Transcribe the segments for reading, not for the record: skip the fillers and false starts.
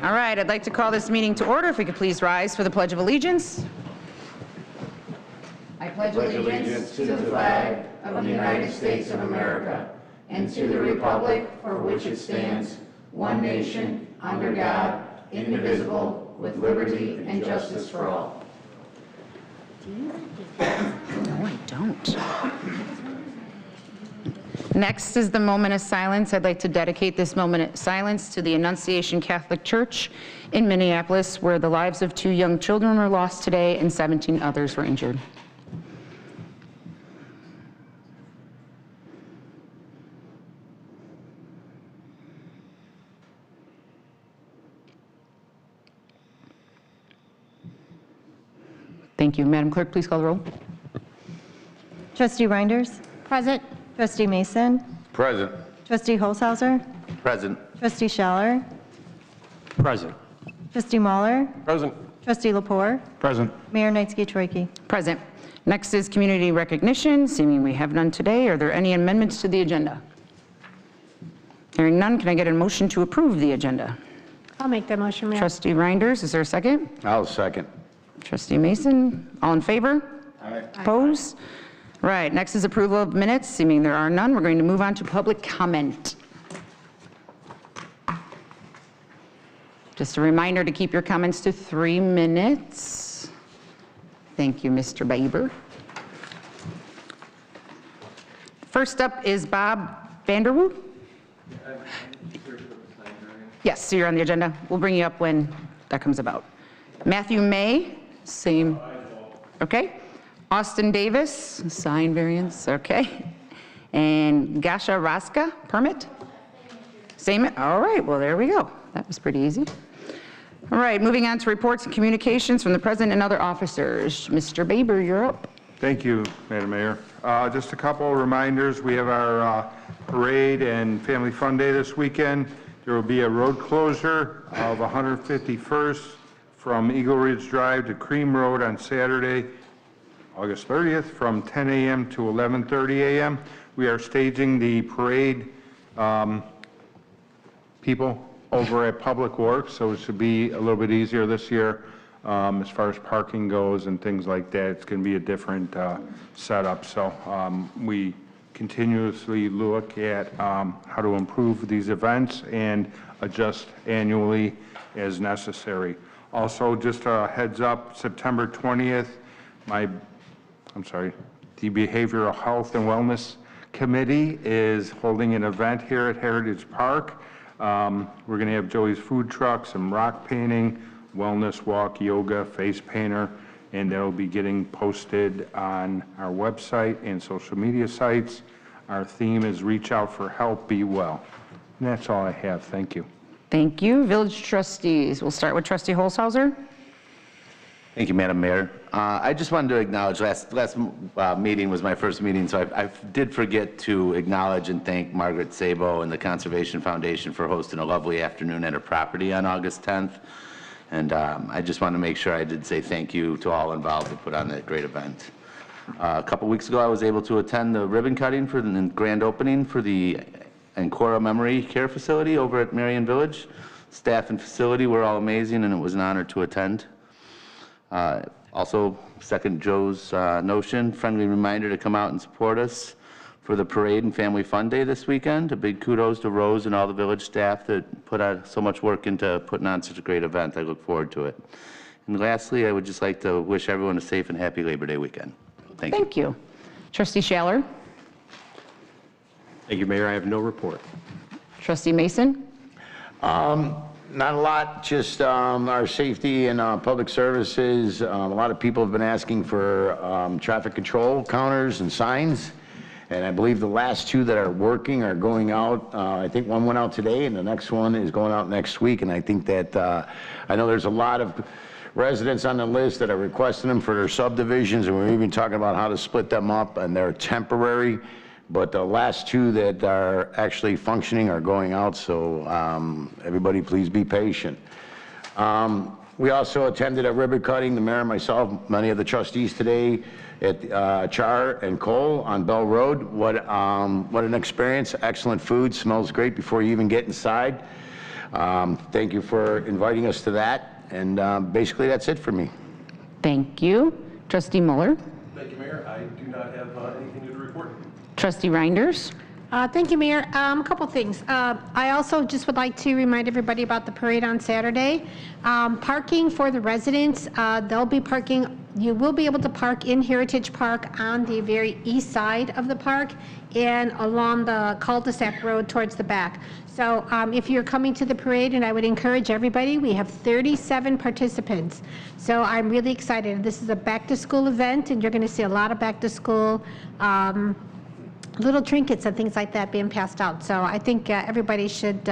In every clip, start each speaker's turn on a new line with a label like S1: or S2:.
S1: All right, I'd like to call this meeting to order. If we could please rise for the Pledge of Allegiance. I pledge allegiance to the flag of the United States of America and to the republic for which it stands, one nation, under God, indivisible, with liberty and justice for all. No, I don't. Next is the moment of silence. I'd like to dedicate this moment of silence to the Annunciation Catholic Church in Minneapolis, where the lives of 2 young children were lost today and 17 others were injured. Thank you. Madam Clerk, please call the roll.
S2: Trustee Reinders?
S3: Present.
S2: Trustee Mason?
S4: Present.
S2: Trustee Holshouser?
S4: Present.
S2: Trustee Schaller?
S4: Present.
S2: Trustee Mahler?
S4: Present.
S2: Trustee Lepore?
S4: Present.
S2: Mayor Knightsky-Troicki.
S1: Present. Next is community recognition. Seeming we have none today. Are there any amendments to the agenda? Hearing none, can I get a motion to approve the agenda?
S3: I'll make that motion, Mayor.
S1: Trustee Reinders, is there a second?
S4: I'll second.
S1: Trustee Mason, all in favor?
S4: Aye.
S1: Opposed? Right, next is approval of minutes. Seeming there are none, we're going to move on to public comment. Just a reminder to keep your comments to 3 minutes. Thank you, Mr. Baber. First up is Bob Vanderwoo. Yes, so you're on the agenda. We'll bring you up when that comes about. Matthew May, same. Okay. Austin Davis, sign variance, okay. And Gasha Raska, permit? Same, all right, well, there we go. That was pretty easy. All right, moving on to reports and communications from the President and other officers. Mr. Baber, you're up.
S5: Thank you, Madam Mayor. Just a couple of reminders. We have our parade and Family Fun Day this weekend. There will be a road closure of 151st from Eagle Ridge Drive to Cream Road on Saturday, August 30th, from 10 a.m. to 11:30 a.m. We are staging the parade people over at Public Works, so it should be a little bit easier this year as far as parking goes and things like that. It's going to be a different setup, so we continuously look at how to improve these events and adjust annually as necessary. Also, just a heads up, September 20th, the Behavioral Health and Wellness Committee is holding an event here at Heritage Park. We're going to have Joey's food truck, some rock painting, wellness walk, yoga, face painter, and that'll be getting posted on our website and social media sites. Our theme is Reach Out for Help, Be Well. And that's all I have. Thank you.
S1: Thank you. Village trustees. We'll start with Trustee Holshouser.
S4: Thank you, Madam Mayor. I just wanted to acknowledge last meeting was my first meeting, so I did forget to acknowledge and thank Margaret Sabo and the Conservation Foundation for hosting a lovely afternoon at her property on August 10th. And I just want to make sure I did say thank you to all involved to put on that great event. A couple weeks ago, I was able to attend the ribbon cutting for the grand opening for the Ancora Memory Care Facility over at Marion Village. Staff and facility were all amazing, and it was an honor to attend. Also, second Joe's notion, friendly reminder to come out and support us for the parade and Family Fun Day this weekend. A big kudos to Rose and all the village staff that put out so much work into putting on such a great event. I look forward to it. And lastly, I would just like to wish everyone a safe and happy Labor Day weekend. Thank you.
S1: Thank you. Trustee Schaller.
S6: Thank you, Mayor. I have no report.
S1: Trustee Mason.
S7: Not a lot, just our safety and public services. A lot of people have been asking for traffic control counters and signs, and I believe the last 2 that are working are going out. I think one went out today, and the next one is going out next week, and I think that, I know there's a lot of residents on the list that are requesting them for their subdivisions, and we're even talking about how to split them up, and they're temporary. But the last 2 that are actually functioning are going out, so everybody please be patient. We also attended a ribbon cutting, the mayor and myself, many of the trustees today at Char and Cole on Bell Road. What an experience, excellent food, smells great before you even get inside. Thank you for inviting us to that, and basically that's it for me.
S1: Thank you. Trustee Muller.
S6: Thank you, Mayor. I do not have anything to report.
S1: Trustee Reinders.
S3: Thank you, Mayor. A couple things. I also just would like to remind everybody about the parade on Saturday. Parking for the residents, they'll be parking, you will be able to park in Heritage Park on the very east side of the park and along the cul-de-sac road towards the back. So if you're coming to the parade, and I would encourage everybody, we have 37 participants. So I'm really excited. This is a back-to-school event, and you're going to see a lot of back-to-school little trinkets and things like that being passed out. So I think everybody should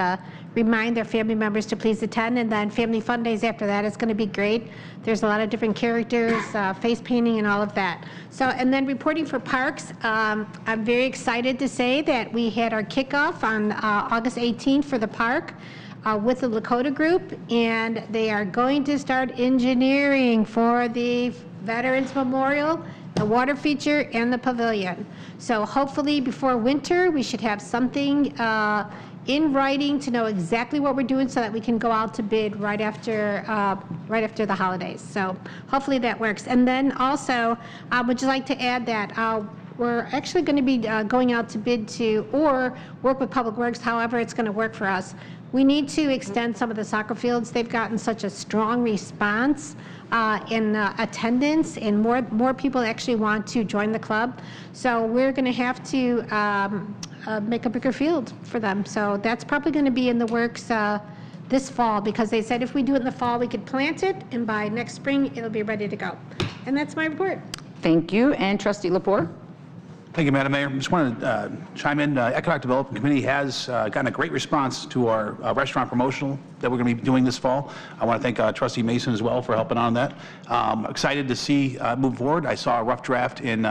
S3: remind their family members to please attend, and then Family Fun Days after that is going to be great. There's a lot of different characters, face painting and all of that. So, and then reporting for parks, I'm very excited to say that we had our kickoff on August 18th for the park with the Lakota group, and they are going to start engineering for the Veterans Memorial, the water feature, and the pavilion. So hopefully before winter, we should have something in writing to know exactly what we're doing so that we can go out to bid right after the holidays. So hopefully that works. And then also, I would just like to add that we're actually going to be going out to bid to, or work with Public Works, however it's going to work for us. We need to extend some of the soccer fields. They've gotten such a strong response in attendance, and more people actually want to join the club. So we're going to have to make a bigger field for them. So that's probably going to be in the works this fall, because they said if we do it in the fall, we could plant it, and by next spring, it'll be ready to go. And that's my report.
S1: Thank you. And Trustee Lepore.
S8: Thank you, Madam Mayor. I just want to chime in. Economic Development Committee has gotten a great response to our restaurant promotional that we're going to be doing this fall. I want to thank Trustee Mason as well for helping on that. Excited to see move forward. I saw a rough draft in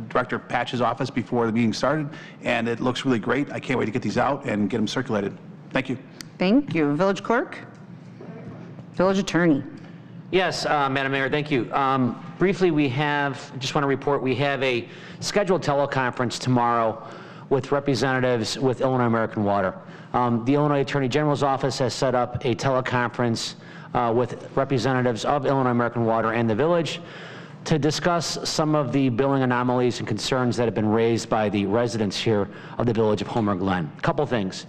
S8: Director Patch's office before the meeting started, and it looks really great. I can't wait to get these out and get them circulated. Thank you.
S1: Thank you. Village Clerk. Village Attorney.
S9: Yes, Madam Mayor, thank you. Briefly, just want to report, we have a scheduled teleconference tomorrow with representatives with Illinois American Water. The Illinois Attorney General's office has set up a teleconference with representatives of Illinois American Water and the village to discuss some of the billing anomalies and concerns that have been raised by the residents here of the village of Homer Glen. A couple things.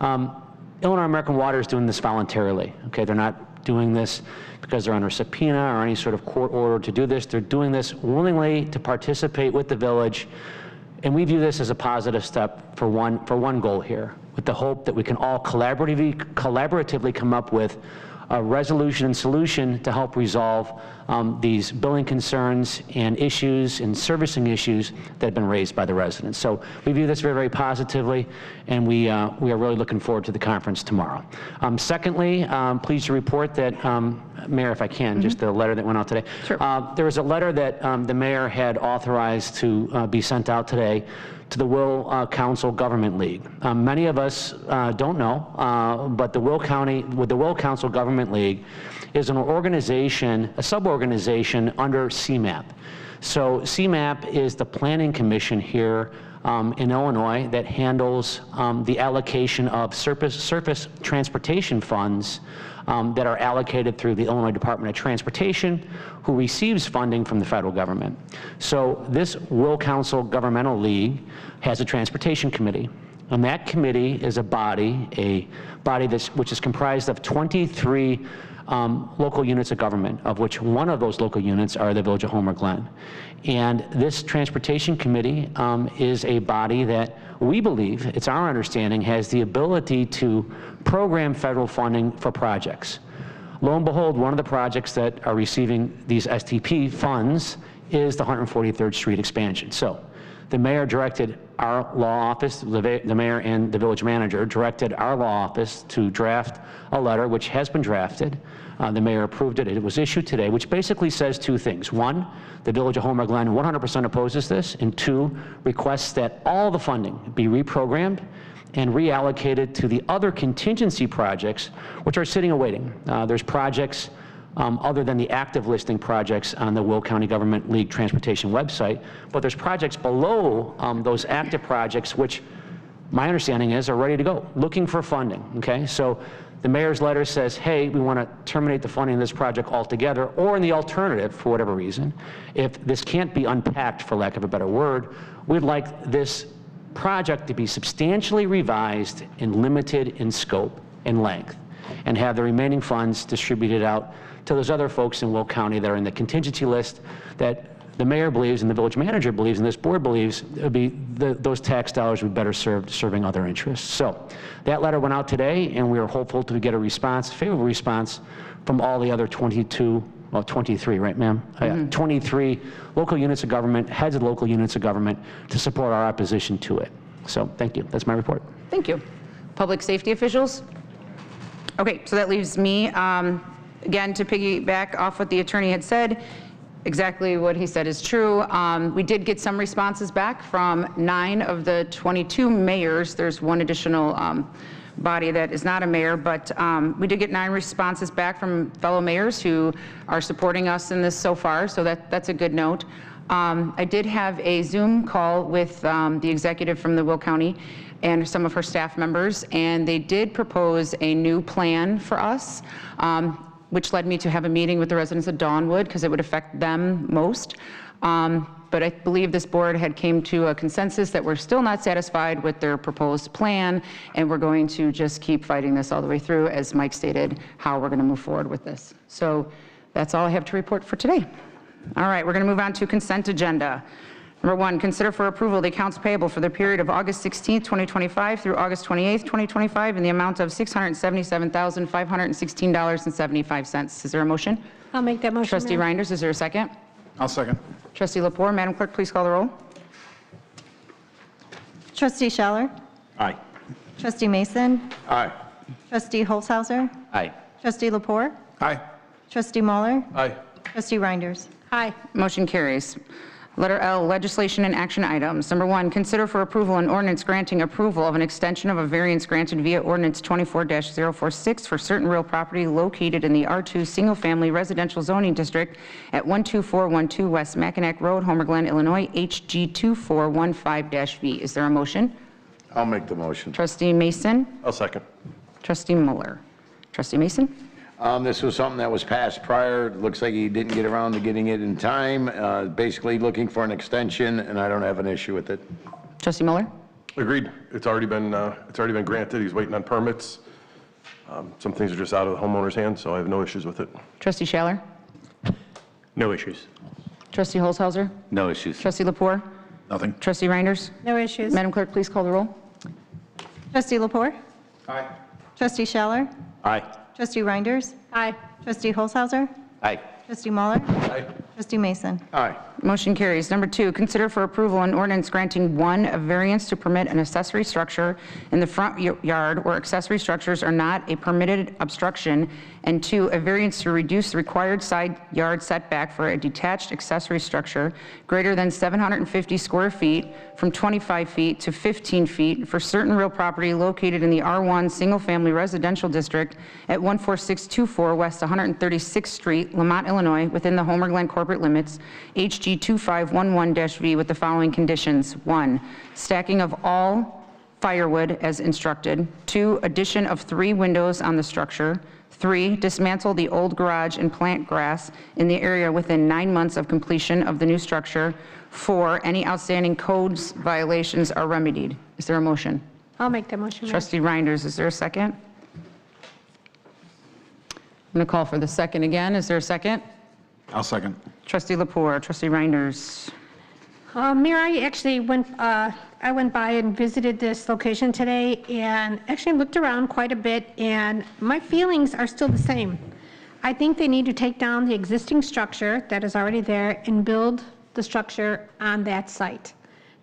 S9: Illinois American Water is doing this voluntarily, okay? They're not doing this because they're under subpoena or any sort of court order to do this. They're doing this willingly to participate with the village, and we view this as a positive step for one goal here, with the hope that we can all collaboratively come up with a resolution and solution to help resolve these billing concerns and issues and servicing issues that have been raised by the residents. So we view this very, very positively, and we are really looking forward to the conference tomorrow. Secondly, pleased to report that, Mayor, if I can, just the letter that went out today.
S1: Sure.
S9: There was a letter that the mayor had authorized to be sent out today to the Will Council Government League. Many of us don't know, but the Will Council Government League is an organization, a sub-organization under CMAP. So CMAP is the planning commission here in Illinois that handles the allocation of surface transportation funds that are allocated through the Illinois Department of Transportation, who receives funding from the federal government. So this Will Council Governmental League has a transportation committee, and that committee is a body which is comprised of 23 local units of government, of which one of those local units are the Village of Homer Glen. And this transportation committee is a body that we believe, it's our understanding, has the ability to program federal funding for projects. Lo and behold, one of the projects that are receiving these STP funds is the 143rd Street expansion. So the mayor directed our law office, the mayor and the village manager directed our law office to draft a letter, which has been drafted. The mayor approved it. It was issued today, which basically says two things. One, the village of Homer Glen 100% opposes this, and two, requests that all the funding be reprogrammed and reallocated to the other contingency projects, which are sitting awaiting. There's projects other than the active listing projects on the Will County Government League Transportation website, but there's projects below those active projects, which my understanding is are ready to go, looking for funding, okay? So the mayor's letter says, hey, we want to terminate the funding of this project altogether, or in the alternative, for whatever reason, if this can't be unpacked, for lack of a better word, we'd like this project to be substantially revised and limited in scope and length, and have the remaining funds distributed out to those other folks in Will County that are in the contingency list that the mayor believes and the village manager believes and this board believes would be those tax dollars would be better served serving other interests. So that letter went out today, and we are hopeful to get a response, favorable response, from all the other 23, right, ma'am? 23 local units of government, heads of local units of government, to support our opposition to it. So thank you. That's my report.
S1: Thank you. Public safety officials? Okay, so that leaves me, again, to piggyback off what the attorney had said. Exactly what he said is true. We did get some responses back from 9 of the 22 mayors. There's one additional body that is not a mayor, but we did get 9 responses back from fellow mayors who are supporting us in this so far, so that's a good note. I did have a Zoom call with the executive from the Will County and some of her staff members, and they did propose a new plan for us, which led me to have a meeting with the residents of Dawnwood because it would affect them most. But I believe this board had came to a consensus that we're still not satisfied with their proposed plan, and we're going to just keep fighting this all the way through, as Mike stated, how we're going to move forward with this. So that's all I have to report for today. All right, we're going to move on to consent agenda. Number 1, consider for approval the accounts payable for the period of August 16th, 2025 through August 28th, 2025 in the amount of $677,516.75. Is there a motion?
S3: I'll make that motion,
S1: Trustee
S3: Mayor.
S1: Reinders, is there a second?
S8: I'll second.
S1: Trustee Lepore, Madam Clerk, please call the roll.
S2: Trustee Scheller.
S7: Aye.
S2: Trustee Mason.
S7: Aye.
S2: Trustee Holzhauser.
S4: Aye.
S2: Trustee Lepore.
S8: Aye.
S2: Trustee Mueller.
S6: Aye.
S2: Trustee Reinders.
S3: Aye.
S1: Motion carries. Letter L, legislation and action items. Number 1, consider for approval an ordinance granting approval of an extension of a variance granted via ordinance 24-046 for certain real property located in the R2 Single Family Residential Zoning District at 12412 West Mackinac Road, Homer Glen, Illinois, HG 2415-V. Is there a motion?
S7: I'll make the motion.
S1: Trustee Mason?
S6: I'll second.
S1: Trustee Mueller? Trustee Mason?
S7: This was something that was passed prior. It looks like he didn't get around to getting it in time. Basically looking for an extension, and I don't have an issue with it.
S1: Trustee Mueller?
S6: Agreed. It's already been granted. He's waiting on permits. Some things are just out of the homeowner's hands, so I have no issues with it.
S1: Trustee Scheller?
S7: No issues.
S1: Trustee Holzhauser?
S4: No issues.
S1: Trustee Lepore?
S8: Nothing.
S1: Trustee Reinders?
S3: No issues.
S1: Madam Clerk, please call the roll.
S2: Trustee Lepore.
S8: Aye.
S2: Trustee Scheller.
S7: Aye.
S2: Trustee Reinders.
S3: Aye.
S2: Trustee Holzhauser.
S4: Aye.
S2: Trustee Mueller.
S6: Aye.
S2: Trustee Mason.
S7: Aye.
S1: Motion carries. Number 2, consider for approval an ordinance granting 1, a variance to permit an accessory structure in the front yard where accessory structures are not a permitted obstruction, and 2, a variance to reduce the required side yard setback for a detached accessory structure greater than 750 square feet from 25 feet to 15 feet for certain real property located in the R1 Single Family Residential District at 14624 West 136th Street, Lamont, Illinois, within the Homer Glen corporate limits, HG 2511-V, with the following conditions. 1, stacking of all firewood as instructed. 2, addition of 3 windows on the structure. 3, dismantle the old garage and plant grass in the area within 9 months of completion of the new structure. 4, any outstanding codes violations are remedied. Is there a motion?
S3: I'll make that motion, Mayor.
S1: Trustee Reinders, is there a second? I'm going to call for the second again. Is there a second?
S8: I'll second.
S1: Trustee Lepore, Trustee Reinders.
S3: Mayor, I actually went by and visited this location today and actually looked around quite a bit, and my feelings are still the same. I think they need to take down the existing structure that is already there and build the structure on that site.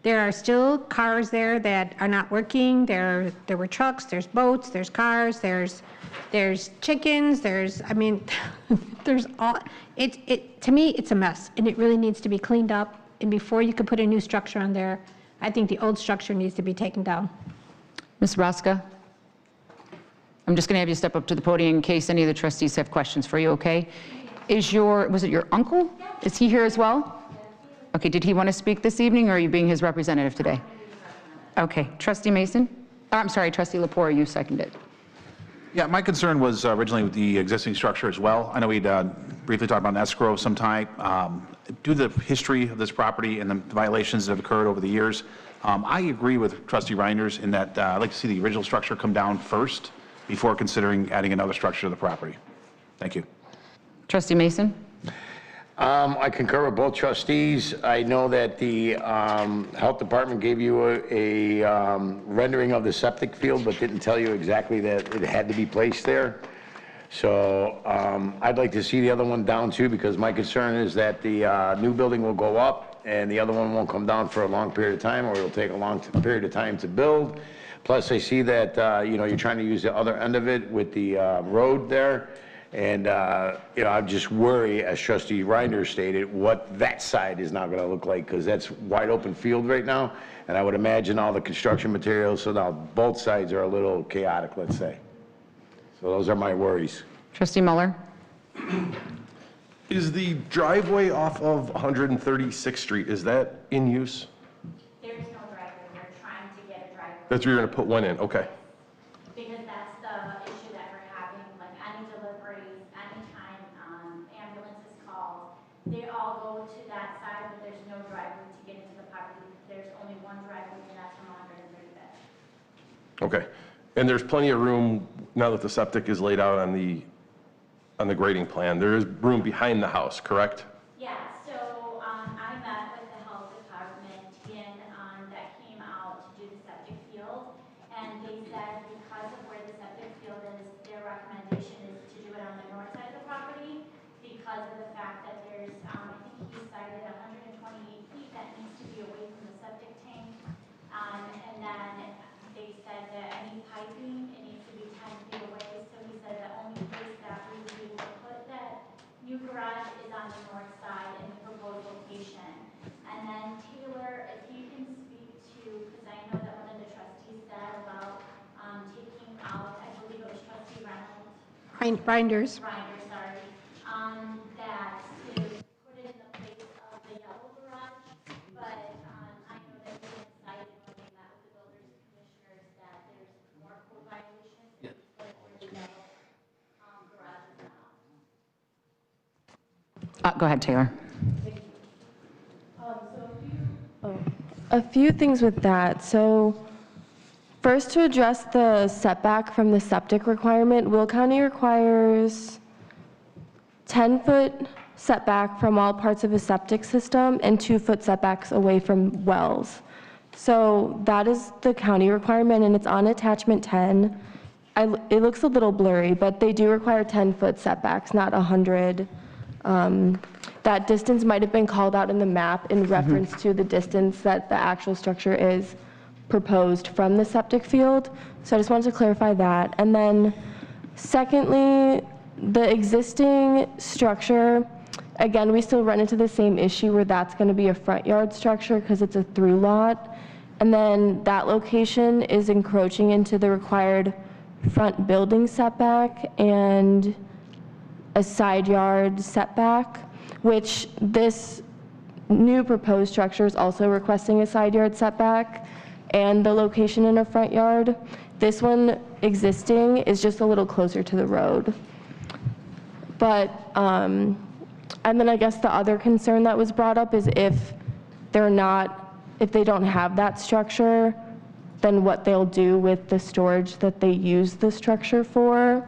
S3: There are still cars there that are not working. There were trucks, there's boats, there's cars, there's chickens, there's all, to me, it's a mess, and it really needs to be cleaned up. And before you could put a new structure on there, I think the old structure needs to be taken down.
S1: Ms. Roska, I'm just going to have you step up to the podium in case any of the trustees have questions for you, okay? Was it your uncle? Is he here as well? Okay, did he want to speak this evening, or are you being his representative today? Okay, Trustee Mason? I'm sorry, Trustee Lepore, you seconded.
S8: Yeah, my concern was originally with the existing structure as well. I know we'd briefly talked about an escrow sometime. Due to the history of this property and the violations that have occurred over the years, I agree with Trustee Reinders in that I'd like to see the original structure come down first before considering adding another structure to the property. Thank you.
S1: Trustee Mason?
S7: I concur with both trustees. I know that the Health Department gave you a rendering of the septic field, but didn't tell you exactly that it had to be placed there. So I'd like to see the other one down too, because my concern is that the new building will go up and the other one won't come down for a long period of time, or it'll take a long period of time to build. Plus, I see that, you know, you're trying to use the other end of it with the road there. And, you know, I just worry, as Trustee Reiner stated, what that side is now going to look like, because that's wide open field right now. And I would imagine all the construction materials, so now both sides are a little chaotic, let's say. So those are my worries.
S1: Trustee Muller?
S6: Is the driveway off of 136th Street, is that in use?
S10: There's no driveway, we're trying to get a driveway.
S6: That's where you're gonna put one in, okay.
S10: Because that's the issue that we're having, like any deliveries, anytime ambulance is called, they all go to that side, but there's no driveway to get into the property. There's only one driveway, and that's from 135th.
S6: Okay, and there's plenty of room, now that the septic is laid out on the grading plan, there is room behind the house, correct?
S10: Yeah, so I met with the health department and that came out to do the septic field, and they said because of where the septic field is, their recommendation is to do it on the north side of the property because of the fact that there's, I think he cited 128 feet that needs to be away from the septic tank, and then they said that any piping, it needs to be 10 feet away, so he said the only place that we would be able to put that new garage is on the north side in the proposed location. And then Taylor, if you can speak to, because I know that one of the trustees said about taking out, I believe it was trustee Reynolds.
S3: Reinders.
S10: Reiner, sorry, that to put it in the place of the yellow garage, but I know that we had decided when we met with the builders and commissioners that there's more code violations because where the yellow garage is now.
S1: Go ahead, Taylor.
S11: A few things with that. So first, to address the setback from the septic requirement, Will County requires 10-foot setback from all parts of a septic system and 2-foot setbacks away from wells. So that is the county requirement, and it's on attachment 10. It looks a little blurry, but they do require 10-foot setbacks, not 100. That distance might have been called out in the map in reference to the distance that the actual structure is proposed from the septic field. So I just wanted to clarify that. And then secondly, the existing structure, again, we still run into the same issue where that's going to be a front yard structure because it's a through lot. And then that location is encroaching into the required front building setback and a side yard setback, which this new proposed structure is also requesting a side yard setback and the location in a front yard. This one existing is just a little closer to the road. But, and then I guess the other concern that was brought up is if they don't have that structure, then what they'll do with the storage that they use the structure for.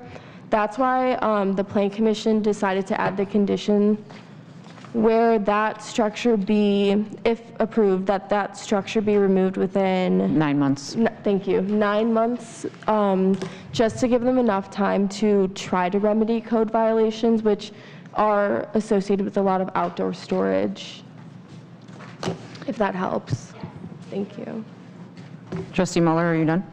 S11: That's why the Plan Commission decided to add the condition where that structure be, if approved, that structure be removed within
S1: 9 months.
S11: Thank you, 9 months, just to give them enough time to try to remedy code violations, which are associated with a lot of outdoor storage, if that helps. Thank you.
S1: Trustee Muller, are you done?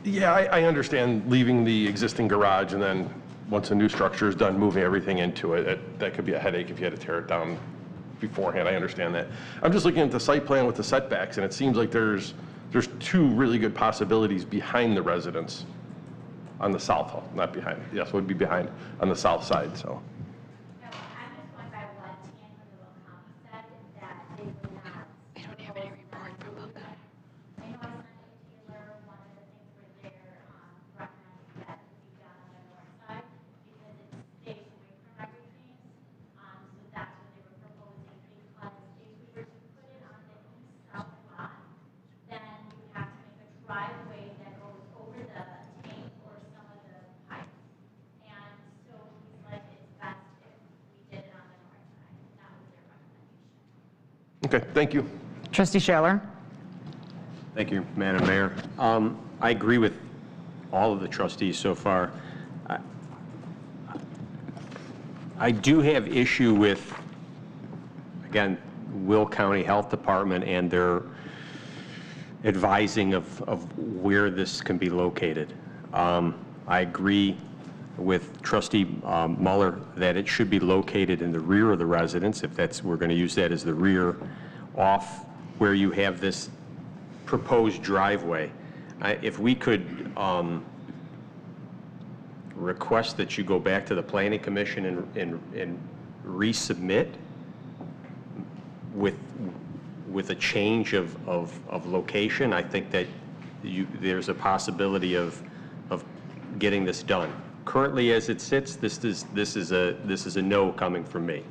S6: Yeah, I understand leaving the existing garage and then once a new structure is done, moving everything into it. That could be a headache if you had to tear it down beforehand. I understand that. I'm just looking at the site plan with the setbacks, and it seems like there's two really good possibilities behind the residence on the south, not behind. Yes, would be behind on the south side. So.
S10: No, I'm just going by what Anne from the Will County said, that they would not.
S1: We don't have any report from that.
S10: I know I sent it to Taylor, one of the things where they're recommending that we
S6: Okay, thank you.
S1: Trustee Schaller.
S12: Thank you, Madam Mayor. I agree with all of the trustees so far. I do have issue with, again, Will County Health Department and their advising of where this can be located. I agree with Trustee Muller that it should be located in the rear of the residence, if that's, we're going to use that as the rear, off where you have this proposed driveway. If we could request that you go back to the Planning Commission and resubmit with a change of location, I think that there's a possibility of getting this done. Currently, as it sits, this is a no coming from me.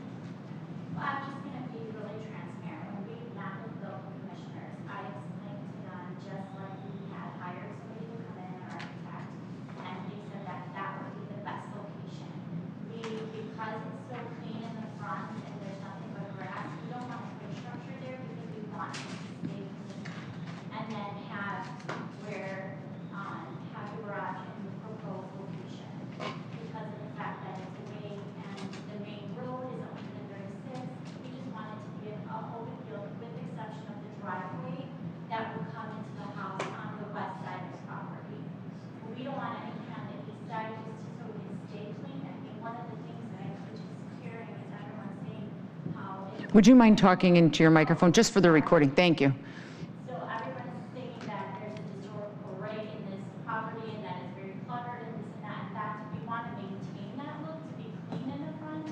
S10: Well, I'm just going to be really transparent. When we met with building commissioners, I explained to them just like we had hired somebody to come in, an architect, and they said that that would be the best location. Because it's so clean in the front and there's nothing but grass, we don't want to put a structure there because we want it to stay clean. And then have the garage in the proposed location. Because of the fact that it's away and the main road is only the 36, we just wanted to give a open field with the exception of the driveway that would come into the house on the west side of the property. We don't want anything on the east side just so we can stay clean. I think one of the things that I was just hearing is everyone saying how
S1: Would you mind talking into your microphone just for the recording? Thank you.
S10: so everyone's saying that there's a historical array in this property and that it's very cluttered and this and that. In fact, we want to maintain that look to be clean in the front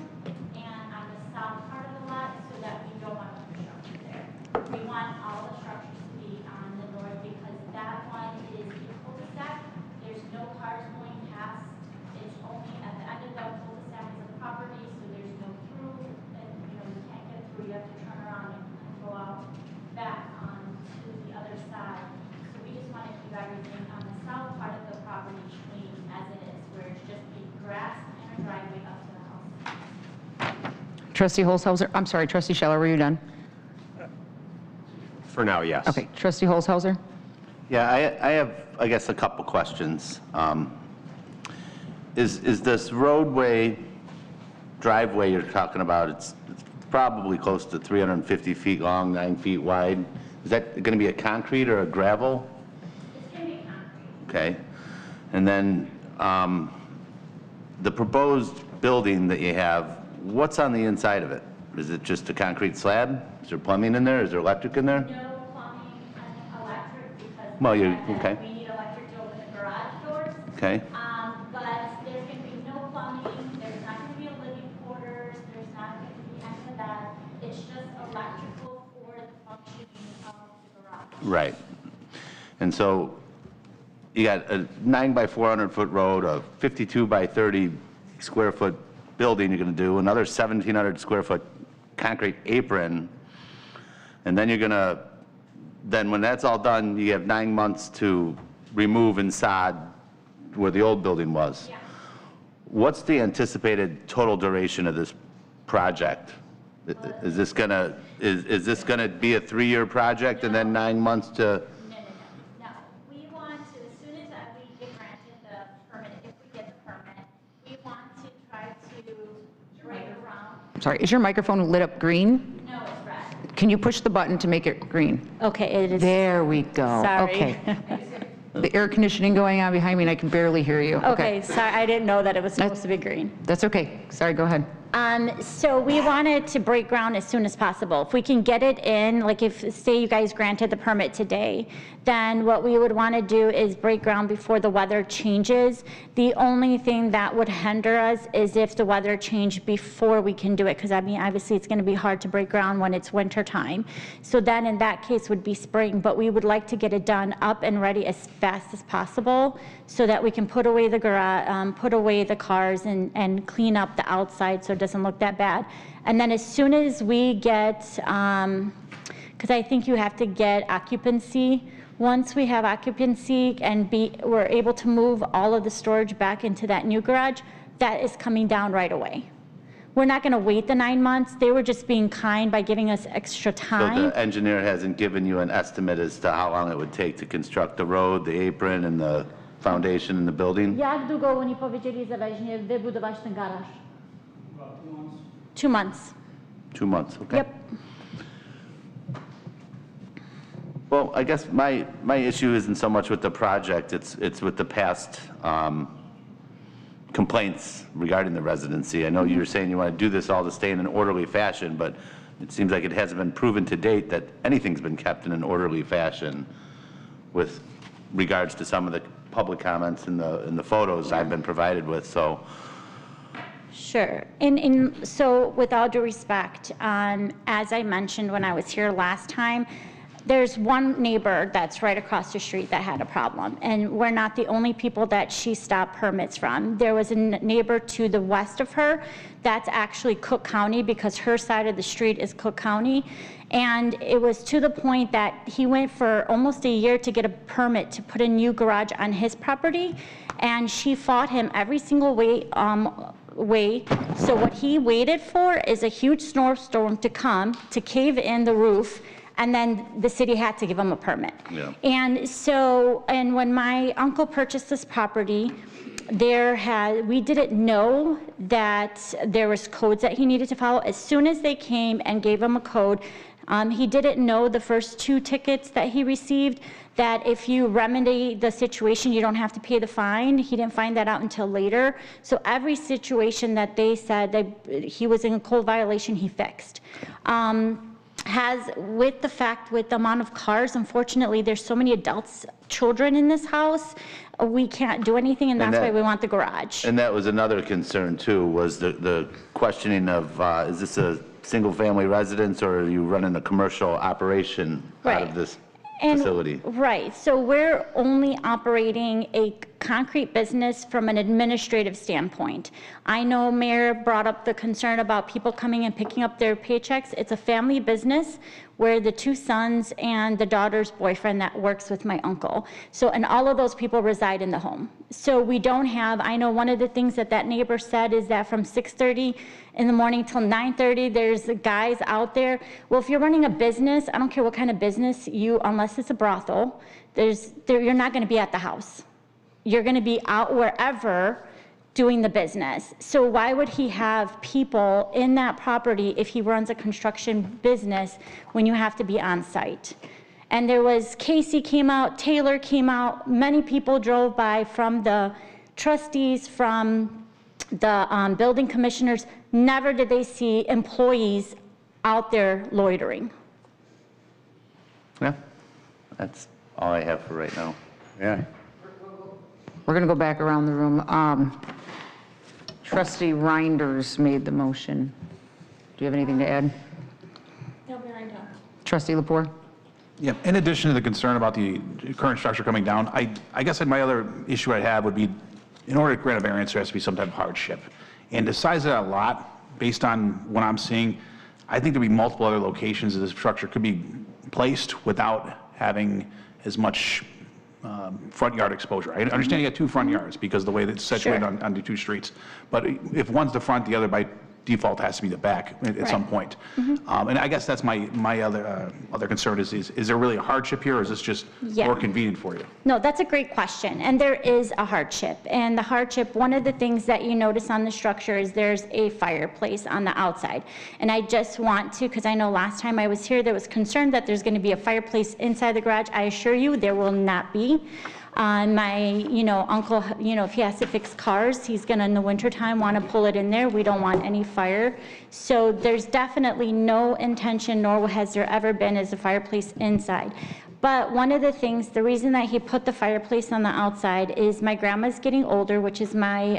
S10: and on the south part of the lot so that we don't want to put structure there. We want all the structures to be on the north because that one is a cul-de-sac. There's no cars going past. It's only at the end of the cul-de-sac is the property, so there's no through and you can't get through. You have to turn around and go out back on to the other side. So we just want to keep everything on the south part of the property clean as it is, where it's just be grass and a driveway up to the house.
S1: Trustee Holzhauser, I'm sorry, Trustee Scheller, were you done?
S12: For now, yes.
S1: Okay, Trustee Holzhauser?
S4: Yeah, I have, I guess, a couple questions. Is this roadway, driveway you're talking about, it's probably close to 350 feet long, 9 feet wide. Is that going to be a concrete or a gravel?
S10: It's going to be concrete.
S4: Okay. And then the proposed building that you have, what's on the inside of it? Is it just a concrete slab? Is there plumbing in there? Is there electric in there?
S10: No plumbing and electric because
S4: Well,
S10: we need electric to open the garage doors.
S4: Okay.
S10: But there's going to be no plumbing, there's not going to be a living quarters, there's not going to be any of that. It's just electrical for the functioning of the garage.
S4: Right. And so you got a 9 by 400 foot road, a 52 by 30 square foot building you're going to do, another 1,700 square foot concrete apron, and then you're going to, then when that's all done, you have 9 months to remove and sod where the old building was.
S10: Yeah.
S4: What's the anticipated total duration of this project? Is this going to, is this going to be a 3-year project and then 9 months to?
S10: No. We want to, as soon as we get granted the permit, if we get the permit, we want to try to break around.
S1: Sorry, is your microphone lit up green?
S10: No, it's red.
S1: Can you push the button to make it green?
S13: Okay, it is.
S1: There we go.
S13: Sorry.
S1: Okay. The air conditioning going on behind me and I can barely hear you.
S13: Okay, sorry, I didn't know that it was supposed to be green.
S1: That's okay. Sorry, go ahead.
S13: So we wanted to break ground as soon as possible. If we can get it in, like if, say you guys granted the permit today, then what we would want to do is break ground before the weather changes. The only thing that would hinder us is if the weather changed before we can do it, because I mean, obviously it's going to be hard to break ground when it's winter time. So then in that case would be spring, but we would like to get it done up and ready as fast as possible so that we can put away the garage, put away the cars and clean up the outside so it doesn't look that bad. And then as soon as we get, because I think you have to get occupancy. Once we have occupancy and we're able to move all of the storage back into that new garage, that is coming down right away. we're not going to wait the 9 months. They were just being kind by giving us extra
S4: So
S13: time.
S4: the engineer hasn't given you an estimate as to how long it would take to construct the road, the apron, and the foundation in the building?
S13: Jak długo oni powiedzieli, że weźmie wybudować ten garaż? 2 months.
S4: 2 months, okay.
S13: Yep.
S4: Well, I guess my issue isn't so much with the project, it's with the past complaints regarding the residency. I know you were saying you want to do this all to stay in an orderly fashion, but it seems like it hasn't been proven to date that anything's been kept in an orderly fashion with regards to some of the public comments in the photos I've been provided with, so.
S13: Sure. So with all due respect, as I mentioned when I was here last time, there's one neighbor that's right across the street that had a problem, and we're not the only people that she stopped permits from. There was a neighbor to the west of her that's actually Cook County, because her side of the street is Cook County, and it was to the point that he went for almost a year to get a permit to put a new garage on his property, and she fought him every single way. So what he waited for is a huge snowstorm to come to cave in the roof, and then the city had to give him a permit.
S4: Yeah.
S13: And when my uncle purchased this property, we didn't know that there was codes that he needed to follow. As soon as they came and gave him a code, he didn't know the first 2 tickets that he received, that if you remedy the situation, you don't have to pay the fine. He didn't find that out until later. So every situation that they said that he was in a code violation, he fixed. With the amount of cars, unfortunately, there's so many adults, children in this house, we can't do anything, and that's why we want the garage.
S4: And that was another concern too, was the questioning of, is this a single-family residence or are you running a commercial operation out of this facility?
S13: Right, so we're only operating a concrete business from an administrative standpoint. I know Mayor brought up the concern about people coming and picking up their paychecks. It's a family business where the 2 sons and the daughter's boyfriend that works with my uncle. So, and all of those people reside in the home. So we don't have, I know one of the things that neighbor said is that from 6:30 in the morning till 9:30, there's guys out there. Well, if you're running a business, I don't care what kind of business unless it's a brothel, you're not gonna be at the house. You're gonna be out wherever doing the business. So why would he have people in that property if he runs a construction business when you have to be on site? And there was, Casey came out, Taylor came out, many people drove by from the trustees, from the building commissioners. Never did they see employees out there loitering.
S4: Yeah, that's all I have for right now.
S7: Yeah.
S1: We're going to go back around the room. Trustee Reinders made the motion. Do you have anything to add?
S13: They'll be right down.
S1: Trustee Lepore?
S8: Yeah, in addition to the concern about the current structure coming down, I guess my other issue I'd have would be, in order to grant a variance, there has to be some type of hardship. And to size it a lot, based on what I'm seeing, I think there'd be multiple other locations that this structure could be placed without having as much front yard exposure. I understand you got 2 front yards because of the way that it's situated on the 2 streets. But if one's the front, the other by default has to be the back at some point. And I guess that's my other concern is there really a hardship here, or is this just more convenient for you?
S13: No, that's a great question, and there is a hardship. And the hardship, one of the things that you notice on the structure is there's a fireplace on the outside. And I just want to, because I know last time I was here, there was concern that there's going to be a fireplace inside the garage. I assure you there will not be. My, uncle, if he has to fix cars, he's gonna, in the wintertime, want to pull it in there. We don't want any fire. So there's definitely no intention, nor has there ever been, as a fireplace inside. But one of the things, the reason that he put the fireplace on the outside is my grandma's getting older, which is my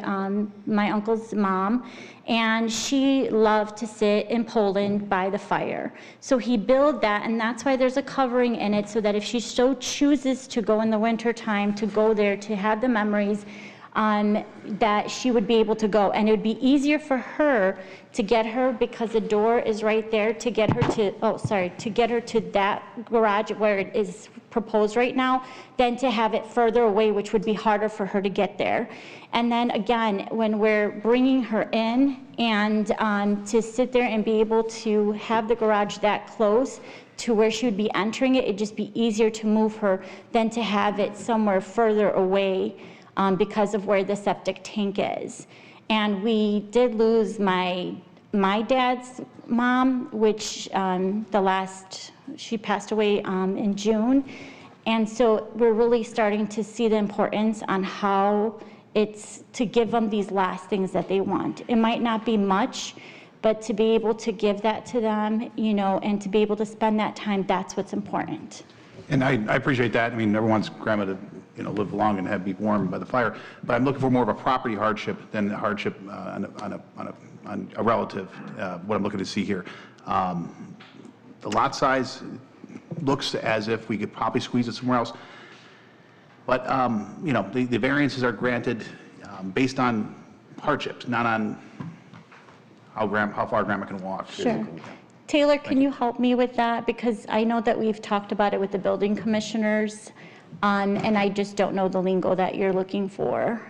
S13: uncle's mom, and she loved to sit in Poland by the fire. So he built that, and that's why there's a covering in it, so that if she so chooses to go in the winter time, to go there, to have the memories. that she would be able to go. And it would be easier for her to get her, because the door is right there, to get her to get her to that garage where it is proposed right now, than to have it further away, which would be harder for her to get there. And then again, when we're bringing her in, and to sit there and be able to have the garage that close to where she would be entering it, it'd just be easier to move her than to have it somewhere further away, because of where the septic tank is. And we did lose my dad's mom, which she passed away in June. And so we're really starting to see the importance on how it's to give them these last things that they want. It might not be much, but to be able to give that to them, you know, and to be able to spend that time, that's what's important.
S8: And I appreciate that. I mean, everyone wants grandma to, you know, live long and be warm by the fire. But I'm looking for more of a property hardship than a hardship on a relative, what I'm looking to see here. The lot size looks as if we could probably squeeze it somewhere else. But, you know, the variances are granted based on hardships, not on how far grandma can walk.
S13: Sure. Taylor, can you help me with that? Because I know that we've talked about it with the building commissioners, and I just don't know the lingo that you're looking for.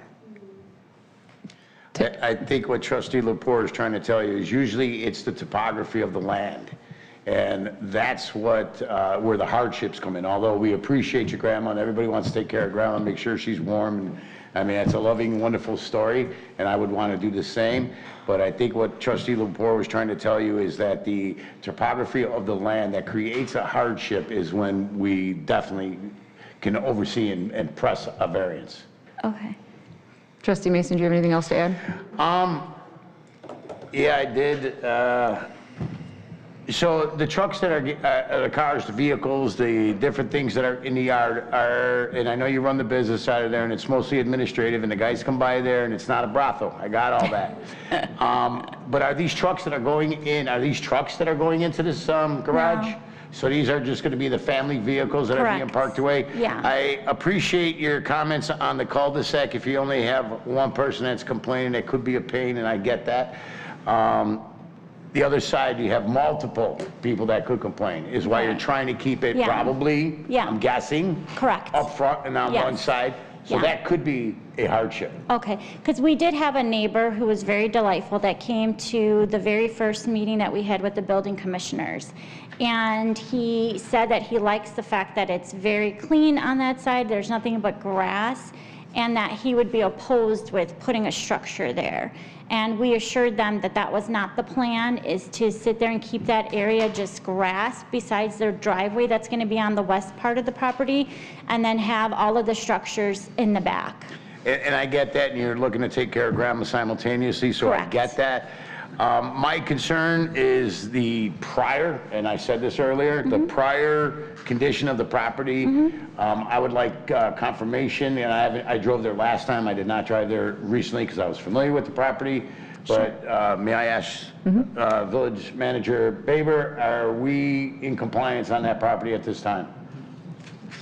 S7: I think what Trustee Lepore is trying to tell you is usually it's the topography of the land. And that's what, where the hardships come in. Although we appreciate your grandma and everybody wants to take care of grandma and make sure she's warm. And, I mean, it's a loving, wonderful story, and I would want to do the same. But I think what Trustee Lepore was trying to tell you is that the topography of the land that creates a hardship is when we definitely can oversee and press a variance.
S13: Okay.
S1: Trustee Mason, do you have anything else to add?
S7: Yeah, I did. So the trucks that are, the cars, the vehicles, the different things that are in the yard are, and I know you run the business out of there, and it's mostly administrative, and the guys come by there, and it's not a brothel. I got all that. But are these trucks that are going in, are these trucks that are going into this garage?
S13: No.
S7: So these are just going to be the family vehicles that are being
S13: Correct.
S7: parked away?
S13: Yeah.
S7: I appreciate your comments on the cul-de-sac. If you only have one person that's complaining, it could be a pain, and I get that. The other side, you have multiple people that could complain, is why you're trying to keep it
S13: Yeah.
S7: probably,
S13: Yeah.
S7: I'm guessing,
S13: Correct.
S7: up front and on
S13: Yes.
S7: one side. So
S13: Yeah.
S7: that could be a hardship.
S13: Okay, because we did have a neighbor who was very delightful that came to the very first meeting that we had with the building commissioners. And he said that he likes the fact that it's very clean on that side, there's nothing but grass, and that he would be opposed with putting a structure there. And we assured them that that was not the plan, is to sit there and keep that area just grass besides their driveway that's going to be on the west part of the property, and then have all of the structures in the back.
S7: And I get that, and you're looking to take care of grandma simultaneously, so I
S13: Correct.
S7: get that. My concern is the prior, and I said this earlier, the prior condition of the property. I would like confirmation, and I drove there last time. I did not drive there recently because I was familiar with the property. But may I ask Village Manager Baber, are we in compliance on that property at this time?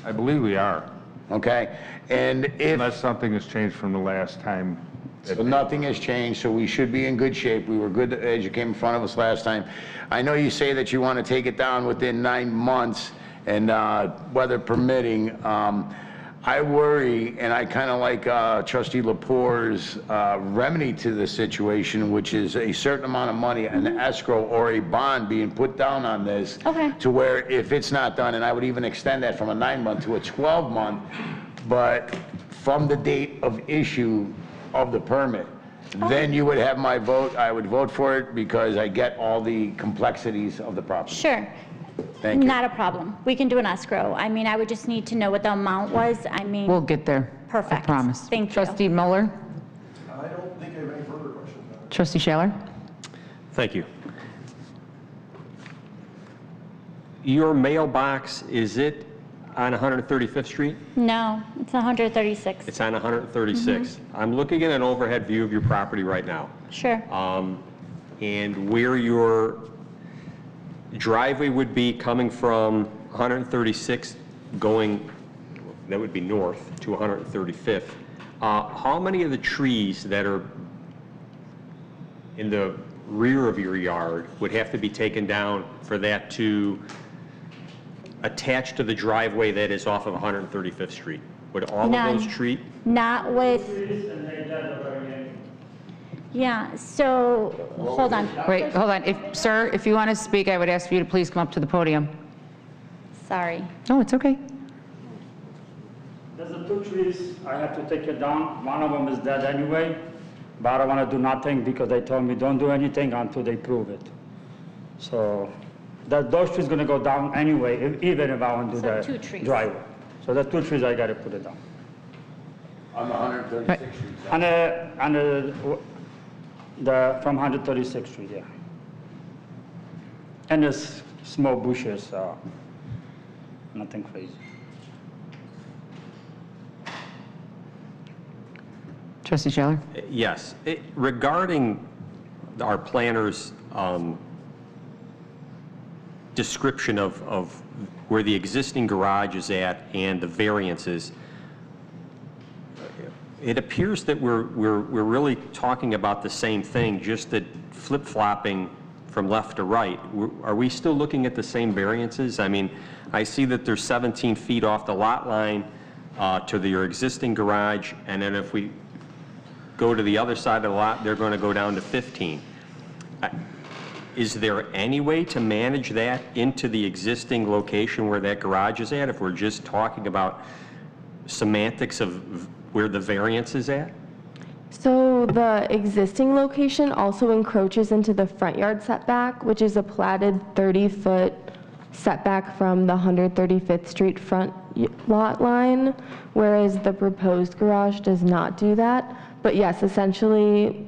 S5: I believe we are,
S7: Okay, and if...
S5: unless something has changed from the last time.
S7: So nothing has changed, so we should be in good shape. We were good as you came in front of us last time. I know you say that you want to take it down within 9 months, and weather permitting. I worry, and I kind of like Trustee Lepore's remedy to the situation, which is a certain amount of money, an escrow or a bond being put down on this.
S13: Okay.
S7: To where if it's not done, and I would even extend that from a 9-month to a 12-month, but from the date of issue of the permit, then you would have my vote. I would vote for it because I get all the complexities of the property.
S13: Sure.
S7: Thank you.
S13: Not a problem. We can do an escrow. I mean, I would just need to know what the amount was. I mean.
S1: We'll get there.
S13: Perfect.
S1: I promise.
S13: Thank you.
S1: Trustee Muller?
S6: I don't think I have any further questions.
S1: Trustee Schaller?
S12: Thank you. Your mailbox, is it on 135th Street?
S13: No, it's 136.
S12: It's on 136. I'm looking at an overhead view of your property right now.
S13: Sure.
S12: And where your driveway would be coming from 136 going, that would be north to 135th. How many of the trees that are in the rear of your yard would have to be taken down for that to attach to the driveway that is off of 135th Street? Would all of those
S13: None.
S12: trees?
S13: Not with, yeah, so, hold on.
S1: Wait, hold on. Sir, if you want to speak, I would ask you to please come up to the podium.
S13: Sorry.
S1: Oh, it's okay.
S14: There's the 2 trees, I have to take it down. One of them is dead anyway, but I don't want to do nothing because they told me don't do anything until they prove it. So those trees going to go down anyway, even if I want to do
S13: So
S14: the
S13: 2 trees.
S14: driveway. So the 2 trees, I got to put it down.
S7: On the 136th Street.
S14: From 136th Street, yeah. And there's small bushes, nothing crazy.
S1: Trustee Scheller?
S12: Yes. Regarding our planner's description of where the existing garage is at and the variances, it appears that we're really talking about the same thing, just that flip-flopping from left to right. Are we still looking at the same variances? I mean, I see that there's 17 feet off the lot line to your existing garage, and then if we go to the other side of the lot, they're going to go down to 15. Is there any way to manage that into the existing location where that garage is at, if we're just talking about semantics of where the variance is at?
S11: So the existing location also encroaches into the front yard setback, which is a platted 30-foot setback from the 135th Street front lot line, whereas the proposed garage does not do that. But yes, essentially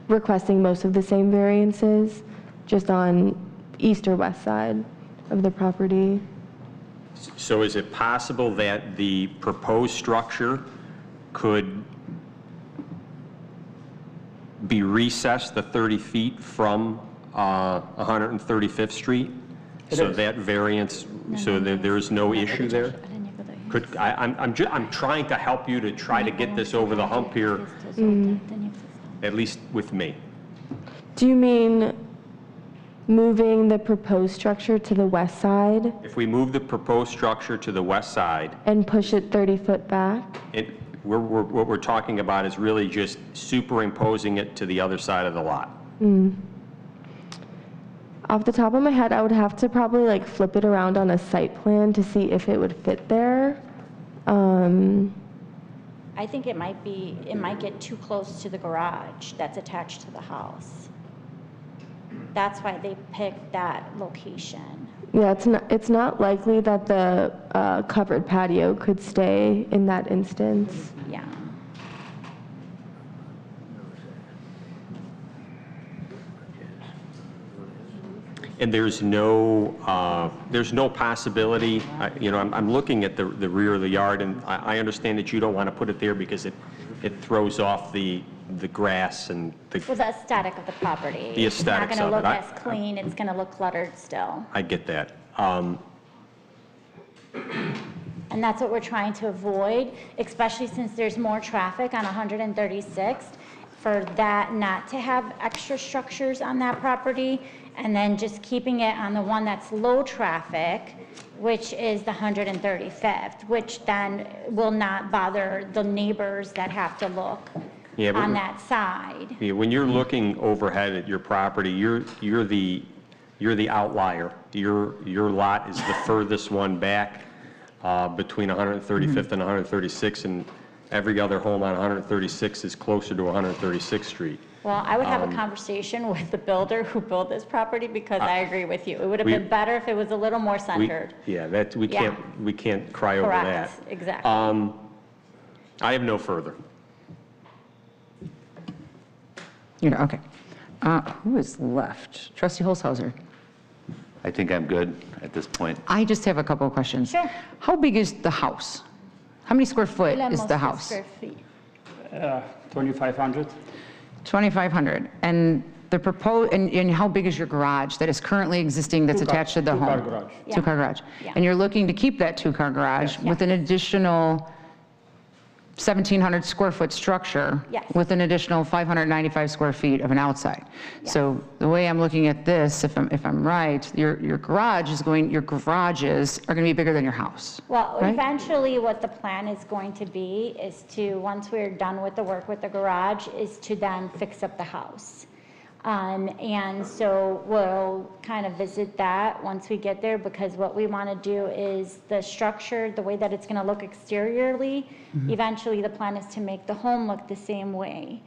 S11: requesting most of the same variances, just on east or west side of the property.
S12: So is it possible that the proposed structure could be recessed the 30 feet from 135th Street? So that variance, so that there's no issue there? I'm trying to help you to try to get this over the hump here, at least with me.
S11: Do you mean moving the proposed structure to the west side
S12: If we move the proposed structure to the west side,
S11: and push it 30 foot back?
S12: what we're talking about is really just superimposing it to the other side of the lot.
S11: Off the top of my head, I would have to probably like flip it around on a site plan to see if it would fit there.
S13: I think it might get too close to the garage that's attached to the house. That's why they picked that location.
S11: Yeah, it's not likely that the covered patio could stay in that instance.
S13: Yeah.
S12: And there's no possibility, I'm looking at the rear of the yard, and I understand that you don't want to put it there because it throws off the grass and
S13: Well, the aesthetic of the property.
S12: The aesthetics
S13: It's not
S12: of
S13: going
S12: it.
S13: to look as clean, it's going to look cluttered still.
S12: I get that.
S13: And that's what we're trying to avoid, especially since there's more traffic on 136th, for that not to have extra structures on that property, and then just keeping it on the one that's low traffic, which is the 135th, which then will not bother the neighbors that have to look on that side.
S12: Yeah, when you're looking overhead at your property, you're the outlier. Your lot is the furthest one back between 135th and 136th, and every other home on 136 is closer to 136th Street.
S13: Well, I would have a conversation with the builder who built this property, because I agree with you. It would have been better if it was a little more centered.
S12: We can't cry over that.
S13: Correct, exactly.
S12: I have no further.
S1: Okay. Who is left? Trustee Holzhauser.
S4: I think I'm good at this point.
S1: I just have a couple of questions.
S13: Sure.
S1: How big is the house? How many square foot is the house?
S14: 2,500.
S1: 2,500. And the proposed, and how big is your garage that is currently existing that's attached to the home?
S14: Two-car garage.
S1: Two-car garage.
S13: Yeah.
S1: And you're looking to keep that two-car garage with an additional 1,700 square foot structure
S13: Yes.
S1: with an additional 595 square feet of an outside. So the way I'm looking at this, if I'm right, your garages are going to be bigger than your house.
S13: Well,
S1: right?
S13: eventually what the plan is going to be is to, once we're done with the work with the garage, is to then fix up the house. And so we'll kind of visit that once we get there, because what we want to do is the structure, the way that it's going to look exteriorly, eventually the plan is to make the home look the same way.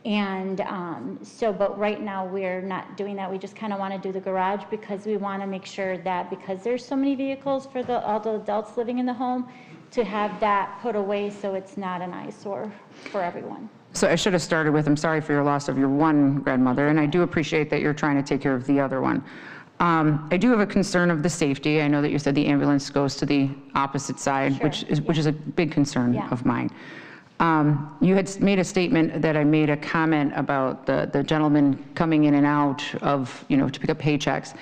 S13: And but right now we're not doing that. We just kind of want to do the garage because we want to make sure that, because there's so many vehicles for all the adults living in the home, to have that put away so it's not an eyesore for everyone.
S1: So I should have started with, I'm sorry for your loss of your one grandmother, and I do appreciate that you're trying to take care of the other one. I do have a concern of the safety. I know that you said the ambulance goes to the opposite side,
S13: Sure.
S1: which is a big concern
S13: Yeah.
S1: of mine. You had made a statement that I made a comment about the gentleman coming in and out of, to pick up paychecks.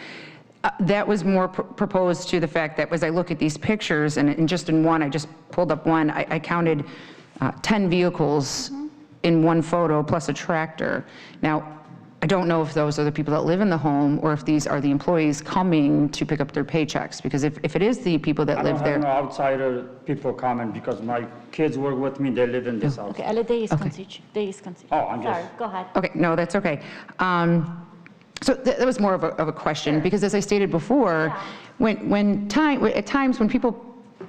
S1: That was more proposed to the fact that as I look at these pictures, and just in one, I just pulled up one, I counted 10 vehicles in one photo plus a tractor. Now, I don't know if those are the people that live in the home or if these are the employees coming to pick up their paychecks, because if it is the people that live
S14: I
S1: there.
S14: don't have no outsider people coming because my kids work with me, they live in this house.
S13: Okay, ale days consider.
S14: Oh, I'm
S13: Sorry,
S14: just-
S13: go ahead.
S1: Okay, no, that's okay. So that was more of a question, because as I stated before, at times when people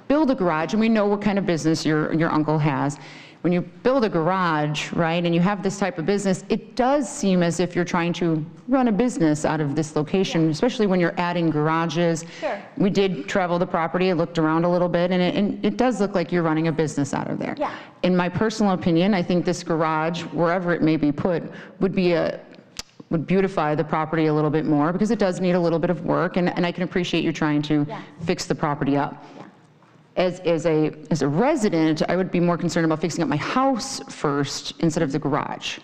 S1: build a garage, and we know what kind of business your uncle has, when you build a garage, right, and you have this type of business, it does seem as if you're trying to run a business out of this location, especially when you're adding garages.
S13: Sure.
S1: We did travel the property, I looked around a little bit, and it does look like you're running a business out of there.
S13: Yeah.
S1: In my personal opinion, I think this garage, wherever it may be put, would beautify the property a little bit more, because it does need a little bit of work, and I can appreciate you trying to fix the property up. As a resident, I would be more concerned about fixing up my house first instead of the garage.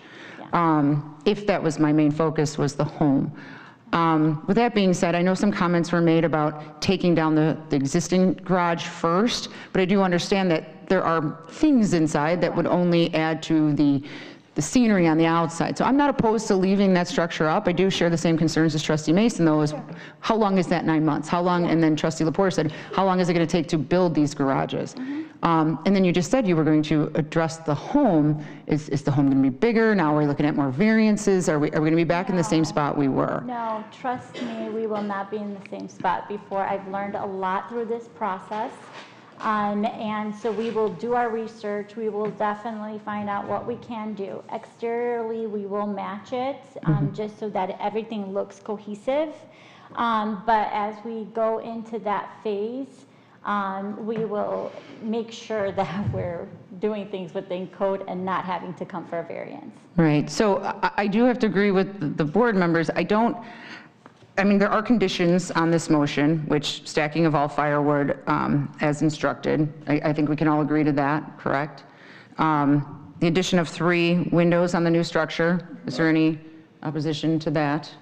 S1: If that was my main focus, was the home. With that being said, I know some comments were made about taking down the existing garage first, but I do understand that there are things inside that would only add to the scenery on the outside. So I'm not opposed to leaving that structure up. I do share the same concerns as Trustee Mason, though, is how long is that 9 months? How long, and then Trustee Lepore said, how long is it going to take to build these garages? And then you just said you were going to address the home. Is the home going to be bigger? Now we're looking at more variances. Are we going to be back in the same spot we were?
S13: No, trust me, we will not be in the same spot before. I've learned a lot through this process. And so we will do our research. We will definitely find out what we can do. Exteriorly, we will match it just so that everything looks cohesive. But as we go into that phase, we will make sure that we're doing things within code and not having to come for a variance.
S1: Right. So I do have to agree with the board members. I mean, there are conditions on this motion, which stacking of all firewood as instructed. I think we can all agree to that, correct? The addition of 3 windows on the new structure. Is there any opposition to that?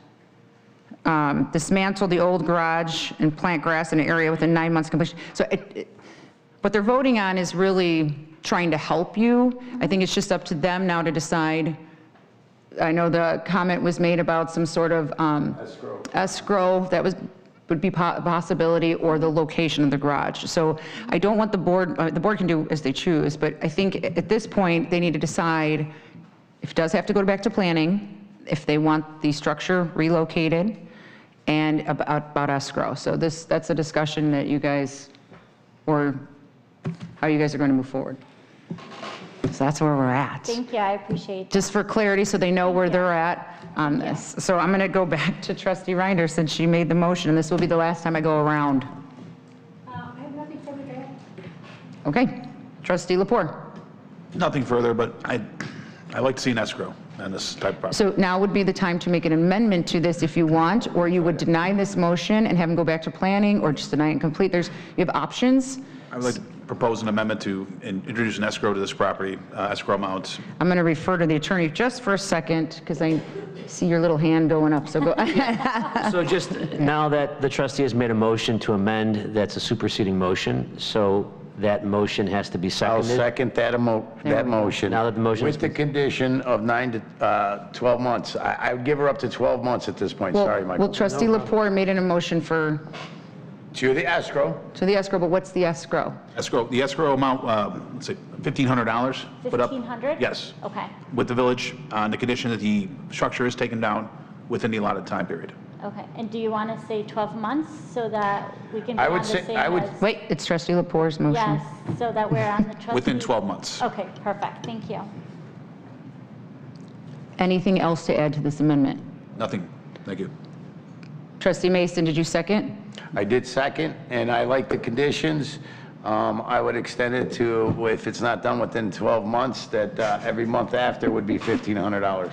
S1: Dismantle the old garage and plant grass in an area within 9 months completion. So what they're voting on is really trying to help you. I think it's just up to them now to decide. I know the comment was made about some sort of escrow that would be a possibility, or the location of the garage. So I don't want the board can do as they choose, but I think at this point they need to decide if it does have to go back to planning, if they want the structure relocated, and about escrow. So that's a discussion that you guys, or how you guys are going to move forward. So that's where we're at.
S13: Thank you, I appreciate that.
S1: Just for clarity, so they know where they're at on this. So I'm going to go back to Trustee Reiner, since she made the motion, and this will be the last time I go around.
S3: I have nothing further to add.
S1: Okay. Trustee Lepore.
S8: Nothing further, but I like to see an escrow on this type of property.
S1: So now would be the time to make an amendment to this if you want, or you would deny this motion and have them go back to planning, or just deny it complete. You have options.
S8: I would like to propose an amendment to introduce an escrow to this property, escrow amount.
S1: I'm going to refer to the attorney just for a second, because I see your little hand going up, so go.
S9: So just now that the trustee has made a motion to amend, that's a superseding motion. So that motion has to be
S7: I'll
S9: seconded.
S7: second that motion.
S9: Now that the motion is
S7: with the condition of 9 to 12 months. I would give her up to 12 months at this point. Sorry, Michael.
S1: Well, trustee Lepore made an motion for,
S7: To the escrow.
S1: to the escrow, but what's the escrow?
S8: The escrow amount, let's say $1,500 put up.
S13: 1,500?
S8: Yes,
S13: Okay,
S8: with the village on the condition that the structure is taken down within the allotted time period.
S13: okay. And do you want to say 12 months so that we can be
S7: I
S13: on
S7: would
S13: the
S7: say-
S13: same
S7: I would-
S13: as-
S1: Wait, it's trustee Lepore's motion.
S13: Yes, so that we're on the trustee.
S8: Within 12 months.
S13: Okay, perfect, thank you.
S1: Anything else to add to this amendment?
S8: Nothing. Thank you.
S1: Trustee Mason, did you second?
S7: I did second, and I like the conditions. I would extend it to, if it's not done within 12 months, that every month after would be $1,500.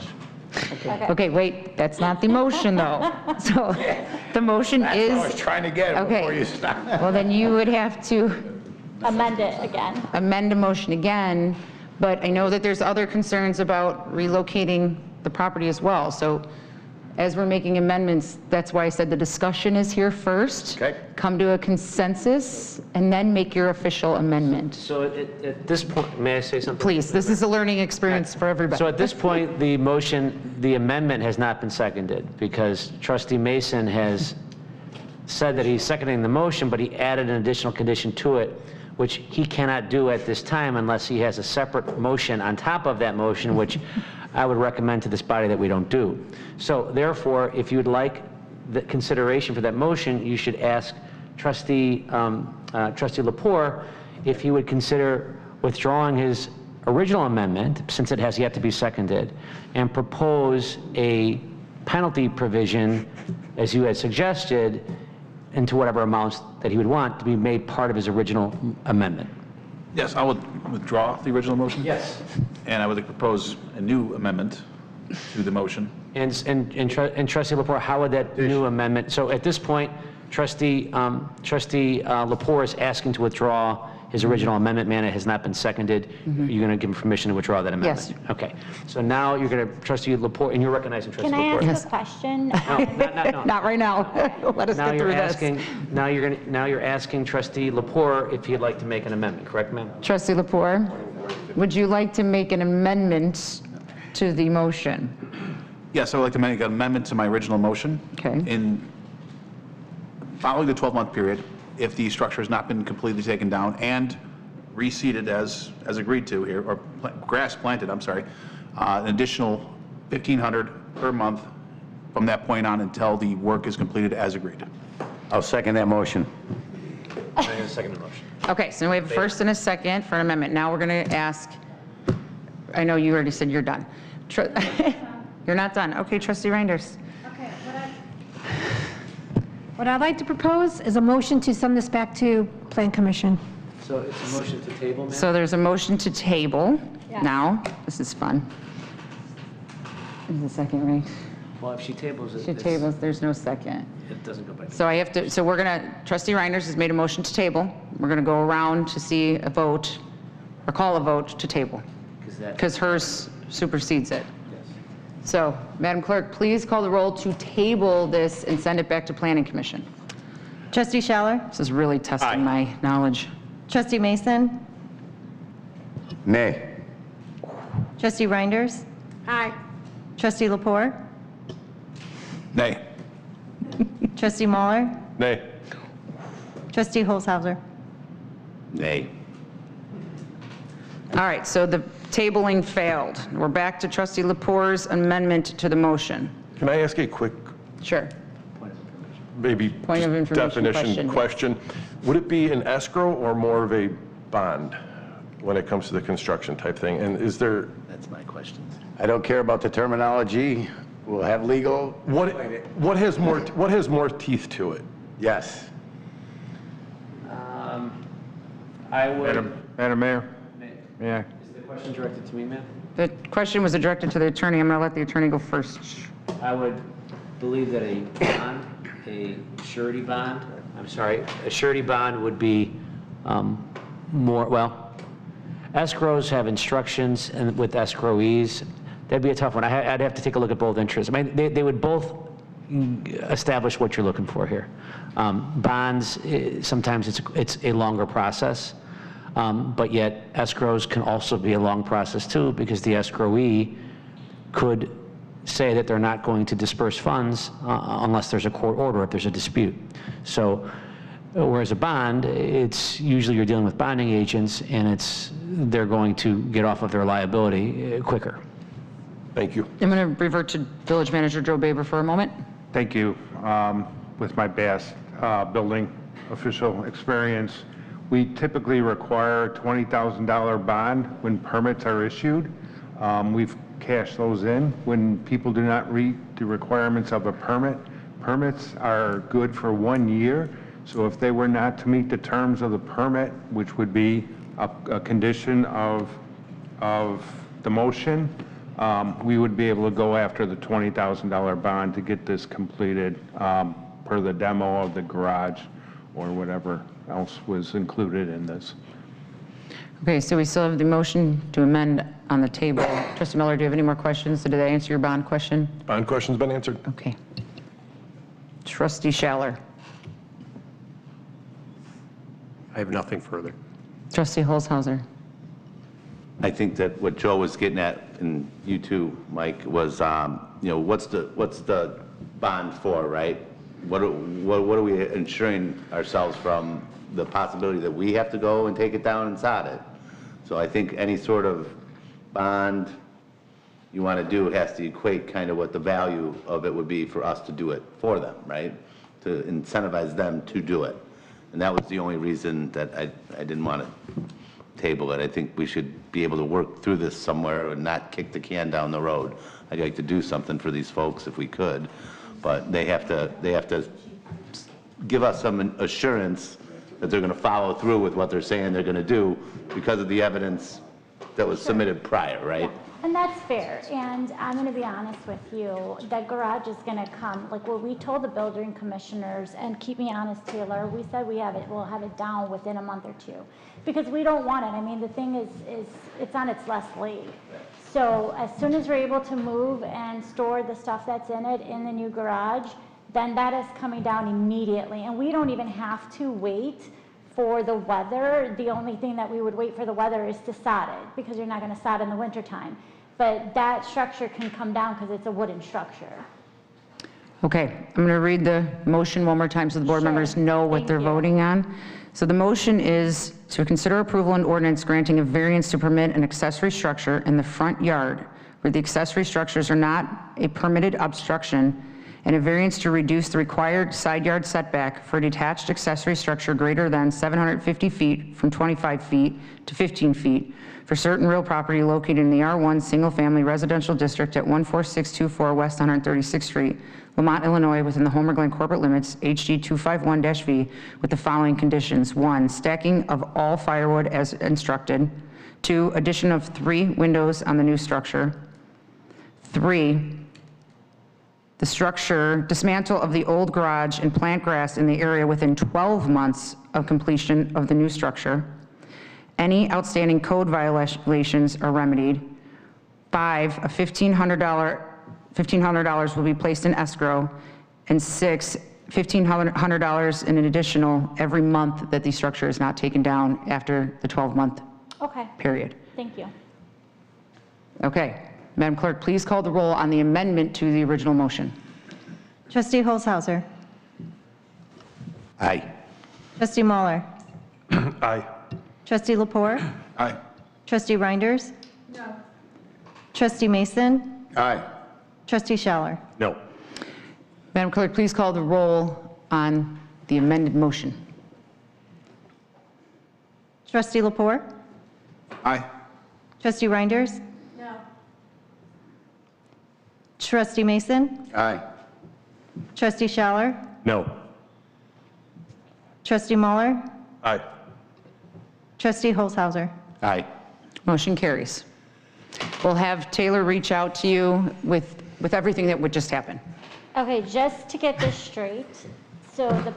S1: Okay, wait, that's not the motion, though. So the motion
S7: That's what I was
S1: is,
S7: trying to get
S1: Okay.
S7: before you stopped.
S1: well, then you would have to
S13: Amend it again.
S1: amend a motion again, but I know that there's other concerns about relocating the property as well. So as we're making amendments, that's why I said the discussion is here first.
S7: Okay.
S1: Come to a consensus, and then make your official amendment.
S9: So at this point, may I say something?
S1: Please, this is a learning experience for everybody.
S9: So at this point, the motion, the amendment has not been seconded because trustee Mason has said that he's seconding the motion, but he added an additional condition to it, which he cannot do at this time unless he has a separate motion on top of that motion, which I would recommend to this body that we don't do. So therefore, if you'd like the consideration for that motion, you should ask trustee Lepore if he would consider withdrawing his original amendment, since it has yet to be seconded, and propose a penalty provision, as you had suggested, into whatever amounts that he would want to be made part of his original amendment.
S8: Yes, I would withdraw the original motion.
S9: Yes.
S8: And I would propose a new amendment to the motion.
S9: And trustee Lepore, how would that new amendment, so at this point, trustee Lepore is asking to withdraw his original amendment, man, it has not been seconded. You're going to give him permission to withdraw that amendment?
S1: Yes.
S9: Okay, so now you're going to, trustee Lepore, and you're recognizing trustee
S13: Can I
S9: Lepore.
S13: ask a question?
S9: No.
S1: Not right now. Let us
S9: Now
S1: get
S9: you're
S1: through this.
S9: asking, now you're asking trustee Lepore if he'd like to make an amendment, correct, ma'am?
S1: Trustee Lepore, would you like to make an amendment to the motion?
S8: Yes, I would like to make an amendment to my original motion.
S1: Okay.
S8: In following the 12-month period, if the structure has not been completely taken down and reseeded as agreed to here, or grass planted, I'm sorry, an additional $1,500 per month from that point on until the work is completed as agreed.
S7: I'll second that motion.
S9: Second motion.
S1: Okay, so we have a first and a second for an amendment. Now we're going to ask, I know you already said you're done. You're not done. Okay, trustee Reinders.
S3: Okay, what I'd like to propose is a motion to send this back to Plan Commission.
S9: So it's a motion to table, ma'am?
S1: So there's a motion to table now. This is fun. Is the second right?
S9: Well, if she tables it,
S1: She tables, there's no second.
S9: it doesn't go by.
S1: So I have to, so we're going to, trustee Reinders has made a motion to table. We're going to go around to see a vote, or call a vote to table, because hers supersedes it. So, Madam Clerk, please call the roll to table this and send it back to Planning Commission.
S2: Trustee Schaller?
S1: This is really testing my knowledge.
S2: Trustee Mason?
S7: Nay.
S2: Trustee Reinders?
S3: Aye.
S2: Trustee Lepore?
S8: Nay.
S2: Trustee Mahler?
S6: Nay.
S2: Trustee Holzhauser?
S7: Nay.
S1: All right, so the tabling failed. We're back to trustee Lepore's amendment to the motion.
S6: Can I ask a quick,
S1: Sure.
S6: maybe
S1: Point of information
S6: definition question? Would it be an escrow or more of a bond when it comes to the construction type thing? And is there,
S7: That's my question. I don't care about the terminology. We'll have legal.
S6: what has more teeth to it?
S7: Yes.
S9: I would,
S5: Madam Mayor? Yeah.
S9: is the question directed to me, ma'am?
S1: The question was directed to the attorney. I'm going to let the attorney go first.
S9: I would believe that a bond, a surety bond, a surety bond would be more, well, escrows have instructions and with escrowees. That'd be a tough one. I'd have to take a look at both interests. I mean, they would both establish what you're looking for here. Bonds, sometimes it's a longer process. But yet escrows can also be a long process too, because the escrowee could say that they're not going to disperse funds unless there's a court order, if there's a dispute. So whereas a bond, it's usually you're dealing with bonding agents, and they're going to get off of their liability quicker.
S6: Thank you.
S1: I'm going to revert to Village Manager Joe Baber for a moment.
S5: Thank you. With my past building official experience, we typically require a $20,000 bond when permits are issued. We've cashed those in when people do not meet the requirements of a permit. Permits are good for 1 year, so if they were not to meet the terms of the permit, which would be a condition of the motion, we would be able to go after the $20,000 bond to get this completed per the demo of the garage or whatever else was included in this.
S1: Okay, so we still have the motion to amend on the table. Trustee Miller, do you have any more questions? Did I answer your bond question?
S6: Bond question's been answered.
S1: Okay. Trustee Schaller.
S12: I have nothing further.
S1: Trustee Holzhauser.
S4: I think that what Joe was getting at, and you too, Mike, was, what's the bond for, right? What are we ensuring ourselves from the possibility that we have to go and take it down and sod it? So I think any sort of bond you want to do has to equate kind of what the value of it would be for us to do it for them, right? To incentivize them to do it. And that was the only reason that I didn't want to table it. I think we should be able to work through this somewhere and not kick the can down the road. I'd like to do something for these folks if we could, but they have to give us some assurance that they're going to follow through with what they're saying they're going to do because of the evidence that was submitted prior, right?
S13: And that's fair, and I'm going to be honest with you, that garage is going to come, like what we told the building commissioners, and keep me honest, Taylor, we said we'll have it down within a month or two, because we don't want it. I mean, the thing is it's on its last leg. So as soon as we're able to move and store the stuff that's in it in the new garage, then that is coming down immediately, and we don't even have to wait for the weather. The only thing that we would wait for the weather is to sod it, because you're not going to sod in the wintertime. But that structure can come down because it's a wooden structure.
S1: Okay, I'm going to read the motion one more time so the board members know what they're voting on. So the motion is to consider approval and ordinance granting a variance to permit an accessory structure in the front yard where the accessory structures are not a permitted obstruction, and a variance to reduce the required side yard setback for a detached accessory structure greater than 750 feet from 25 feet to 15 feet for certain real property located in the R1 Single Family Residential District at 14624 West 136th Street, Lamont, Illinois, within the Homer Glen corporate limits, HD 251-V, with the following conditions. 1, stacking of all firewood as instructed. 2, addition of 3 windows on the new structure. 3, the structure, dismantle of the old garage and plant grass in the area within 12 months of completion of the new structure. Any outstanding code violations are remedied. 5, a $1,500 will be placed in escrow. And 6, $1,500 in an additional every month that the structure is not taken down after the 12-month period.
S13: Thank you.
S1: Okay. Madam Clerk, please call the roll on the amendment to the original motion.
S2: Trustee Holzhauser.
S4: Aye.
S2: Trustee Mahler.
S6: Aye.
S2: Trustee Lepore.
S5: Aye.
S2: Trustee Reinders. No. Trustee Mason.
S7: Aye.
S2: Trustee Schaller.
S12: No.
S1: Madam Clerk, please call the roll on the amended motion.
S2: Trustee Lepore.
S5: Aye.
S2: Trustee Reinders. No. Trustee Mason.
S7: Aye.
S2: Trustee Schaller.
S12: No.
S2: Trustee Mahler.
S6: Aye.
S2: Trustee Holzhauser.
S4: Aye.
S1: Motion carries. We'll have Taylor reach out to you with everything that would just happen.
S13: Okay, just to get this straight, so the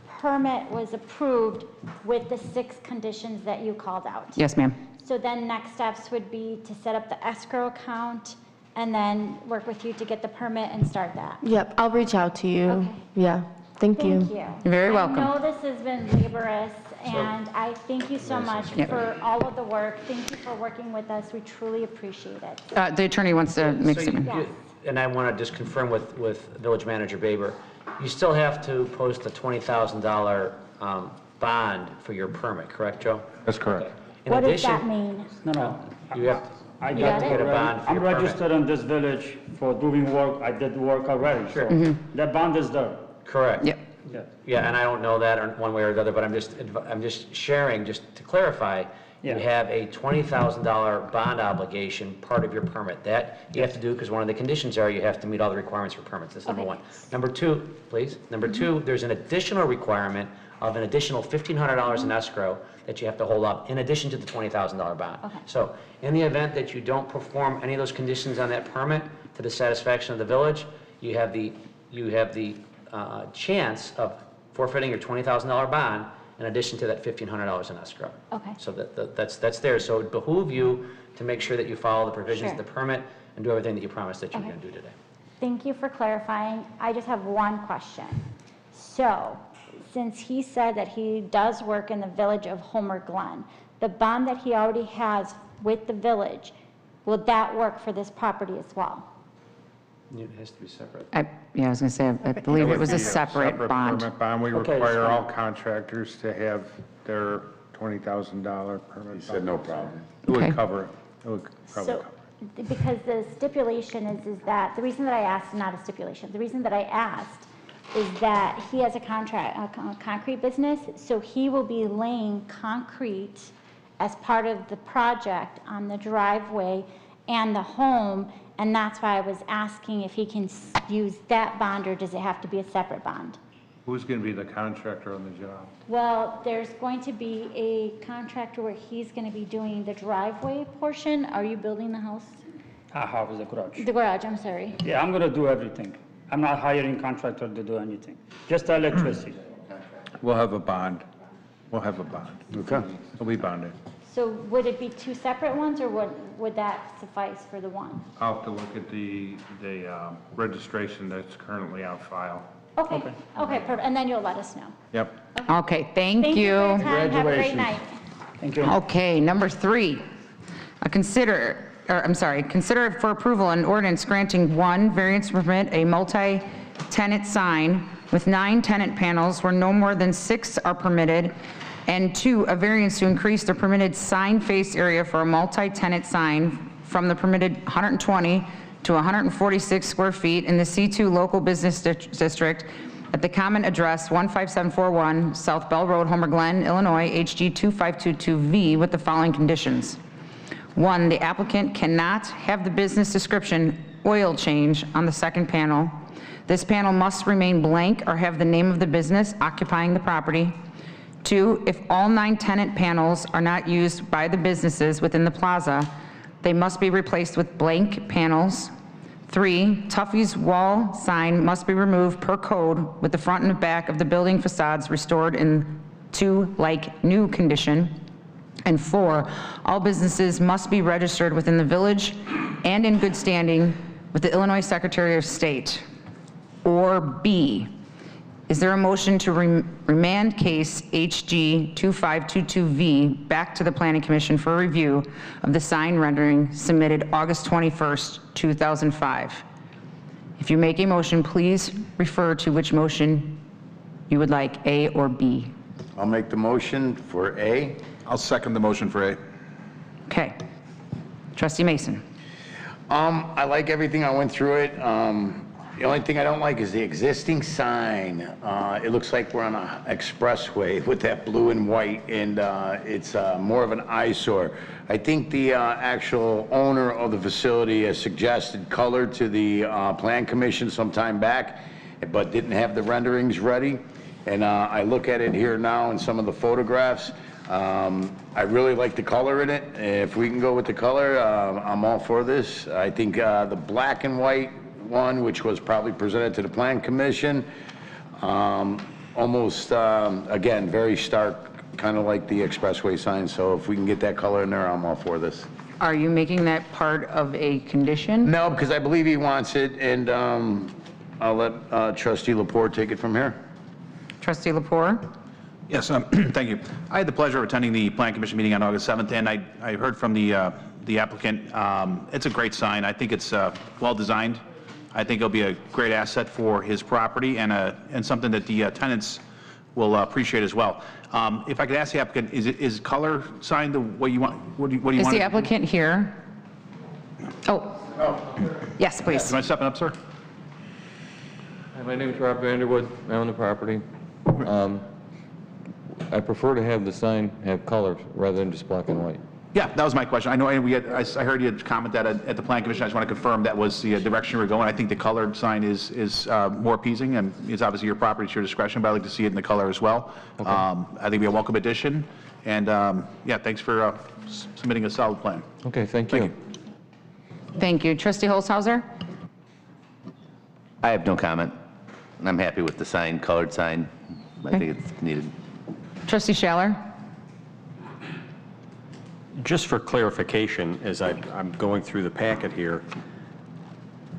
S13: permit was approved with the 6 conditions that you called out.
S1: Yes, ma'am.
S13: So then next steps would be to set up the escrow account and then work with you to get the permit and start that.
S11: Yep, I'll reach out to you.
S13: Okay.
S11: Yeah, thank you.
S13: Thank you.
S1: You're very welcome.
S13: I know this has been laborious, And I thank you so much for all of the work. Thank you for working with us. We truly appreciate it.
S1: The attorney wants to make
S9: So
S1: some.
S9: and I want to just confirm with Village Manager Baber, you still have to post a $20,000 bond for your permit, correct, Joe?
S5: That's correct.
S9: In
S13: What does
S9: addition,
S13: that mean?
S14: No.
S9: you have,
S14: I
S9: you have
S14: got
S9: to
S14: it
S9: get a
S14: already.
S9: bond for
S14: I'm
S9: your permit.
S14: registered in this village for doing work. I did work already.
S9: Sure.
S14: So that bond is there.
S9: Correct.
S1: Yep.
S14: Yeah.
S9: Yeah, and I don't know that one way or the other, but I'm just sharing, just to clarify, you
S14: Yeah.
S9: have a $20,000 bond obligation, part of your permit. That you have to do because one of the conditions are you have to meet all the requirements for permits. That's number one. Number two, please. Number two, there's an additional requirement of an additional $1,500 in escrow that you have to hold up in addition to the $20,000 bond.
S13: Okay.
S9: So in the event that you don't perform any of those conditions on that permit to the satisfaction of the village, you have the chance of forfeiting your $20,000 bond in addition to that $1,500 in escrow.
S13: Okay.
S9: So that's there. So it behoove you to make sure that you follow the provisions of
S13: Sure.
S9: the permit and do everything that you promised that you're going to do today.
S13: Thank you for clarifying. I just have one question. So, since he said that he does work in the village of Homer Glen, the bond that he already has with the village, will that work for this property as well?
S9: It has to be separate.
S1: I was going to say, I believe it was a separate bond.
S5: Permit bond. We
S14: Okay,
S5: require
S14: it's
S5: all
S14: fine.
S5: contractors to have their $20,000 permit.
S7: He said no problem.
S5: It would
S1: Okay.
S5: cover it. It would probably
S13: So,
S5: cover it.
S13: because the stipulation is that, the reason that I asked, not a stipulation, the reason that I asked is that he has a concrete business, so he will be laying concrete as part of the project on the driveway and the home, and that's why I was asking if he can use that bond, or does it have to be a separate bond?
S5: Who's going to be the contractor on the job?
S13: Well, there's going to be a contractor where he's going to be doing the driveway portion. Are you building the house?
S14: How is the garage?
S13: The garage, I'm sorry.
S14: Yeah, I'm gonna do everything. I'm not hiring contractor to do anything. Just the electricity.
S5: We'll have a bond. We'll have a bond.
S7: Okay.
S5: It'll be bonded.
S13: So would it be two separate ones, or would that suffice for the one?
S5: I'll have to look at the registration that's currently on file.
S13: Okay, perfect, and then you'll let us know.
S5: Yep.
S1: Okay, thank
S13: Thank you for your
S1: you.
S13: time, have a great night.
S14: Thank you.
S1: Okay, number 3, consider for approval an ordinance granting 1 variance permit, a multi-tenant sign with 9 tenant panels where no more than 6 are permitted, and 2, a variance to increase the permitted sign face area for a multi-tenant sign from the permitted 120 to 146 square feet in the C2 Local Business District at the common address 15741 South Bell Road, Homer Glen, Illinois, HG 2522V, with the following conditions. 1, the applicant cannot have the business description oil change on the second panel. This panel must remain blank or have the name of the business occupying the property. 2, if all 9 tenant panels are not used by the businesses within the plaza, they must be replaced with blank panels. 3, Tuffy's wall sign must be removed per code with the front and back of the building facades restored to like new condition. And 4, all businesses must be registered within the village and in good standing with the Illinois Secretary of State. Or B, is there a motion to remand case HG 2522V back to the Planning Commission for review of the sign rendering submitted August 21st, 2005? If you make a motion, please refer to which motion you would like, A or B.
S7: I'll make the motion for A.
S8: I'll second the motion for A.
S1: Okay. Trustee Mason.
S7: I like everything. I went through it. The only thing I don't like is the existing sign. It looks like we're on an expressway with that blue and white, and it's more of an eyesore. I think the actual owner of the facility has suggested color to the Plan Commission some time back, but didn't have the renderings ready. And I look at it here now in some of the photographs. I really like the color in it. If we can go with the color, I'm all for this. I think the black and white one, which was probably presented to the Plan Commission, almost, again, very stark, kind of like the expressway sign. So if we can get that color in there, I'm all for this.
S1: Are you making that part of a condition?
S7: No, because I believe he wants it, and I'll let Trustee Lepore take it from here.
S1: Trustee Lepore?
S8: Yes, thank you. I had the pleasure of attending the Plan Commission meeting on August 7th, and I heard from the applicant. It's a great sign. I think it's well-designed. I think it'll be a great asset for his property and something that the tenants will appreciate as well. If I could ask the applicant, is color sign the way you want? What do you want?
S1: Is the applicant here? Oh, yes, please.
S8: Am I stepping up, sir?
S15: Hi, my name is Rob Vanderwood. I own the property. I prefer to have the sign have colors rather than just black and white.
S8: Yeah, that was my question. I know I heard you comment that at the Plan Commission. I just want to confirm that was the direction we're going. I think the colored sign is more appeasing, and it's obviously your property, it's your discretion, but I'd like to see it in the color as well. Okay. I think it'd be a welcome addition, and yeah, thanks for submitting a solid plan.
S15: Okay, thank you.
S1: Thank you. Trustee Holzhauser?
S4: I have no comment. I'm happy with the sign, colored sign. I think it's needed.
S1: Trustee Schaller?
S12: Just for clarification, as I'm going through the packet here,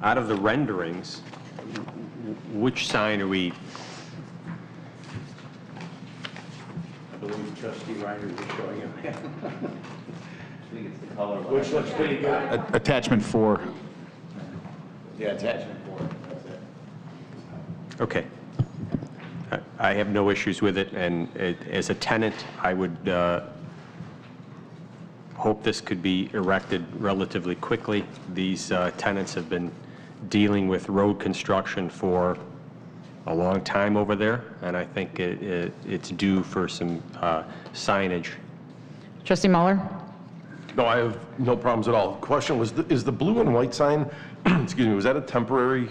S12: out of the renderings, which sign are we?
S8: I believe Trustee Reiner is showing you.
S4: I think it's the color.
S8: Which looks pretty good. Attachment 4.
S7: Yeah, attachment 4, that's it.
S12: Okay. I have no issues with it, and as a tenant, I would hope this could be erected relatively quickly. These tenants have been dealing with road construction for a long time over there, and I think it's due for some signage.
S1: Trustee Muller?
S6: No, I have no problems at all. Question was, is the blue and white sign, excuse me, was that a temporary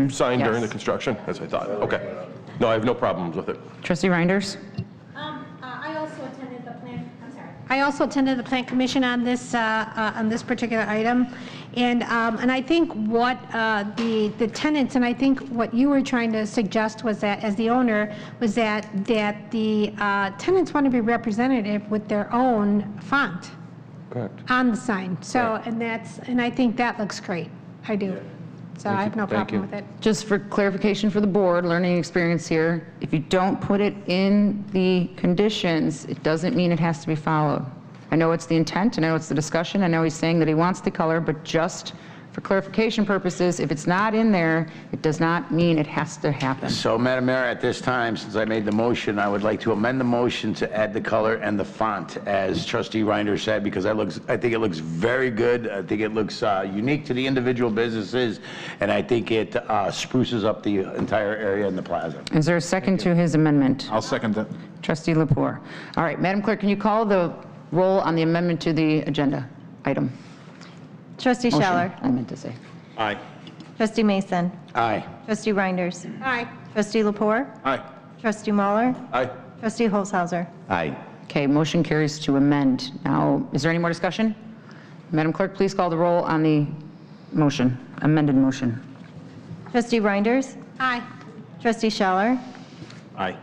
S6: sign during the construction? As I thought. Okay. No, I have no problems with it.
S1: Trustee Reinders?
S3: I also attended the plan. I'm sorry. I also attended the Plan Commission on this particular item, and I think what the tenants, and I think what you were trying to suggest was that, as the owner, was that the tenants want to be representative with their own font.
S15: Correct.
S3: On the sign. So, and I think that looks great. I do. So I have no problem with it.
S1: Just for clarification for the board, learning experience here, if you don't put it in the conditions, it doesn't mean it has to be followed. I know it's the intent, I know it's the discussion, I know he's saying that he wants the color, but just for clarification purposes, if it's not in there, it does not mean it has to happen.
S7: So, Madam Mayor, at this time, since I made the motion, I would like to amend the motion to add the color and the font, as Trustee Reiner said, because I think it looks very good. I think it looks unique to the individual businesses, and I think it spruces up the entire area in the plaza.
S1: Is there a second to his amendment?
S8: I'll second that.
S1: Trustee Lepore. All right, Madam Clerk, can you call the roll on the amendment to the agenda item?
S2: Trustee
S1: Motion,
S2: Schaller.
S1: I meant to say.
S12: Aye.
S2: Trustee Mason.
S7: Aye.
S2: Trustee Reinders.
S3: Aye.
S2: Trustee Lepore.
S8: Aye.
S2: Trustee Muller.
S6: Aye.
S2: Trustee Holzhauser.
S4: Aye.
S1: Okay, motion carries to amend. Now, is there any more discussion? Madam Clerk, please call the roll on the motion, amended motion.
S2: Trustee Reinders.
S3: Aye.
S2: Trustee Schaller.
S12: Aye.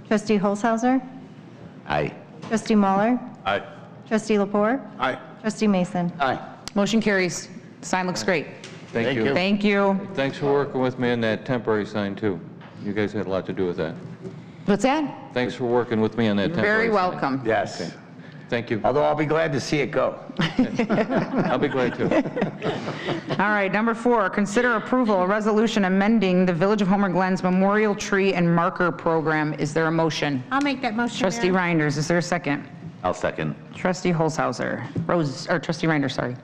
S2: Trustee Holzhauser.
S4: Aye.
S2: Trustee Muller.
S6: Aye.
S2: Trustee Lepore.
S8: Aye.
S2: Trustee Mason.
S7: Aye.
S1: Motion carries. Sign looks great.
S15: Thank you.
S1: Thank you.
S15: Thanks for working with me on that temporary sign, too. You guys had a lot to do with that.
S1: What's that?
S15: Thanks for working with me on that temporary
S1: Very
S15: sign.
S1: welcome.
S7: Yes.
S15: Okay. Thank you.
S7: Although I'll be glad to see it go.
S15: I'll be glad to.
S1: All right, number 4, consider approval, a resolution amending the Village of Homer Glen's Memorial Tree and Marker Program. Is there a motion?
S3: I'll make that motion,
S1: Trustee
S3: Mayor.
S1: Reinders, is there a second?
S4: I'll second.
S1: Trustee Holzhauser. Trustee Reinders, sorry.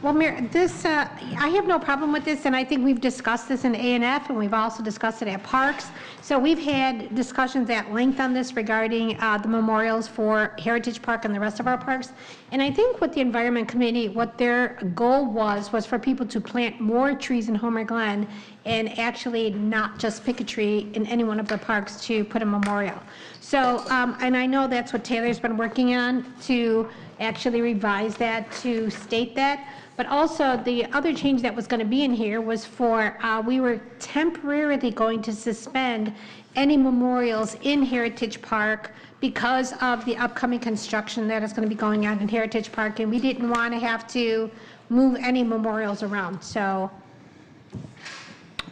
S3: Well, Mayor, this, I have no problem with this, and I think we've discussed this in A&F, and we've also discussed it at Parks. So we've had discussions at length on this regarding the memorials for Heritage Park and the rest of our parks. And I think what the Environment Committee, what their goal was for people to plant more trees in Homer Glen and actually not just pick a tree in any one of the parks to put a memorial. So, and I know that's what Taylor's been working on, to actually revise that, to state that. But also, the other change that was going to be in here was for, we were temporarily going to suspend any memorials in Heritage Park because of the upcoming construction that is going to be going on in Heritage Park, and we didn't want to have to move any memorials around, so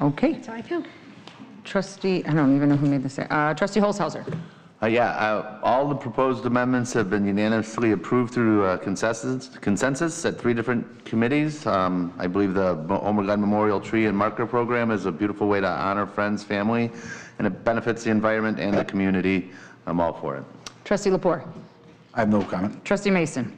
S1: Okay.
S3: that's how I feel.
S1: Trustee, I don't even know who made this. Trustee Holzhauser.
S4: All the proposed amendments have been unanimously approved through consensus at 3 different committees. I believe the Homer Glen Memorial Tree and Marker Program is a beautiful way to honor friends, family, and it benefits the environment and the community. I'm all for it.
S1: Trustee Lepore.
S8: I have no comment.
S1: Trustee Mason.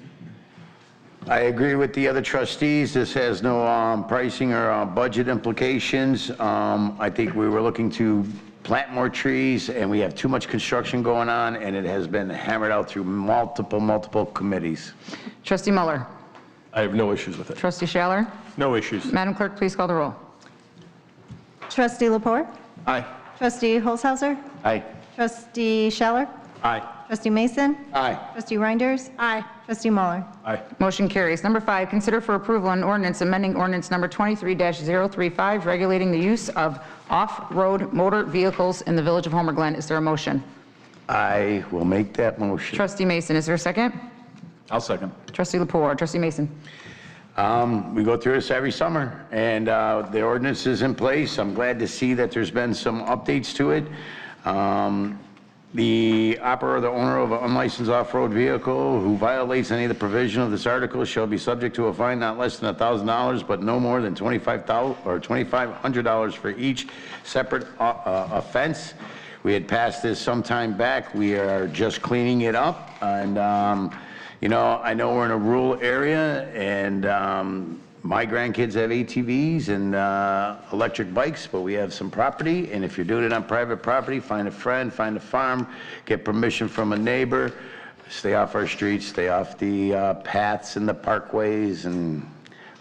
S7: I agree with the other trustees. This has no pricing or budget implications. I think we were looking to plant more trees, and we have too much construction going on, and it has been hammered out through multiple committees.
S1: Trustee Muller.
S6: I have no issues with it.
S1: Trustee Schaller.
S12: No issues.
S1: Madam Clerk, please call the roll.
S2: Trustee Lepore?
S8: Aye.
S2: Trustee Holzhauser?
S4: Aye.
S2: Trustee Scheller?
S12: Aye.
S2: Trustee Mason?
S7: Aye.
S2: Trustee Reinders?
S3: Aye.
S2: Trustee Muller?
S6: Aye.
S1: Motion carries. Number 5, consider for approval an ordinance amending ordinance number 23-035, regulating the use of off-road motor vehicles in the Village of Homer Glen. Is there a motion?
S7: I will make that motion.
S1: Trustee Mason, is there a second?
S8: I'll second.
S1: Trustee Lepore. Trustee Mason.
S7: We go through this every summer, and the ordinance is in place. I'm glad to see that there's been some updates to it. The operator or the owner of an unlicensed off-road vehicle who violates any of the provision of this article shall be subject to a fine not less than $1,000, but no more than $2,500 for each separate offense. We had passed this some time back. We are just cleaning it up, and you know, I know we're in a rural area, and my grandkids have ATVs and electric bikes, but we have some property, and if you're doing it on private property, find a friend, find a farm, get permission from a neighbor, stay off our streets, stay off the paths and the parkways, and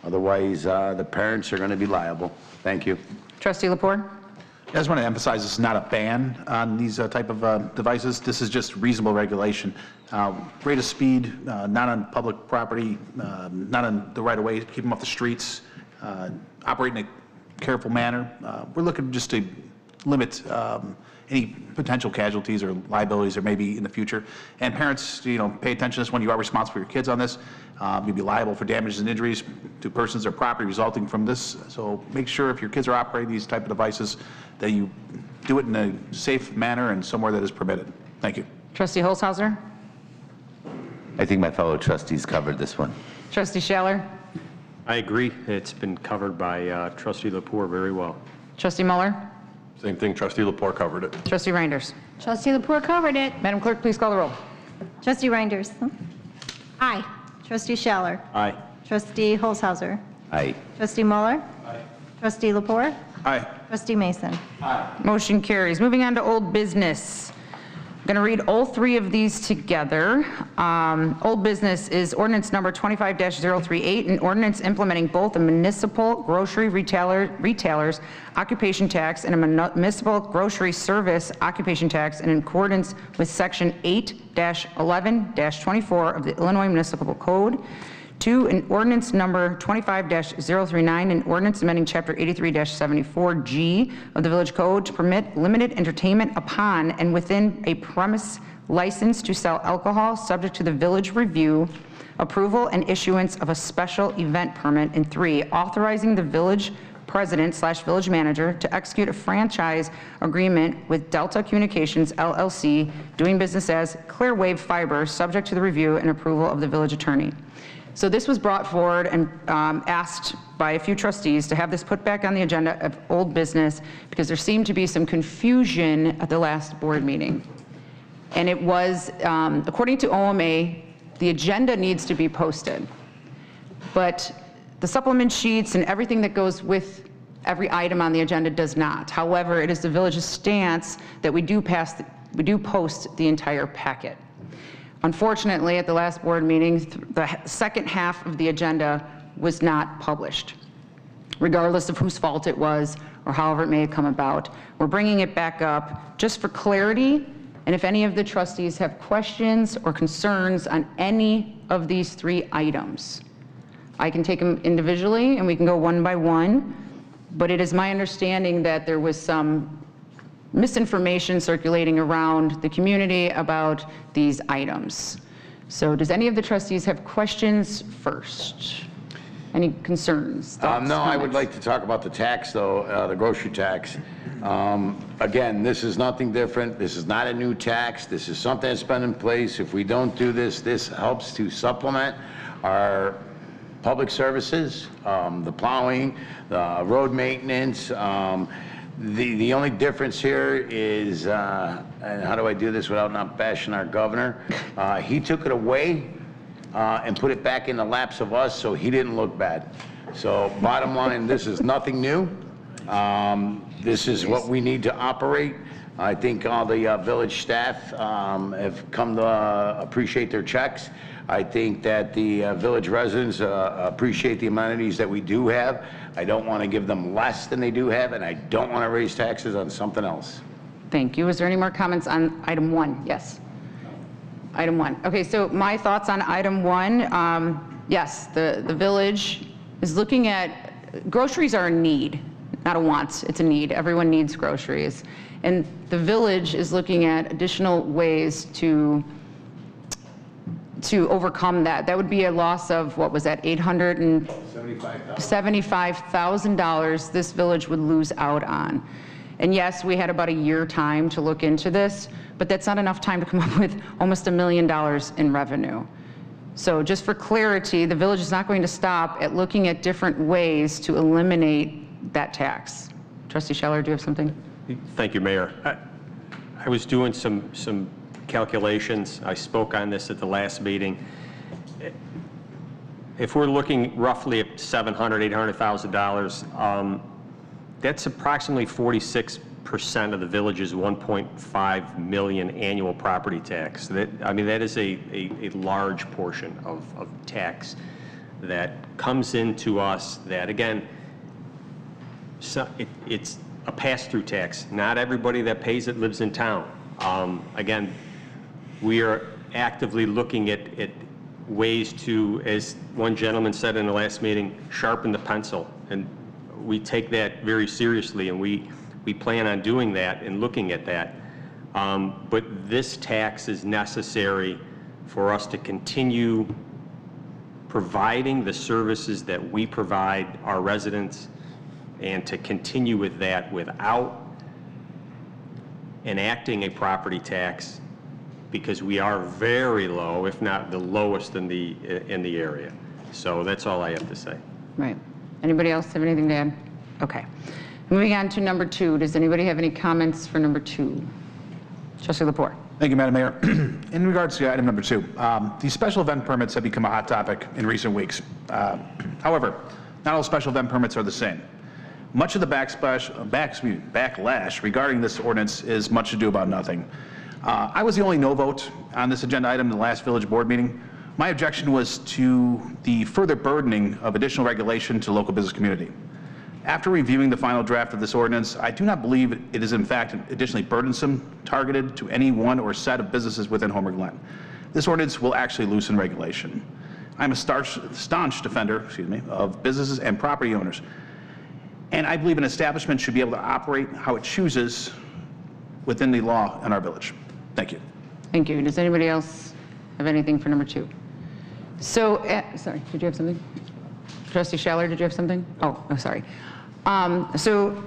S7: otherwise the parents are going to be liable. Thank you.
S1: Trustee Lepore.
S8: I just want to emphasize this is not a ban on these type of devices. This is just reasonable regulation. Rate of speed, not on public property, not on the right of way, keep them off the streets, operate in a careful manner. We're looking just to limit any potential casualties or liabilities there may be in the future. And parents, you know, pay attention to this when you are responsible for your kids on this. You'll be liable for damages and injuries to persons or property resulting from this. So make sure if your kids are operating these type of devices that you do it in a safe manner and somewhere that is permitted. Thank you.
S1: Trustee Holzhauser.
S4: I think my fellow trustees covered this one.
S1: Trustee Schaller.
S12: I agree. It's been covered by Trustee Lepore very well.
S1: Trustee Muller.
S6: Same thing, Trustee Lepore covered it.
S1: Trustee Reinders.
S3: Trustee Lepore covered it.
S1: Madam Clerk, please call the roll.
S2: Trustee Reinders?
S3: Aye.
S2: Trustee Scheller?
S12: Aye.
S2: Trustee Holzhauser?
S4: Aye.
S2: Trustee Muller? Aye. Trustee Lepore?
S8: Aye.
S2: Trustee Mason?
S1: Motion carries. Moving on to old business. I'm going to read all 3 of these together. Old business is ordinance number 25-038, an ordinance implementing both a municipal grocery retailer's occupation tax and a municipal grocery service occupation tax in accordance with section 8-11-24 of the Illinois Municipal Code. 2, an ordinance number 25-039, an ordinance amending Chapter 83-74G of the Village Code to permit limited entertainment upon and within a premise license to sell alcohol, subject to the village review, approval, and issuance of a special event permit. And 3, authorizing the village president/village manager to execute a franchise agreement with Delta Communications LLC, doing business as Clearwave Fiber, subject to the review and approval of the village attorney. So this was brought forward and asked by a few trustees to have this put back on the agenda of old business because there seemed to be some confusion at the last board meeting. And it was, according to OMA, the agenda needs to be posted. But the supplement sheets and everything that goes with every item on the agenda does not. However, it is the village's stance that we do post the entire packet. Unfortunately, at the last board meeting, the second half of the agenda was not published, regardless of whose fault it was or however it may have come about. We're bringing it back up just for clarity, and if any of the trustees have questions or concerns on any of these 3 items, I can take them individually and we can go one by one, but it is my understanding that there was some misinformation circulating around the community about these items. So does any of the trustees have questions first? Any concerns, thoughts,
S7: No, I would
S1: comments?
S7: like to talk about the tax, though, the grocery tax. Again, this is nothing different. This is not a new tax. This is something that's been in place. If we don't do this, this helps to supplement our public services, the plowing, the road maintenance. The only difference here is, and how do I do this without not bashing our governor? He took it away and put it back in the laps of us, so he didn't look bad. So bottom line, this is nothing new. This is what we need to operate. I think all the village staff have come to appreciate their checks. I think that the village residents appreciate the amenities that we do have. I don't want to give them less than they do have, and I don't want to raise taxes on something else.
S1: Thank you. Is there any more comments on item 1? Yes. Item 1. Okay, so my thoughts on item 1, yes, the village is looking at, groceries are a need, not a want, it's a need. Everyone needs groceries. And the village is looking at additional ways to overcome that. That would be a loss of, what was that, $875,000 this village would lose out on. And yes, we had about a year time to look into this, but that's not enough time to come up with almost $1 million in revenue. So just for clarity, the village is not going to stop at looking at different ways to eliminate that tax. Trustee Scheller, do you have something?
S12: Thank you, Mayor. I was doing some calculations. I spoke on this at the last meeting. If we're looking roughly at $700,000, $800,000, that's approximately 46% of the village's 1.5 million annual property tax. I mean, that is a large portion of tax that comes into us that, again, it's a pass-through tax. Not everybody that pays it lives in town. Again, we are actively looking at ways to, as one gentleman said in the last meeting, sharpen the pencil. And we take that very seriously, and we plan on doing that and looking at that. But this tax is necessary for us to continue providing the services that we provide our residents, and to continue with that without enacting a property tax, because we are very low, if not the lowest in the area. So that's all I have to say.
S1: Right. Anybody else have anything to add? Okay. Moving on to number 2. Does anybody have any comments for number 2? Trustee Lepore.
S8: Thank you, Madam Mayor. In regards to item number 2, these special event permits have become a hot topic in recent weeks. However, not all special event permits are the same. Much of the backlash regarding this ordinance is much ado about nothing. I was the only no vote on this agenda item in the last village board meeting. My objection was to the further burdening of additional regulation to the local business community. After reviewing the final draft of this ordinance, I do not believe it is in fact additionally burdensome, targeted to any one or set of businesses within Homer Glen. This ordinance will actually loosen regulation. I'm a staunch defender, of businesses and property owners. And I believe an establishment should be able to operate how it chooses within the law in our village. Thank you.
S1: Thank you. Does anybody else have anything for number 2? So, sorry, did you have something? Trustee Scheller, did you have something? Oh, sorry. So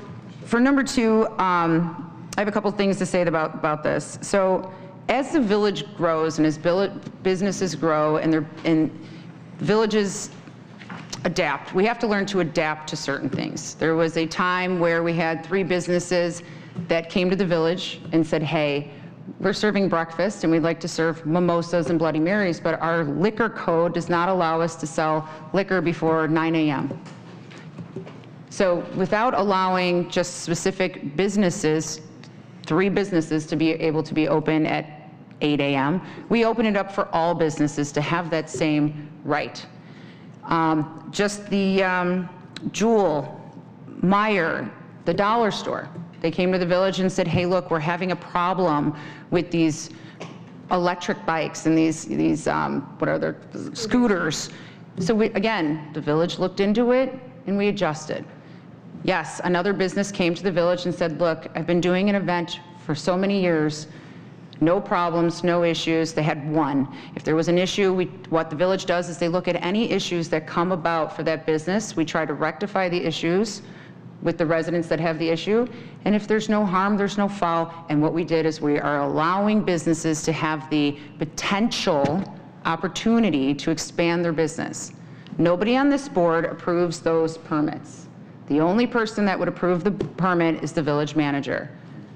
S1: for number 2, I have a couple things to say about this. So as the village grows and as businesses grow and villages adapt, we have to learn to adapt to certain things. There was a time where we had 3 businesses that came to the village and said, hey, we're serving breakfast and we'd like to serve mimosas and Bloody Marys, but our liquor code does not allow us to sell liquor before 9 a.m. So without allowing just specific businesses, 3 businesses to be able to be open at 8 a.m., we open it up for all businesses to have that same right. Just the Jewel, Meyer, the dollar store, they came to the village and said, hey, look, we're having a problem with these electric bikes and these what are they, scooters. So again, the village looked into it and we adjusted. Yes, another business came to the village and said, look, I've been doing an event for so many years. No problems, no issues. They had one. If there was an issue, what the village does is they look at any issues that come about for that business. We try to rectify the issues with the residents that have the issue. And if there's no harm, there's no foul. And what we did is we are allowing businesses to have the potential opportunity to expand their business. Nobody on this board approves those permits. The only person that would approve the permit is the village manager.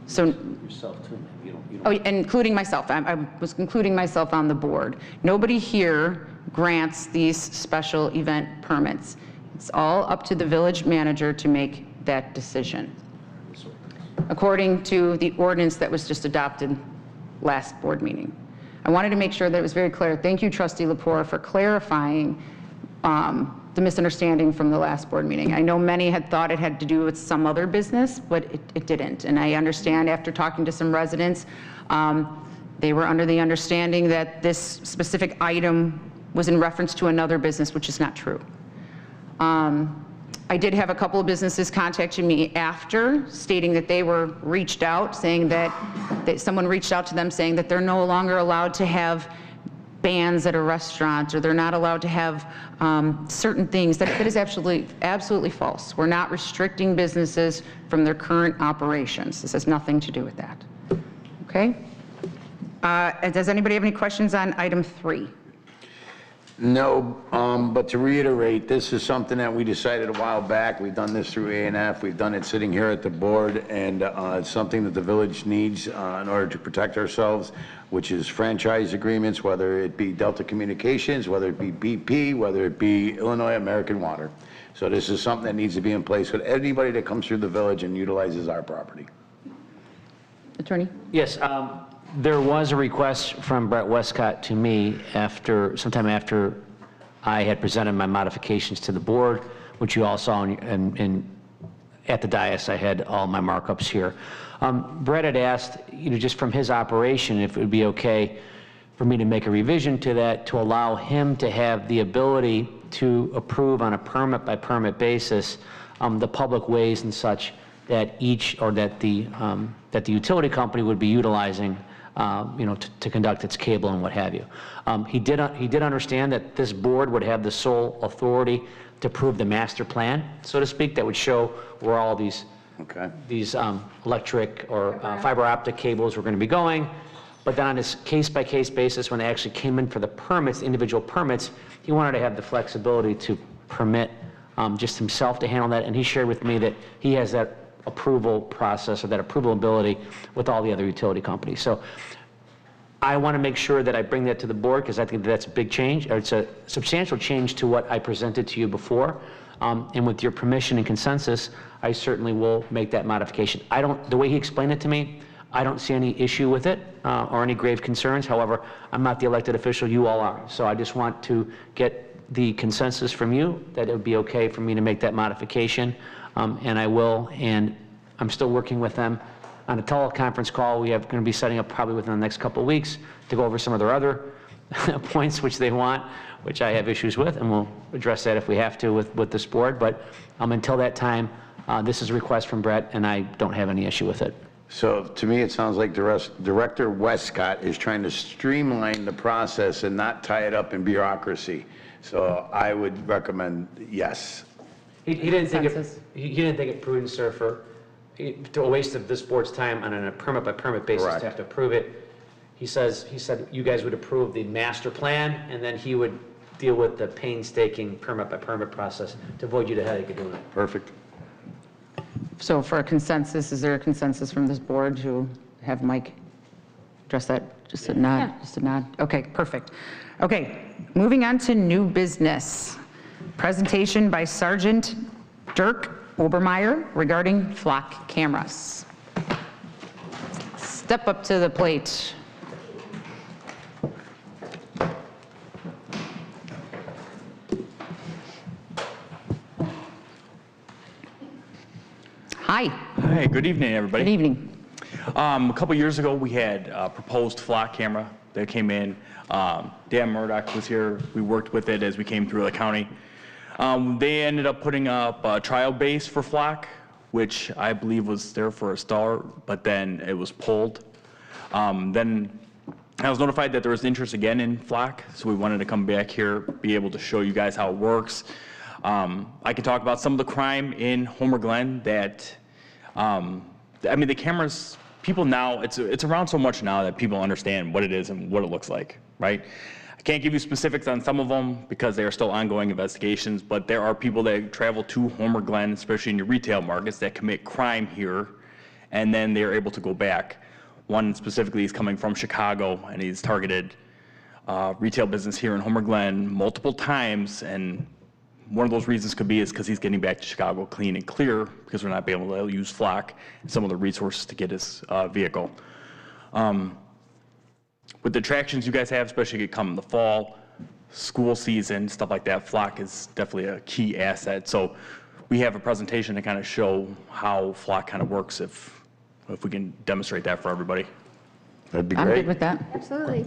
S1: So,
S9: Yourself too, you don't.
S1: oh, including myself. I was including myself on the board. Nobody here grants these special event permits. It's all up to the village manager to make that decision, according to the ordinance that was just adopted last board meeting. I wanted to make sure that it was very clear. Thank you, Trustee Lepore, for clarifying the misunderstanding from the last board meeting. I know many had thought it had to do with some other business, but it didn't. And I understand after talking to some residents, they were under the understanding that this specific item was in reference to another business, which is not true. I did have a couple of businesses contacting me after, stating that they were reached out, saying that someone reached out to them saying that they're no longer allowed to have bands at a restaurant, or they're not allowed to have certain things. That is absolutely false. We're not restricting businesses from their current operations. This has nothing to do with that. Okay? Does anybody have any questions on item 3?
S7: No, but to reiterate, this is something that we decided a while back. We've done this through A&F. We've done it sitting here at the board, and it's something that the village needs in order to protect ourselves, which is franchise agreements, whether it be Delta Communications, whether it be BP, whether it be Illinois American Water. So this is something that needs to be in place with anybody that comes through the village and utilizes our property.
S1: Attorney?
S9: Yes, there was a request from Brett Westcott to me sometime after I had presented my modifications to the board, which you all saw at the dais. I had all my markups here. Brett had asked, just from his operation, if it would be okay for me to make a revision to that to allow him to have the ability to approve on a permit by permit basis the public ways and such that the utility company would be utilizing to conduct its cable and what have you. He did understand that this board would have the sole authority to approve the master plan, so to speak, that would show where all these electric or fiber optic cables were going to be going. But then on this case-by-case basis, when they actually came in for the permits, individual permits, he wanted to have the flexibility to permit just himself to handle that. And he shared with me that he has that approval process, or that approval ability, with all the other utility companies. So I want to make sure that I bring that to the board, because I think that's a big change, or it's a substantial change to what I presented to you before. And with your permission and consensus, I certainly will make that modification. The way he explained it to me, I don't see any issue with it or any grave concerns. However, I'm not the elected official, you all are. So I just want to get the consensus from you that it would be okay for me to make that modification. And I will, and I'm still working with them on a teleconference call we have going to be setting up probably within the next couple of weeks to go over some of their other points which they want, which I have issues with, and we'll address that if we have to with this board. But until that time, this is a request from Brett, and I don't have any issue with it.
S7: So to me, it sounds like Director Westcott is trying to streamline the process and not tie it up in bureaucracy. So I would recommend yes.
S9: He didn't think it prudent, sir, to a waste of this board's time on a permit by permit basis to have to approve it. He said you guys would approve the master plan, and then he would deal with the painstaking permit by permit process to avoid you the headache of doing it.
S7: Perfect.
S1: So for a consensus, is there a consensus from this board to have Mike address that? Just a nod?
S13: Yeah.
S1: Just a nod? Okay, perfect. Okay, moving on to new business. Presentation by Sergeant Dirk Obermeyer regarding flock cameras. Step up to the plate. Hi.
S16: Hi, good evening, everybody.
S1: Good evening.
S16: A couple years ago, we had a proposed flock camera that came in. Dan Murdoch was here. We worked with it as we came through the county. They ended up putting up a trial base for flock, which I believe was there for a start, but then it was pulled. Then I was notified that there was interest again in FLOC, so we wanted to come back here, be able to show you guys how it works. I can talk about some of the crime in Homer Glen that, I mean, the cameras, people now, it's around so much now that people understand what it is and what it looks like, right? I can't give you specifics on some of them because they are still ongoing investigations, but there are people that travel to Homer Glen, especially in your retail markets, that commit crime here, and then they're able to go back. One specifically is coming from Chicago, and he's targeted retail business here in Homer Glen multiple times, and one of those reasons could be is because he's getting back to Chicago clean and clear because we're not being able to use FLOC and some of the resources to get his vehicle. With the attractions you guys have, especially come in the fall, school season, stuff like that, FLOC is definitely a key asset. So we have a presentation to kind of show how FLOC kind of works if we can demonstrate that for everybody.
S7: That'd be
S1: I'm
S7: great.
S1: good with that.
S3: Absolutely.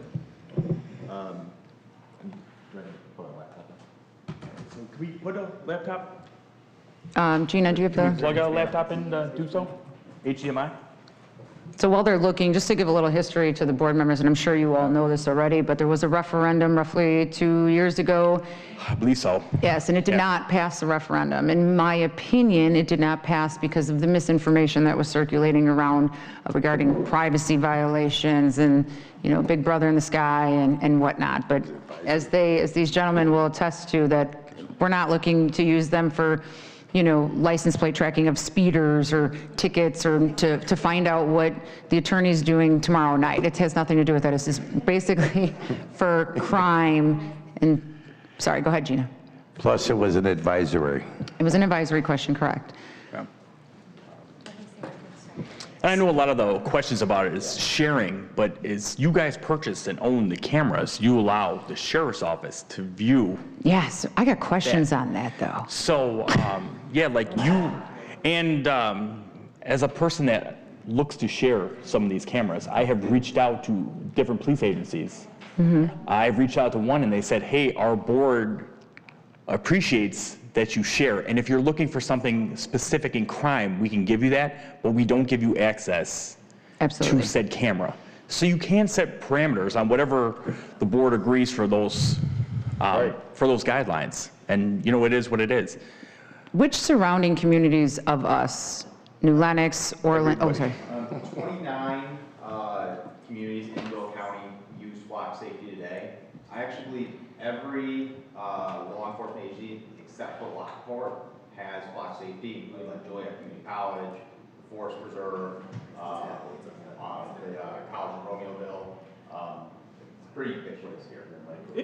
S16: Can we put a laptop,
S1: Gina, do you have the?
S16: plug a laptop in to do so? HDMI?
S1: So while they're looking, just to give a little history to the board members, and I'm sure you all know this already, but there was a referendum roughly 2 years ago.
S16: I believe so.
S1: Yes, and it did not pass the referendum. In my opinion, it did not pass because of the misinformation that was circulating around regarding privacy violations and, you know, Big Brother in the sky and whatnot. But as these gentlemen will attest to, that we're not looking to use them for, you know, license plate tracking of speeders or tickets or to find out what the attorney's doing tomorrow night. It has nothing to do with that. It's just basically for crime and, sorry, go ahead, Gina.
S7: Plus, it was an advisory.
S1: It was an advisory question, correct?
S16: And I know a lot of the questions about it is sharing, but as you guys purchase and own the cameras, you allow the sheriff's office to view.
S1: Yes, I got questions on that though.
S16: So, yeah, like you, and as a person that looks to share some of these cameras, I have reached out to different police agencies. I've reached out to one and they said, hey, our board appreciates that you share, and if you're looking for something specific in crime, we can give you that, but we don't give you access
S1: Absolutely.
S16: to said camera. So you can set parameters on whatever the board agrees for those guidelines, and you know, it is what it is.
S1: Which surrounding communities of us, New Lenox, Orland, oh, sorry.
S17: 29 communities in Will County use FLOC safety today. I actually believe every law enforcement agency except for Lockport has FLOC safety, including like Joliet Community College, the Forest Preserve, the College of Romeoville. It's pretty ubiquitous here.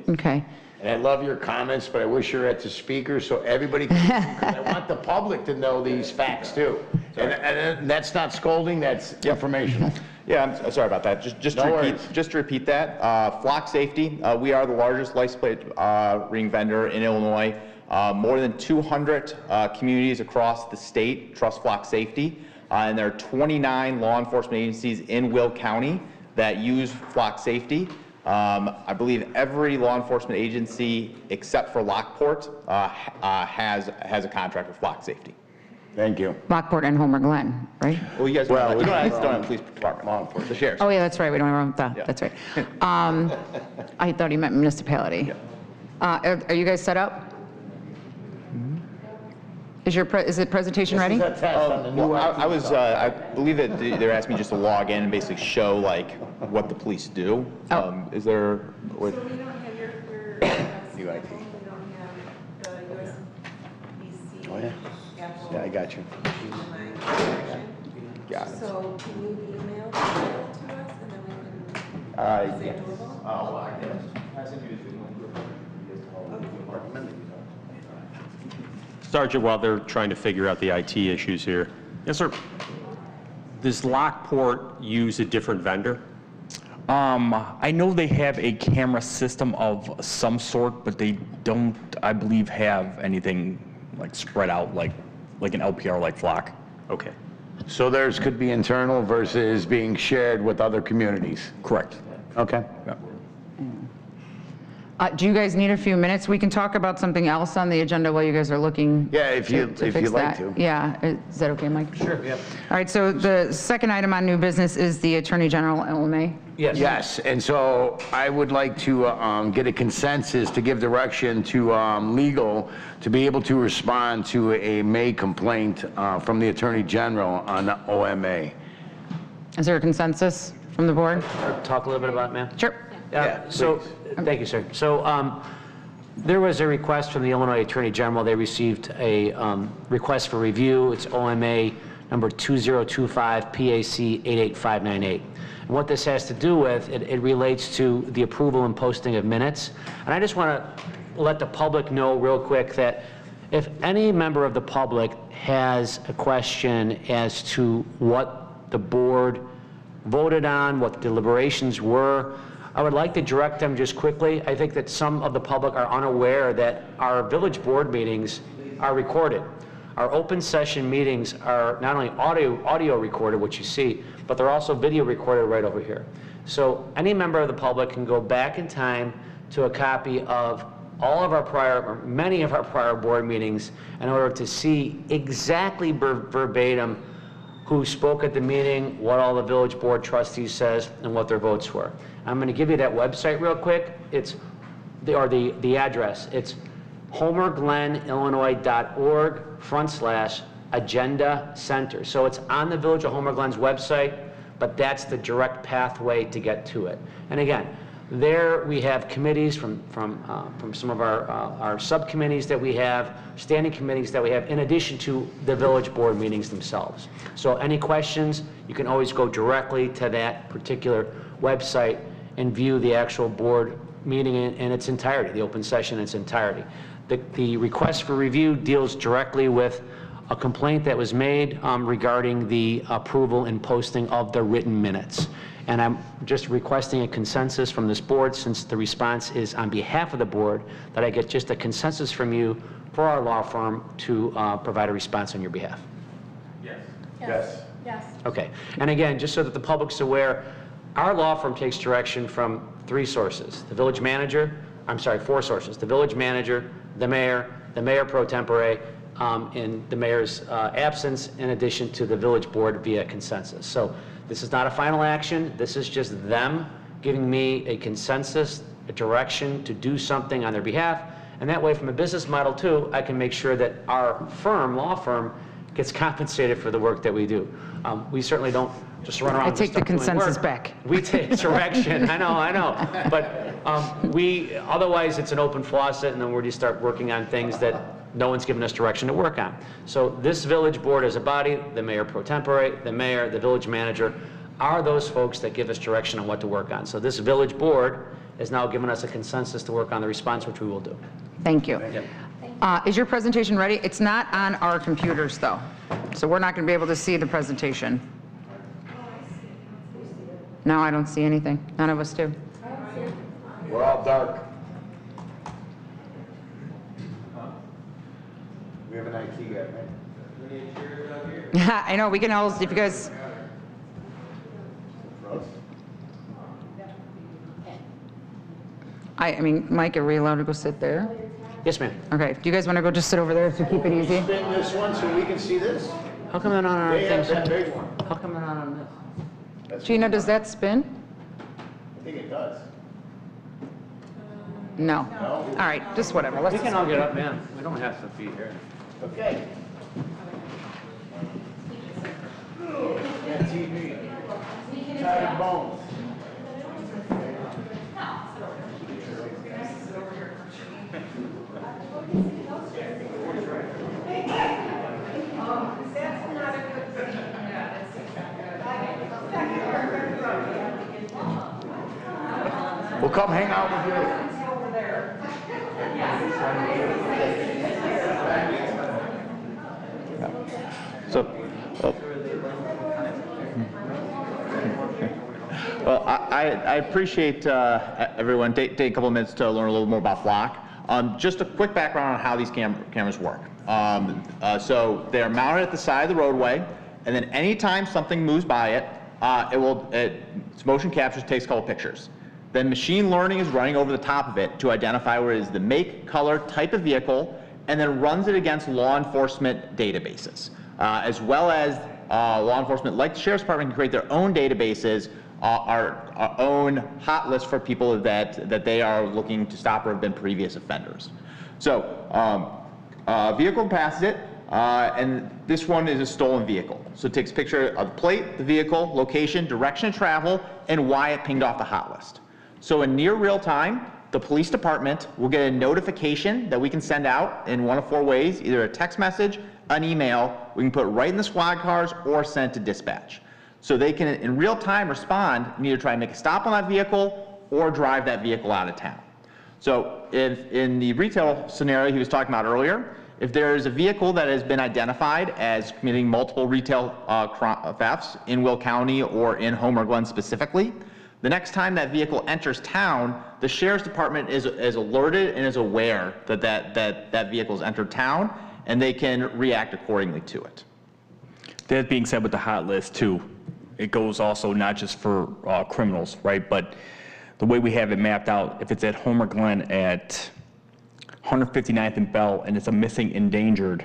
S1: Okay.
S7: And I love your comments, but I wish you were at the speaker so everybody can, because I want the public to know these facts too. And that's not scolding, that's informational.
S17: Yeah, I'm sorry about that. Just to repeat that, FLOC safety, we are the largest license plate ring vendor in Illinois. More than 200 communities across the state trust FLOC safety, and there are 29 law enforcement agencies in Will County that use FLOC safety. I believe every law enforcement agency except for Lockport has a contract with FLOC safety.
S7: Thank you.
S1: Lockport and Homer Glen, right?
S17: Well, you guys don't have a police department.
S7: Law enforcement.
S17: The sheriff's.
S1: Oh yeah, that's right, we don't have that, that's right. I thought he meant municipality. Are you guys set up? Is the presentation ready?
S7: This is a test on the new
S17: Well, I believe that they're asking me just to log in and basically show like what the police do. Is there?
S18: So we don't have your
S7: New IT.
S18: we don't have the USBC.
S7: Oh, yeah.
S18: Apple
S7: Yeah, I got you. Got it.
S18: So can you email that to us and then we can?
S7: Yes.
S17: Oh, I guess.
S12: Sergeant, while they're trying to figure out the IT issues here,
S16: Yes, sir.
S12: does Lockport use a different vendor?
S16: I know they have a camera system of some sort, but they don't, I believe, have anything like spread out like an LPR like FLOC.
S12: Okay.
S7: So theirs could be internal versus being shared with other communities?
S16: Correct.
S7: Okay.
S16: Yeah.
S1: Do you guys need a few minutes? We can talk about something else on the agenda while you guys are looking.
S7: Yeah, if you'd
S1: fix
S7: like
S1: that.
S7: to.
S1: Yeah, is that okay, Mike?
S9: Sure, yeah.
S1: All right, so the second item on new business is the Attorney General LMA.
S9: Yes.
S7: Yes, and so I would like to get a consensus to give direction to legal to be able to respond to a May complaint from the Attorney General on the OMA.
S1: Is there a consensus from the board?
S9: Talk a little bit about it, ma'am?
S1: Sure.
S9: So, thank you, sir. So, there was a request from the Illinois Attorney General. They received a request for review. It's OMA number 2025 PAC 88598. And what this has to do with, it relates to the approval and posting of minutes. And I just want to let the public know real quick that if any member of the public has a question as to what the board voted on, what the deliberations were, I would like to direct them just quickly. I think that some of the public are unaware that our village board meetings are recorded. Our open session meetings are not only audio recorded, which you see, but they're also video recorded right over here. So any member of the public can go back in time to a copy of all of our prior, or many of our prior board meetings in order to see exactly verbatim who spoke at the meeting, what all the village board trustees says, and what their votes were. I'm going to give you that website real quick. It's the address. It's homerglenillinois.org/agenda center. So it's on the Village of Homer Glen's website, but that's the direct pathway to get to it. And again, there we have committees from some of our subcommittees that we have, standing committees that we have, in addition to the village board meetings themselves. So any questions, you can always go directly to that particular website and view the actual board meeting in its entirety, the open session in its entirety. The request for review deals directly with a complaint that was made regarding the approval and posting of the written minutes. And I'm just requesting a consensus from this board, since the response is on behalf of the board, that I get just a consensus from you for our law firm to provide a response on your behalf.
S7: Yes.
S18: Yes.
S9: Okay. And again, just so that the public's aware, our law firm takes direction from four sources. The village manager, the mayor pro tempore, in the mayor's absence, in addition to the village board via consensus. So this is not a final action. This is just them giving me a consensus, a direction to do something on their behalf. And that way, from a business model too, I can make sure that our firm, law firm, gets compensated for the work that we do. We certainly don't just run around.
S1: I take the consensus back.
S9: We take direction. I know. But otherwise it's an open faucet, and then we're just start working on things that no one's given us direction to work on. So this village board as a body, the mayor pro tempore, the mayor, the village manager, are those folks that give us direction on what to work on. So this village board has now given us a consensus to work on the response, which we will do.
S1: Thank you. Is your presentation ready? It's not on our computers, though, so we're not going to be able to see the presentation. No, I don't see anything. None of us do.
S7: We're all dark. We have an IT guy, right?
S1: I know, we can all, if you guys... I mean, Mike, are we allowed to go sit there?
S9: Yes, ma'am.
S1: Okay, do you guys want to go just sit over there to keep it easy?
S7: Spin this one so we can see this?
S9: How come they're not on our
S7: They have
S9: thing?
S7: that big one.
S9: How come they're not on this?
S1: Gina, does that spin?
S7: I think it does.
S1: No. All right, just whatever.
S9: We can all get up, man. We don't have to be here.
S7: Okay. TV. Tired bones. We'll come hang out with you.
S17: Well, I appreciate everyone taking a couple of minutes to learn a little more about Flock. Just a quick background on how these cameras work. So they're mounted at the side of the roadway, and then anytime something moves by it, its motion capture takes a couple pictures. then machine learning is running over the top of it to identify what is the make, color, type of vehicle, and then runs it against law enforcement databases, as well as law enforcement, like the Sheriff's Department, can create their own databases, our own hot list for people that they are looking to stop or have been previous offenders. So vehicle passes it, and this one is a stolen vehicle. So it takes a picture of the plate, the vehicle, location, direction of travel, and why it pinged off the hot list. So in near real time, the police department will get a notification that we can send out in one of 4 ways, either a text message, an email, we can put it right in the squad cars, or send it to dispatch. So they can, in real time, respond and either try and make a stop on that vehicle or drive that vehicle out of town. So if in the retail scenario he was talking about earlier, if there is a vehicle that has been identified as committing multiple retail thefts in Will County or in Homer Glen specifically, the next time that vehicle enters town, the Sheriff's Department is alerted and is aware that vehicle has entered town, and they can react accordingly to it.
S16: That being said, with the hot list too, it goes also not just for criminals, right? But the way we have it mapped out, if it's at Homer Glen at 159th and Bell and it's a missing endangered,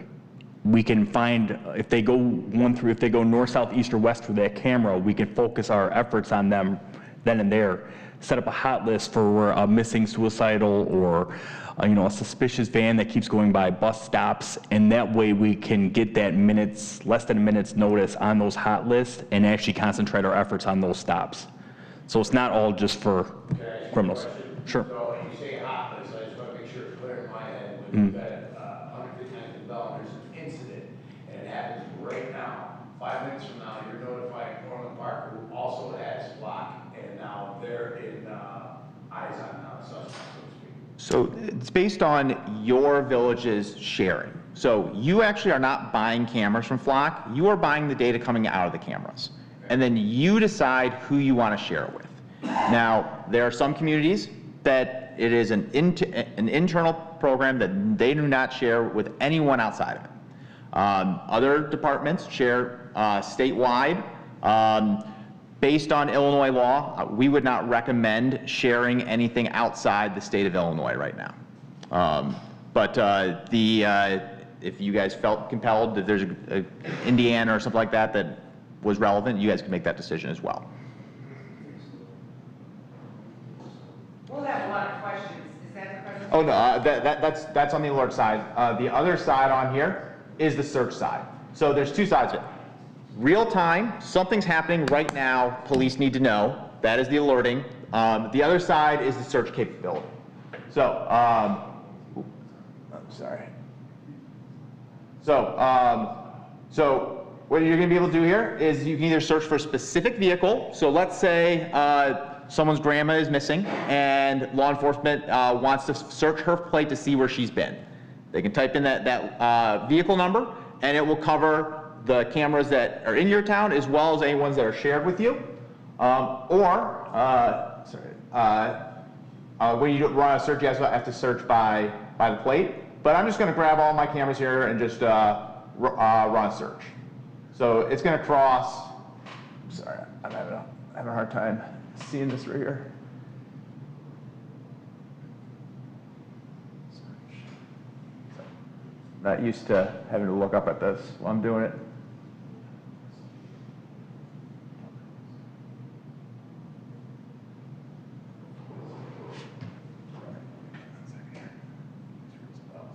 S16: we can find, if they go north, south, east, or west through that camera, we can focus our efforts on them then and there. Set up a hot list for a missing suicidal or a suspicious van that keeps going by bus stops, and that way we can get that less than a minute's notice on those hot lists and actually concentrate our efforts on those stops. So it's not all just for criminals. Sure.
S7: So when you say hot list, I just want to make sure it's clear in my head. When you've had 159th and Bell, there's an incident, and it happens right now. 5 minutes from now, you're notifying Orland Park, who also has block, and now they're in eyes on suspect, so to speak.
S17: So it's based on your village's sharing. So you actually are not buying cameras from Flock, you are buying the data coming out of the cameras. And then you decide who you want to share it with. Now, there are some communities that it is an internal program that they do not share with anyone outside of it. Other departments share statewide. Based on Illinois law, we would not recommend sharing anything outside the state of Illinois right now. If you guys felt compelled that there's a Indiana or something like that was relevant, you guys can make that decision as well.
S19: We'll have a lot of questions. Is that the question?
S17: Oh no, that's on the alert side. The other side on here is the search side. So there's 2 sides of it. Real time, something's happening right now, police need to know. That is the alerting. The other side is the search capability. So, I'm sorry. So what you're going to be able to do here is you can either search for a specific vehicle. So let's say someone's grandma is missing and law enforcement wants to search her plate to see where she's been. They can type in that vehicle number, and it will cover the cameras that are in your town as well as any ones that are shared with you. When you run a search, you have to search by the plate. But I'm just going to grab all my cameras here and just run a search. So it's going to cross. Sorry, I'm having a hard time seeing this right here. Not used to having to look up at this while I'm doing it.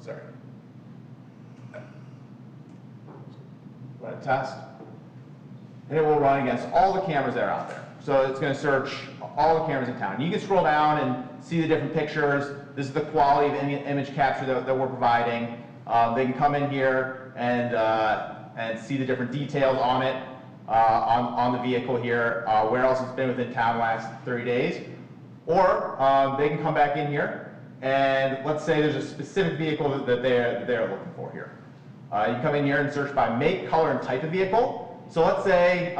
S17: Sorry. Run a test. And it will run against all the cameras that are out there. So it's going to search all the cameras in town. You can scroll down and see the different pictures. This is the quality of image capture that we're providing. They can come in here and see the different details on it, on the vehicle here, where else it's been within town the last 30 days. Or they can come back in here and let's say there's a specific vehicle that they're looking for here. You come in here and search by make, color, and type of vehicle. So let's say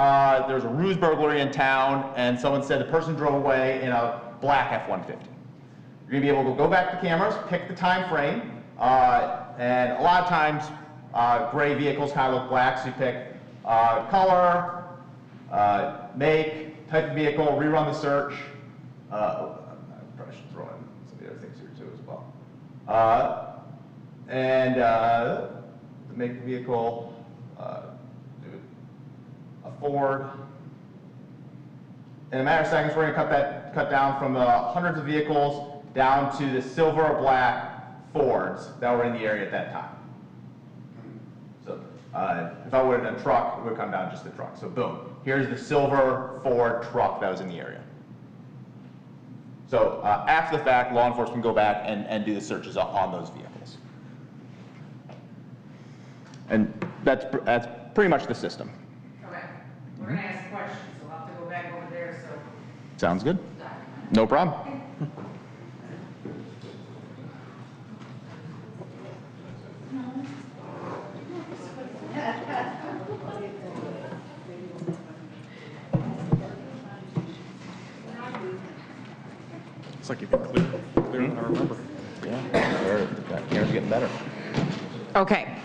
S17: there's a ruse burglary in town and someone said the person drove away in a black F-150. You're going to be able to go back to cameras, pick the time frame, and a lot of times gray vehicles kind of look black, so you pick color, make, type of vehicle, rerun the search, should throw in some of the other things here too as well. To make the vehicle, a Ford. In a matter of seconds, we're going to cut down from the hundreds of vehicles down to the silver or black Fords that were in the area at that time. So if I would have done truck, it would come down just the truck. So boom, here's the silver Ford truck that was in the area. So after the fact, law enforcement can go back and do the searches on those vehicles. And that's pretty much the system.
S19: Okay, we're gonna ask questions, so we'll have to go back over there, so.
S17: Sounds good? No problem.
S16: It's like you've been clearer than I remember.
S17: Yeah, Karen's getting better.
S1: Okay.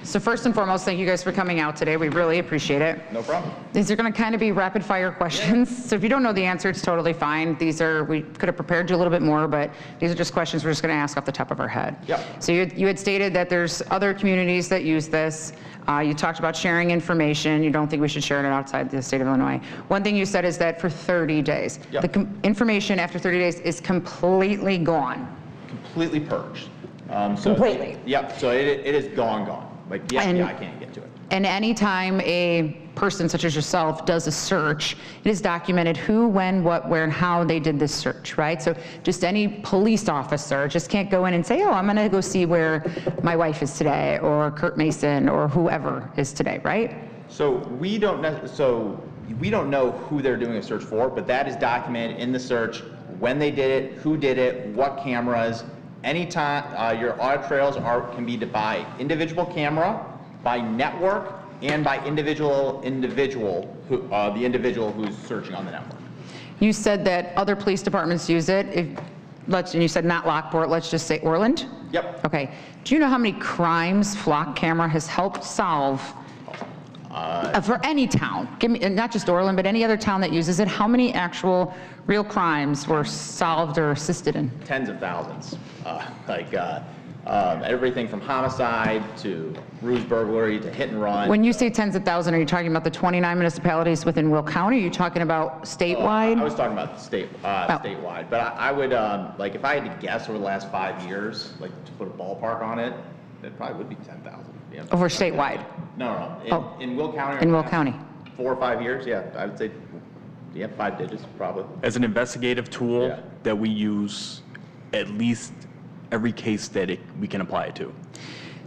S1: So first and foremost, thank you guys for coming out today. We really appreciate it.
S17: No problem.
S1: These are going to kind of be rapid fire questions. So if you don't know the answer, it's totally fine. We could have prepared you a little bit more, but these are just questions we're just going to ask off the top of our head.
S17: Yep.
S1: So you had stated that there's other communities that use this. You talked about sharing information. You don't think we should share it outside the state of Illinois. One thing you said is that for 30 days,
S17: Yep.
S1: the information after 30 days is completely gone.
S17: Completely purged.
S1: Completely.
S17: Yep, so it is gone. Like the FBI can't get to it.
S1: And anytime a person such as yourself does a search, it is documented who, when, what, where, and how they did this search, right? So just any police officer just can't go in and say, oh, I'm gonna go see where my wife is today, or Kurt Mason, or whoever is today, right?
S17: So we don't know who they're doing a search for, but that is documented in the search, when they did it, who did it, what cameras. Anytime your audit trails can be by individual camera, by network, and by individual who the individual who's searching on the network.
S1: You said that other police departments use it. And you said not Lockport, let's just say Orland?
S17: Yep.
S1: Okay. Do you know how many crimes Flock Camera has helped solve for any town? Give me, not just Orland, but any other town that uses it. How many actual real crimes were solved or assisted in?
S17: Tens of thousands. Everything from homicide to ruse burglary to hit and run.
S1: When you say tens of thousands, are you talking about the 29 municipalities within Will County? Are you talking about statewide?
S17: I was talking about statewide, but I would, if I had to guess over the last 5 years, to put a ballpark on it, it probably would be 10,000. Yeah.
S1: Over statewide?
S17: No. In Will County.
S1: In Will County.
S17: 4 or 5 years, yeah, I would say, 5 digits probably.
S16: As an investigative tool that we use at least every case that we can apply it to.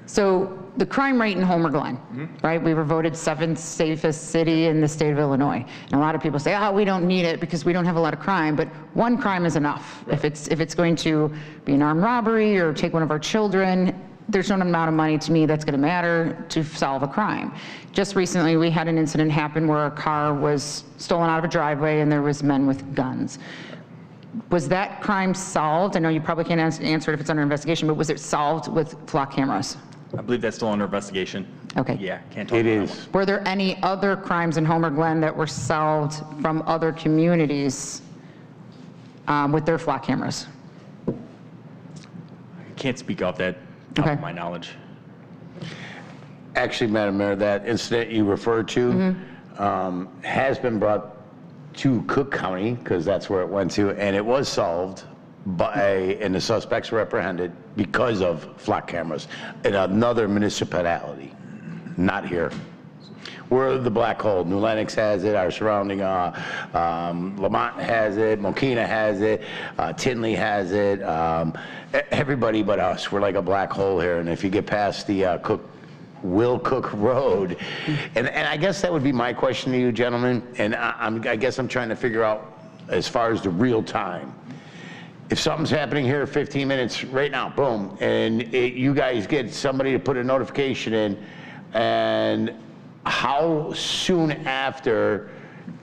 S1: So the crime rate in Homer Glen, right? We were voted 7th safest city in the state of Illinois. And a lot of people say, we don't need it because we don't have a lot of crime, but one crime is enough. Right. If it's going to be an armed robbery or take one of our children, there's no amount of money to me that's going to matter to solve a crime. Just recently, we had an incident happen where a car was stolen out of a driveway and there was men with guns. Was that crime solved? I know you probably can't answer it if it's under investigation, but was it solved with Flock cameras?
S16: I believe that's still under investigation.
S1: Okay.
S16: Yeah, can't talk about that one.
S1: Were there any other crimes in Homer Glen that were solved from other communities with their Flock cameras?
S16: I can't speak off that, top of my knowledge.
S7: Actually, Madam Mayor, that incident you referred to has been brought to Cook County, because that's where it went to, and it was solved and the suspects were apprehended because of Flock cameras in another municipality, not here. We're the black hole. New Lenox has it, our surrounding, Lamont has it, Mokina has it, Tinley has it, everybody but us. We're like a black hole here, and if you get past the Will Cook Road, and I guess that would be my question to you, gentlemen, and I guess I'm trying to figure out as far as the real time. If something's happening here 15 minutes right now, boom, and you guys get somebody to put a notification in, and how soon after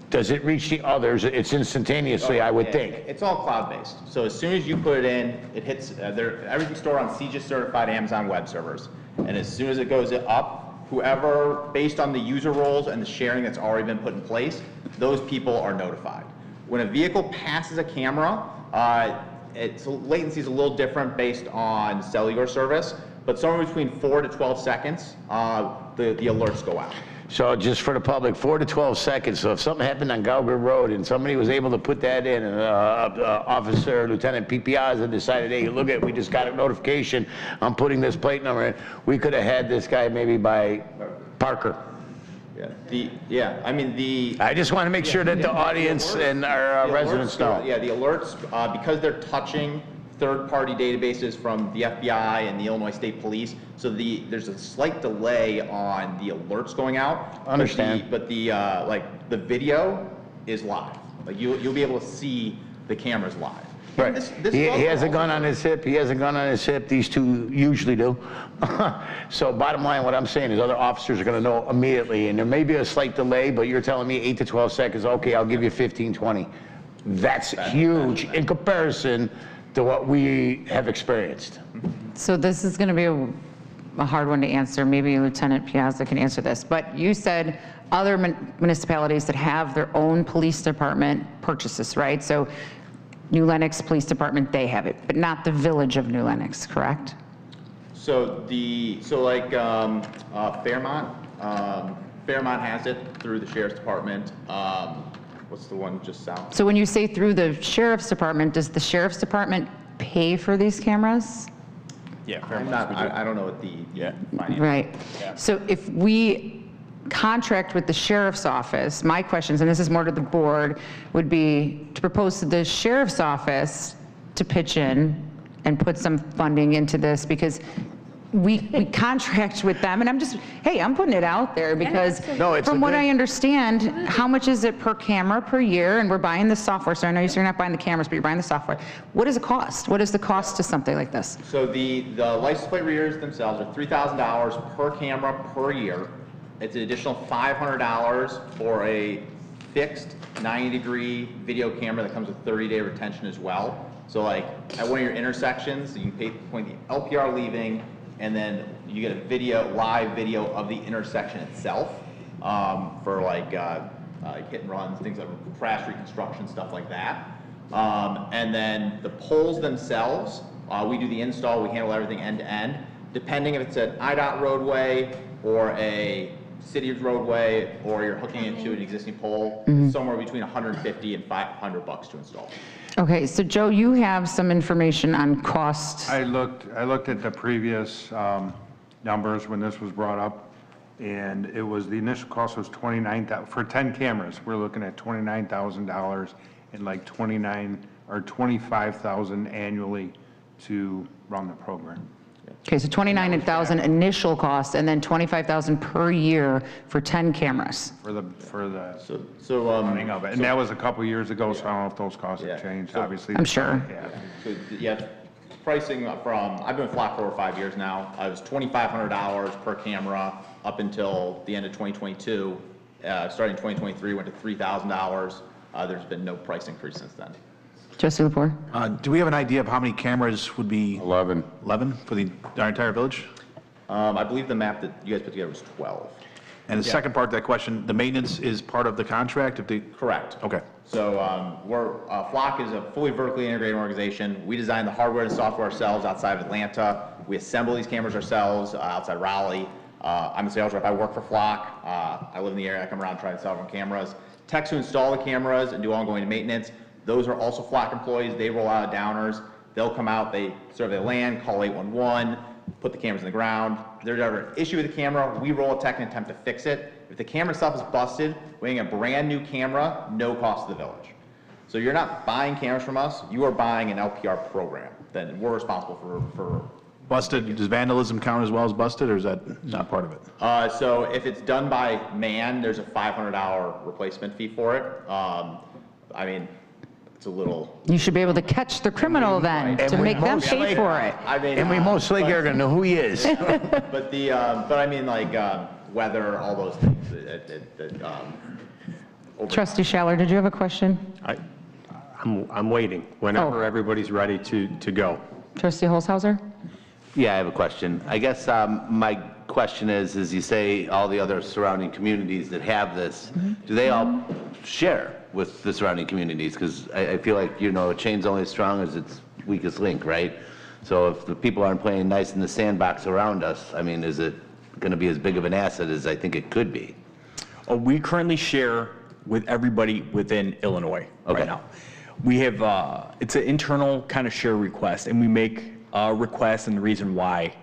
S7: does it reach the others? It's instantaneously, I would think.
S17: It's all cloud-based. So as soon as you put it in, it hits, everything's stored on CGIS certified Amazon web servers. And as soon as it goes up, whoever, based on the user roles and the sharing that's already been put in place, those people are notified. When a vehicle passes a camera, latency is a little different based on cellular service, but somewhere between 4 to 12 seconds, the alerts go out.
S7: So just for the public, 4 to 12 seconds. So if something happened on Galbraith Road and somebody was able to put that in, and Officer Lieutenant Pipiazza decided, hey, look at, we just got a notification, I'm putting this plate number in, we could have had this guy maybe by Parker.
S17: I
S7: just want to make sure that the audience and our residents know.
S17: Yeah, the alerts, because they're touching third-party databases from the FBI and the Illinois State Police, so there's a slight delay on the alerts going out.
S7: Understand.
S17: But the video is live. Like you'll be able to see the cameras live.
S7: Right. He has a gun on his hip. He has a gun on his hip. These two usually do. So bottom line, what I'm saying is other officers are going to know immediately, and there may be a slight delay, but you're telling me 8 to 12 seconds. Okay, I'll give you 15, 20. That's huge in comparison to what we have experienced.
S1: So this is going to be a hard one to answer. Maybe Lieutenant Piazza can answer this. But you said other municipalities that have their own police department purchase this, right? So New Lenox Police Department, they have it, but not the village of New Lenox, correct?
S17: So Fairmont has it through the Sheriff's Department. What's the one just south?
S1: So when you say through the Sheriff's Department, does the Sheriff's Department pay for these cameras?
S17: Yeah, I don't know what the finance.
S1: Right. So if we contract with the Sheriff's Office, my questions, and this is more to the board, would be to propose to the Sheriff's Office to pitch in and put some funding into this, because we contract with them, and I'm putting it out there because from what I understand, how much is it per camera per year? And we're buying the software, so I know you're not buying the cameras, but you're buying the software. What does it cost? What is the cost to something like this?
S17: So the license plate readers themselves are $3,000 per camera per year. It's an additional $500 for a fixed 90-degree video camera that comes with 30-day retention as well. So like at one of your intersections, you can point the LPR leaving, and then you get a live video of the intersection itself for like hit and runs, things like crash reconstruction, stuff like that. And then the poles themselves, we do the install, we handle everything end to end. Depending if it's an IDOT roadway or a city roadway, or you're hooking it to an existing pole, somewhere between $150 and $500 to install.
S1: Okay, so Joe, you have some information on cost.
S5: I looked at the previous numbers when this was brought up, and it was, the initial cost was $29,000 for 10 cameras. We're looking at $29,000 and like $25,000 annually to run the program.
S1: Okay, so $29,000 initial cost, and then $25,000 per year for 10 cameras.
S5: For the running of it. And that was a couple years ago, so I don't know if those costs have changed, obviously.
S1: I'm sure.
S17: Pricing from, I've been with Flock for over 5 years now. It was $2,500 per camera up until the end of 2022. Starting in 2023, went to $3,000. There's been no price increase since then.
S1: Trustee Lepore?
S8: Do we have an idea of how many cameras would be?
S7: 11.
S8: 11 for our entire village?
S17: I believe the map that you guys put together was 12.
S8: And the second part of that question, the maintenance is part of the contract?
S17: Correct.
S8: Okay.
S17: So Flock is a fully vertically integrated organization. We design the hardware and software ourselves outside of Atlanta. We assemble these cameras ourselves outside Raleigh. I'm a sales rep. I work for Flock. I live in the area. I come around trying to sell them cameras. Techs who install the cameras and do ongoing maintenance, those are also Flock employees. They roll out of downers. They'll come out, they survey the land, call 811, put the cameras in the ground. If there's ever an issue with the camera, we roll a tech and attempt to fix it. If the camera itself is busted, we're getting a brand new camera, no cost to the village. So you're not buying cameras from us, you are buying an LPR program. Then we're responsible for
S8: busted. Does vandalism count as well as busted, or is that not part of it?
S17: So if it's done by man, there's a $500 replacement fee for it. I mean, it's a little.
S1: You should be able to catch the criminal then, to make them pay for it.
S17: I mean,
S7: and we most likely are going to know who he is.
S17: But I mean, like weather, all those things.
S1: Trustee Schaller, did you have a question?
S12: I'm waiting whenever everybody's ready to go.
S1: Trustee Holzhauser?
S4: Yeah, I have a question. I guess my question is you say all the other surrounding communities that have this, do they all share with the surrounding communities? Because I feel like, a chain's only as strong as its weakest link, right? So if the people aren't playing nice in the sandbox around us, I mean, is it going to be as big of an asset as I think it could be?
S16: We currently share with everybody within Illinois right now. We have, it's an internal kind of share request, and we make requests and the reason why.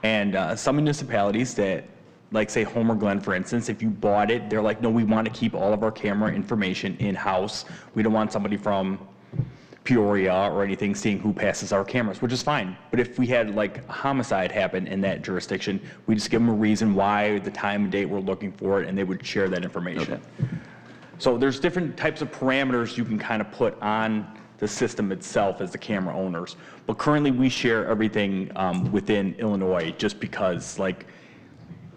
S16: And some municipalities that, like say Homer Glen, for instance, if you bought it, they're like, no, we want to keep all of our camera information in-house. We don't want somebody from Peoria or anything seeing who passes our cameras, which is fine. But if we had like a homicide happen in that jurisdiction, we just give them a reason why, the time and date we're looking for it, and they would share that information. So there's different types of parameters you can kind of put on the system itself as the camera owners. But currently we share everything within Illinois, just because like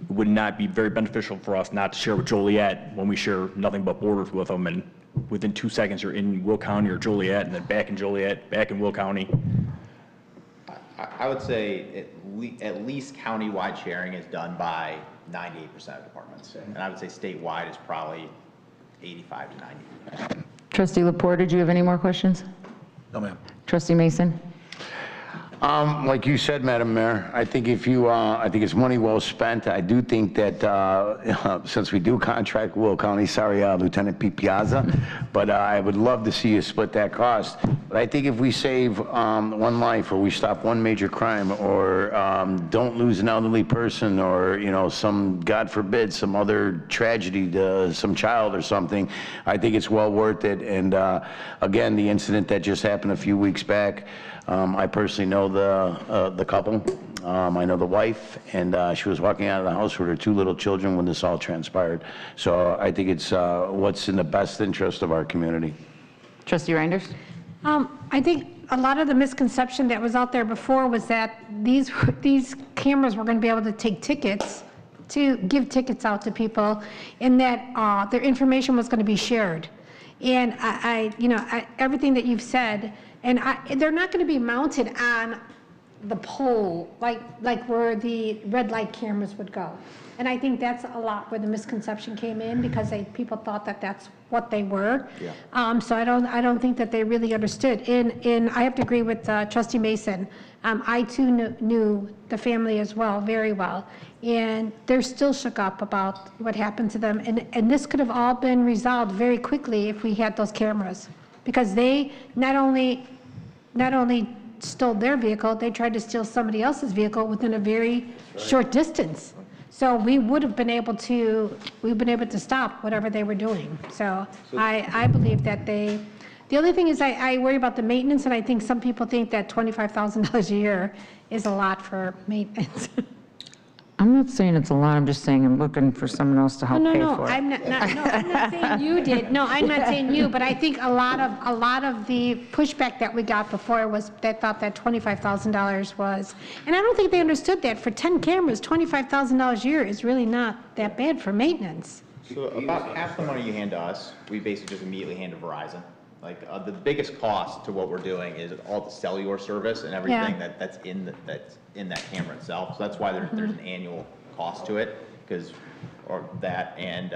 S16: it would not be very beneficial for us not to share with Joliet when we share nothing but borders with them, and within 2 seconds you're in Will County or Joliet, and then back in Joliet, back in Will County.
S17: I would say at least countywide sharing is done by 98% of departments. And I would say statewide is probably 85 to 90%.
S1: Trustee Lepore, did you have any more questions?
S8: No, ma'am.
S1: Trustee Mason?
S7: Like you said, Madam Mayor, I think I think it's money well spent. I do think that since we do contract Will County, sorry, Lieutenant Pete Piazza, but I would love to see you split that cost. But I think if we save one life, or we stop one major crime, or don't lose an elderly person, or some, God forbid, some other tragedy to some child or something, I think it's well worth it. And again, the incident that just happened a few weeks back, I personally know the couple. I know the wife, and she was walking out of the house with her 2 little children when this all transpired. So I think it's what's in the best interest of our community.
S1: Trustee Reinders?
S3: I think a lot of the misconception that was out there before was that these cameras were going to be able to take tickets, to give tickets out to people, and that their information was going to be shared. And everything that you've said, and they're not going to be mounted on the pole like where the red light cameras would go. And I think that's a lot where the misconception came in, because people thought that that's what they were. Yeah. So I don't think that they really understood. And I have to agree with Trustee Mason. I too knew the family as well, very well. And they're still shook up about what happened to them. And this could have all been resolved very quickly if we had those cameras, because they not only stole their vehicle, they tried to steal somebody else's vehicle within a very short distance. So we would have been able to, stop whatever they were doing. So I believe that the only thing is I worry about the maintenance, and I think some people think that $25,000 a year is a lot for maintenance.
S1: I'm not saying it's a lot, I'm just saying I'm looking for someone else to help pay for it.
S3: I'm not saying you did. No, I'm not saying you, but I think a lot of the pushback that we got before was they thought that $25,000 was, and I don't think they understood that for 10 cameras, $25,000 a year is really not that bad for maintenance.
S17: So about half the money you hand to us, we basically just immediately hand to Verizon. Like the biggest cost to what we're doing is all the cellular service and everything that's in that camera itself. So that's why there's an annual cost to it, or that and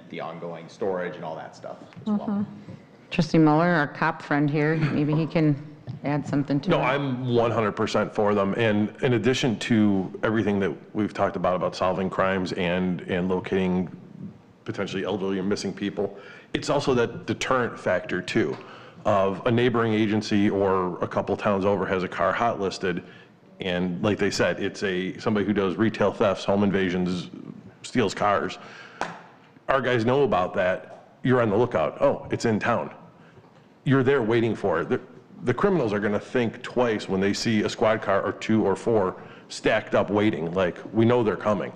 S17: the ongoing storage and all that stuff as well.
S1: Trustee Muller, our cop friend here, maybe he can add something to it.
S6: No, I'm 100% for them. And in addition to everything that we've talked about solving crimes and locating potentially elderly or missing people, it's also that deterrent factor too, of a neighboring agency or a couple towns over has a car hot listed, and like they said, it's somebody who does retail thefts, home invasions, steals cars. Our guys know about that. You're on the lookout. Oh, it's in town. You're there waiting for it. The criminals are going to think twice when they see a squad car or 2 or 4 stacked up waiting. Like, we know they're coming.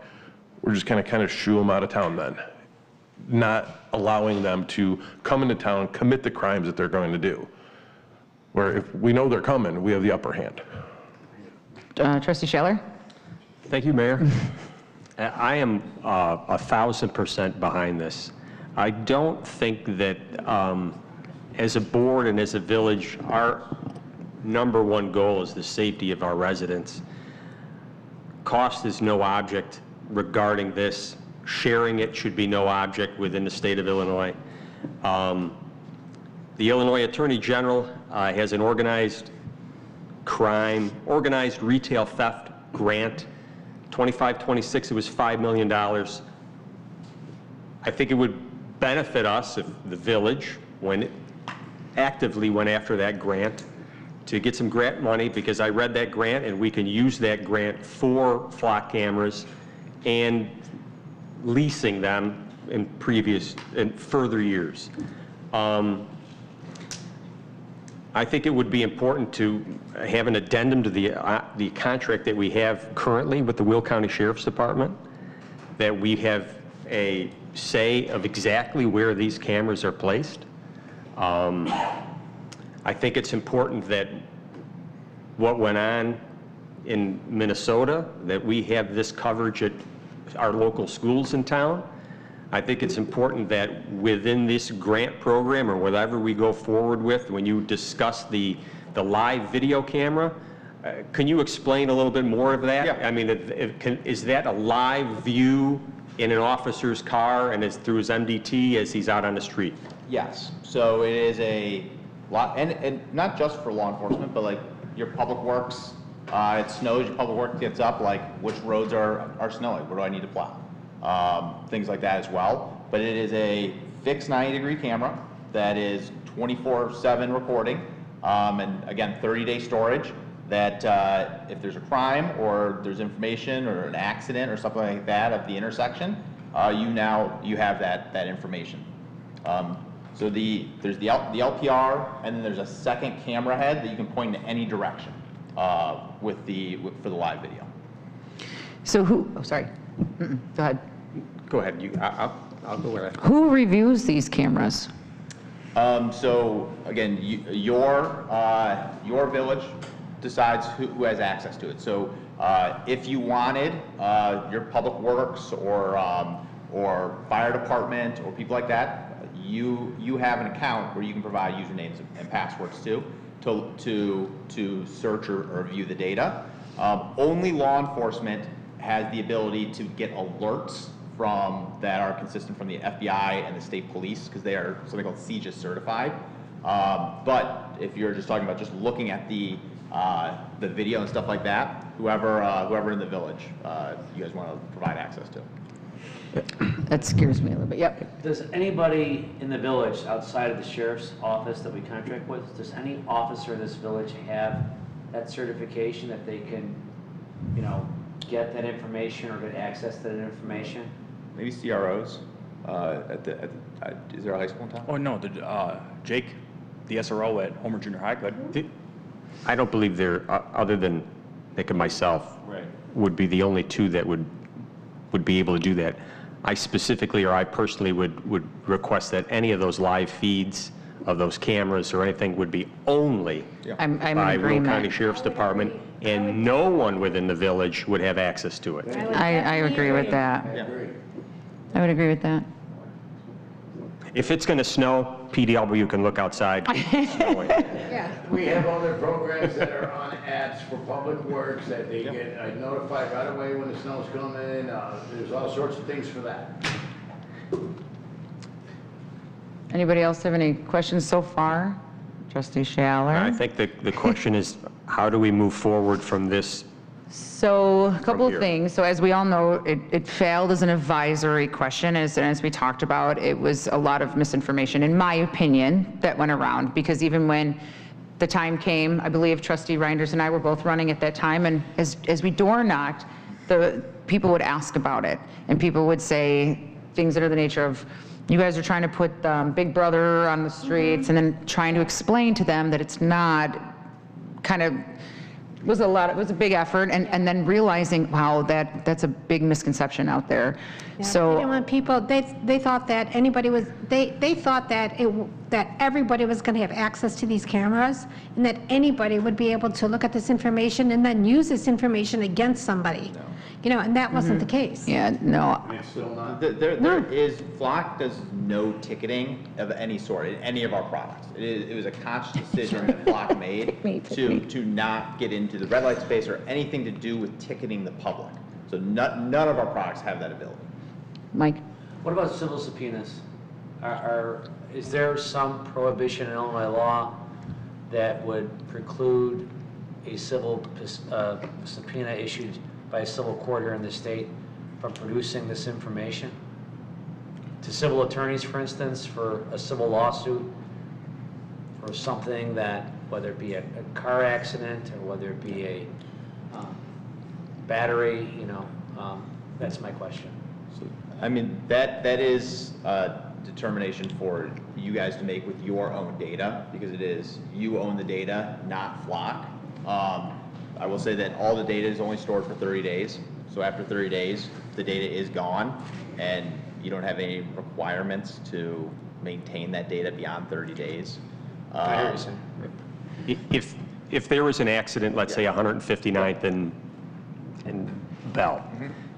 S6: We're just going to kind of shoo them out of town then, not allowing them to come into town, commit the crimes that they're going to do. Where if we know they're coming, we have the upper hand.
S1: Trustee Scheller?
S12: Thank you, Mayor. I am 1,000% behind this. I don't think that as a board and as a village, our #1 goal is the safety of our residents. Cost is no object regarding this. Sharing it should be no object within the state of Illinois. The Illinois Attorney General has an organized retail theft grant. 25-26, it was $5 million. I think it would benefit us if the village actively went after that grant to get some grant money, because I read that grant and we can use that grant for flock cameras and leasing them in further years. I think it would be important to have an addendum to the contract that we have currently with the Will County Sheriff's Department, that we have a say of exactly where these cameras are placed. I think it's important that what went on in Minnesota, that we have this coverage at our local schools in town. I think it's important that within this grant program or whatever we go forward with, when you discuss the live video camera, can you explain a little bit more of that? Yeah. I mean, is that a live view in an officer's car and it's through his MDT as he's out on the street?
S17: Yes. So it is a lot, and not just for law enforcement, but like your public works, it snows, your public works gets up, like which roads are snowing, where do I need to plow? Things like that as well. But it is a fixed 90-degree camera that is 24/7 recording, and again, 30-day storage, that if there's a crime or there's information or an accident or something like that at the intersection, you have that information. So there's the LPR, and then there's a second camera head that you can point in any direction for the live video.
S1: So sorry. Go ahead.
S17: Go ahead. I'll go with it.
S1: Who reviews these cameras?
S17: So again, your village decides who has access to it. So if you wanted your public works or fire department or people like that, you have an account where you can provide usernames and passwords to search or view the data. Only law enforcement has the ability to get alerts that are consistent from the FBI and the state police, because they are something called CJIS certified. But if you're just talking about just looking at the video and stuff like that, whoever in the village you guys want to provide access to.
S1: That scares me a little bit. Yep.
S9: Does anybody in the village outside of the sheriff's office that we contract with, does any officer in this village have that certification that they can, get that information or get access to that information?
S17: Maybe CROs. Is there a high school in town?
S16: Oh, no, Jake, the SRO at Homer Junior High,
S12: I don't believe there, other than Nick and myself, would be the only two that would be able to do that. I personally would request that any of those live feeds of those cameras or anything would be only by Will County Sheriff's Department, and no one within the village would have access to it.
S1: I agree with that. I would agree with that.
S12: If it's going to snow, PDW can look outside.
S7: We have other programs that are on apps for public works that they get notified right away when the snow's coming. There's all sorts of things for that.
S1: Anybody else have any questions so far? Trustee Schaller?
S12: I think the question is, how do we move forward from this?
S1: So a couple of things. So as we all know, it failed as an advisory question. As we talked about, it was a lot of misinformation, in my opinion, that went around. Because even when the time came, I believe Trustee Reinders and I were both running at that time, and as we door knocked, the people would ask about it. And people would say things that are the nature of, you guys are trying to put Big Brother on the streets, and then trying to explain to them that it's not, it was a big effort, and then realizing, wow, that's a big misconception out there.
S3: Yeah,
S1: So
S3: they didn't want people, they thought that anybody was, they thought that that everybody was going to have access to these cameras, and that anybody would be able to look at this information and then use this information against somebody. And that wasn't the case.
S1: Yeah, no.
S17: Flock does no ticketing of any sort in any of our products. It was a conscious decision that Flock made to not get into the red light space or anything to do with ticketing the public. So none of our products have that ability.
S1: Mike?
S9: What about civil subpoenas? Is there some prohibition in Illinois law that would preclude a civil subpoena issued by a civil court here in the state from producing this information to civil attorneys, for instance, for a civil lawsuit for something that, whether it be a car accident or whether it be a battery, that's my question.
S17: I mean, that is a determination for you guys to make with your own data, because it is, you own the data, not Flock. I will say that all the data is only stored for 30 days. So after 30 days, the data is gone, and you don't have any requirements to maintain that data beyond 30 days.
S12: If there was an accident, let's say 159th and Bell,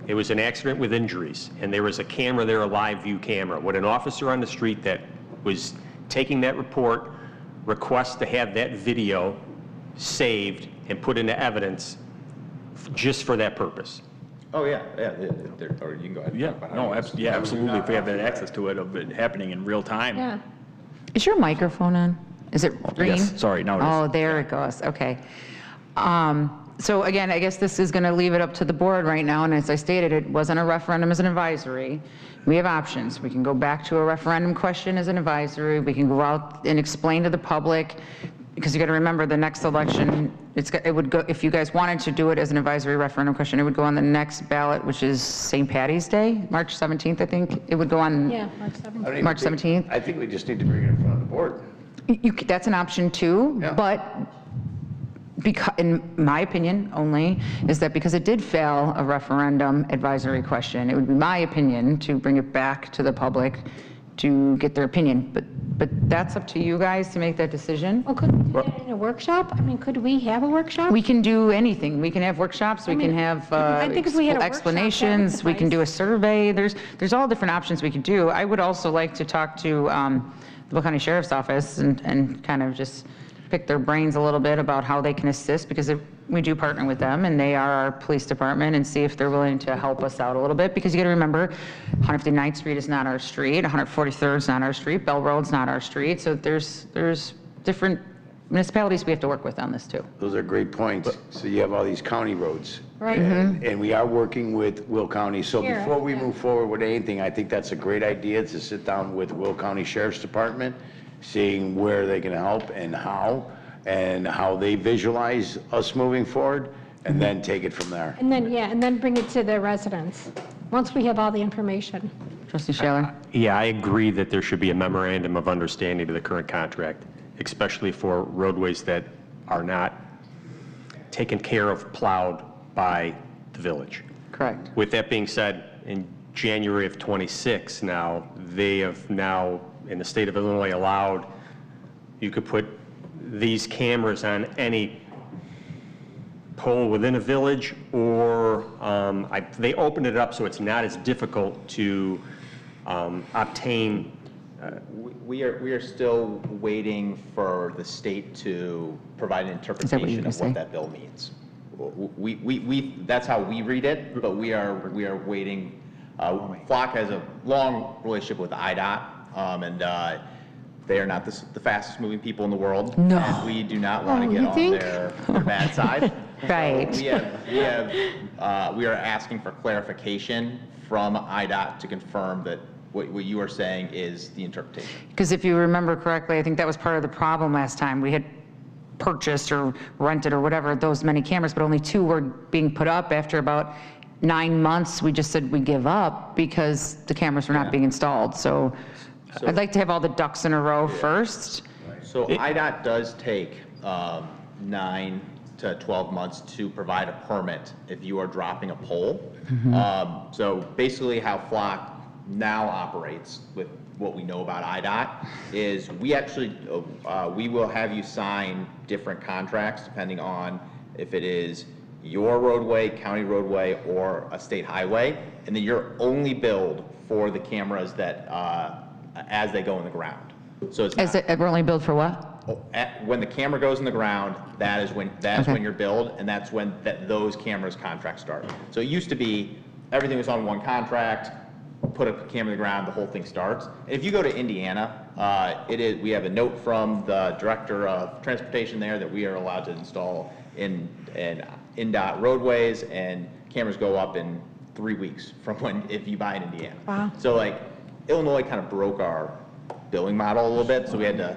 S12: it was an accident with injuries, and there was a camera there, a live view camera. Would an officer on the street that was taking that report request to have that video saved and put into evidence just for that purpose?
S17: Oh, yeah, or you can go ahead.
S16: Yeah, no, absolutely, if we have that access to it, of it happening in real time.
S3: Yeah.
S1: Is your microphone on? Is it green?
S16: Yes, sorry, now it is.
S1: Oh, there it goes, okay. So again, I guess this is going to leave it up to the board right now, and as I stated, it wasn't a referendum as an advisory. We have options. We can go back to a referendum question as an advisory. We can go out and explain to the public, because you got to remember the next election, it would go, if you guys wanted to do it as an advisory referendum question, it would go on the next ballot, which is St. Patty's Day, March 17th, I think. It would go on
S3: Yeah, March 17th.
S1: March 17th.
S7: I think we just need to bring it in front of the board.
S1: That's an option too, but in my opinion only, is that because it did fail a referendum advisory question, it would be my opinion to bring it back to the public to get their opinion. But that's up to you guys to make that decision.
S3: Well, could we do that in a workshop? I mean, could we have a workshop?
S1: We can do anything. We can have workshops, we can have
S3: I think if we had a workshop, that would
S1: explanations, we can do a survey. There's all different options we could do. I would also like to talk to the Will County Sheriff's Office and kind of just pick their brains a little bit about how they can assist, because we do partner with them, and they are our police department, and see if they're willing to help us out a little bit, because you got to remember, 159th Street is not our street, 143rd is not our street, Bell Road's not our street, so there's different municipalities we have to work with on this too.
S7: Those are great points. So you have all these county roads.
S3: Right.
S7: And we are working with Will County. So
S3: Here,
S7: before we move forward with anything, I think that's a great idea to sit down with Will County Sheriff's Department, seeing where they can help and how they visualize us moving forward, and then take it from there.
S3: And then bring it to the residents, once we have all the information.
S1: Trustee Shaler?
S12: Yeah, I agree that there should be a memorandum of understanding to the current contract, especially for roadways that are not taken care of, plowed by the village.
S1: Correct.
S12: With that being said, in January of '26 now, they have now, in the state of Illinois, allowed, you could put these cameras on any pole within a village, or they opened it up so it's not as difficult to obtain.
S17: We are still waiting for the state to provide an interpretation of what that bill means. That's how we read it, but we are waiting. Flock has a long relationship with IDOT, and they are not the fastest moving people in the world.
S1: No.
S17: And we do not want to get on their bad side.
S1: Right.
S17: So we are asking for clarification from IDOT to confirm that what you are saying is the interpretation.
S1: Because if you remember correctly, I think that was part of the problem last time. We had purchased or rented or whatever those many cameras, but only 2 were being put up. After about 9 months, we just said we give up because the cameras were not being installed. So I'd like to have all the ducks in a row first.
S17: So IDOT does take 9 to 12 months to provide a permit if you are dropping a pole. So basically how Flock now operates with what we know about IDOT is we actually, we will have you sign different contracts depending on if it is your roadway, county roadway, or a state highway, and then you're only billed for the cameras that, as they go in the ground. So it's not,
S1: We're only billed for what?
S17: when the camera goes in the ground, that is when when you're billed, and that's when those cameras contracts start. So it used to be everything was on one contract, put a camera in the ground, the whole thing starts. And if you go to Indiana, we have a note from the director of transportation there that we are allowed to install in INDOT roadways, and cameras go up in 3 weeks from if you buy in Indiana.
S3: Wow.
S17: So like Illinois kind of broke our billing model a little bit, so we had to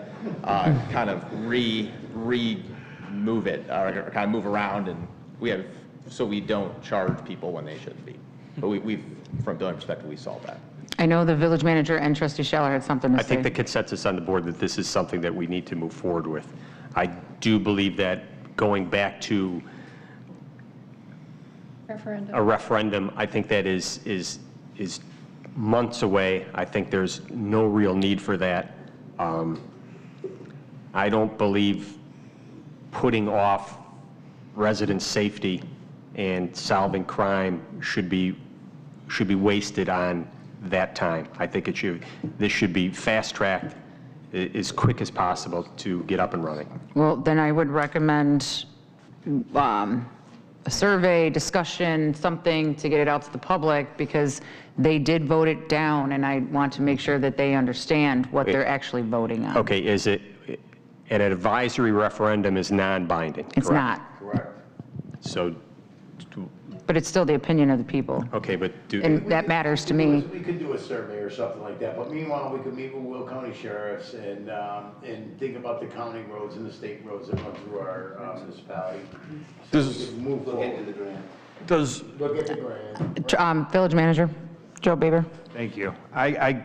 S17: kind of move it, or kind of move around, and so we don't charge people when they shouldn't be. But we've, from a billing perspective, we solved that.
S1: I know the village manager and trustee Schaller had something to say.
S12: I think the consensus on the board that this is something that we need to move forward with. I do believe that going back to a referendum, I think that is months away. I think there's no real need for that. I don't believe putting off resident safety and solving crime should be wasted on that time. I think this should be fast-tracked as quick as possible to get up and running.
S1: Well, then I would recommend a survey, discussion, something to get it out to the public, because they did vote it down, and I want to make sure that they understand what they're actually voting on.
S12: Okay, is it, an advisory referendum is non-binding, correct?
S1: It's not,
S12: So,
S1: but it's still the opinion of the people,
S12: okay, but
S1: and that matters to me.
S7: We could do a survey or something like that, but meanwhile, we could meet with Will County sheriffs and think about the county roads and the state roads that run through our municipality. So we could move forward. Look at the grant.
S1: Village manager, Joe Baber.
S5: Thank you. I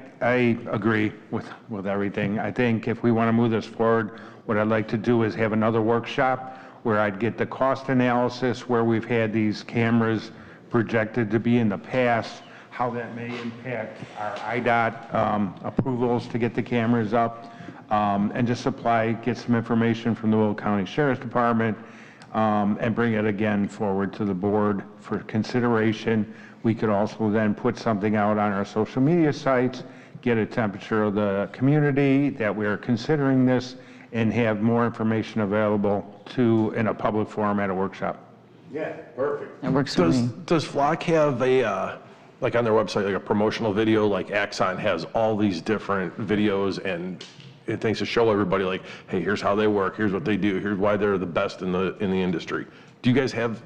S5: agree with everything. I think if we want to move this forward, what I'd like to do is have another workshop where I'd get the cost analysis, where we've had these cameras projected to be in the past, how that may impact our IDOT approvals to get the cameras up, and just get some information from the Will County Sheriff's Department, and bring it again forward to the board for consideration. We could also then put something out on our social media sites, get a temperature of the community that we're considering this, and have more information available in a public forum at a workshop.
S7: Yeah, perfect.
S1: That works for me.
S6: Does Flock have a, like on their website, like a promotional video, like Axon has all these different videos and things to show everybody, like, hey, here's how they work, here's what they do, here's why they're the best in the industry. Do you guys have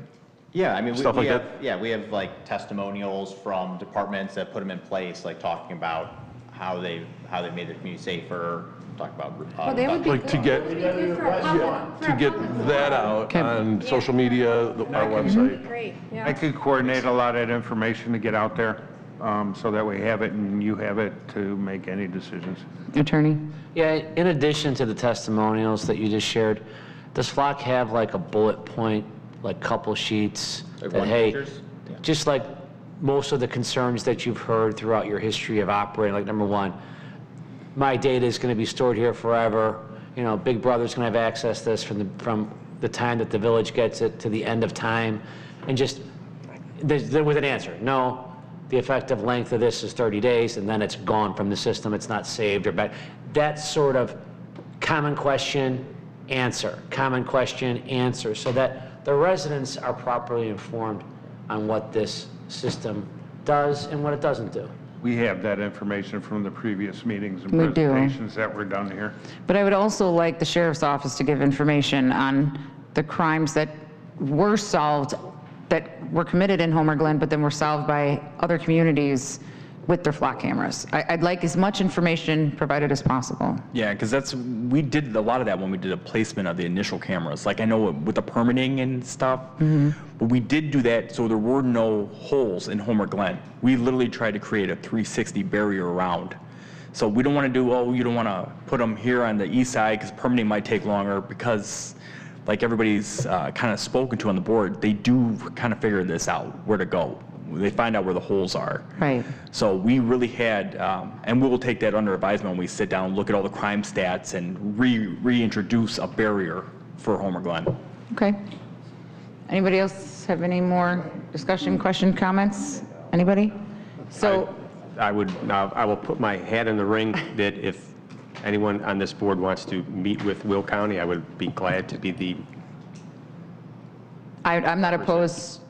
S17: Yeah, I mean,
S6: stuff
S17: we
S6: like
S17: have,
S6: that?
S17: yeah, we have like testimonials from departments that put them in place, like talking about how they made their community safer, talk about.
S3: Well, they would be
S6: Like to get that out on social media, our website?
S3: Great, yeah.
S5: I could coordinate a lot of that information to get out there, so that we have it and you have it to make any decisions.
S1: Attorney?
S9: Yeah, in addition to the testimonials that you just shared, does Flock have like a bullet point, like couple sheets?
S17: Like
S9: that,
S17: one
S9: hey,
S17: pictures? Yeah.
S9: just like most of the concerns that you've heard throughout your history of operating, like number one, my data is going to be stored here forever. You know, Big Brother's going to have access to this from the time that the village gets it to the end of time. And just, there was an answer. No, the effective length of this is 30 days, and then it's gone from the system. It's not saved or back. That sort of common question, answer, common question, answer, so that the residents are properly informed on what this system does and what it doesn't do.
S5: We have that information from the previous meetings and
S1: We do.
S5: presentations that were done here.
S1: But I would also like the sheriff's office to give information on the crimes that were solved, that were committed in Homer Glen, but then were solved by other communities with their Flock cameras. I'd like as much information provided as possible.
S16: Yeah, because we did a lot of that when we did a placement of the initial cameras. Like I know with the permitting and stuff, but we did do that so there were no holes in Homer Glen. We literally tried to create a 360 barrier around. So we don't want to do, oh, you don't want to put them here on the east side because permitting might take longer, because like everybody's kind of spoken to on the board, they do kind of figure this out, where to go. They find out where the holes are.
S1: Right.
S16: So we really had, and we will take that under advisement when we sit down, look at all the crime stats, and reintroduce a barrier for Homer Glen.
S1: Okay. Anybody else have any more discussion, question, comments? Anybody? So,
S12: I will put my hat in the ring that if anyone on this board wants to meet with Will County, I would be glad to be the.
S1: I'm not opposed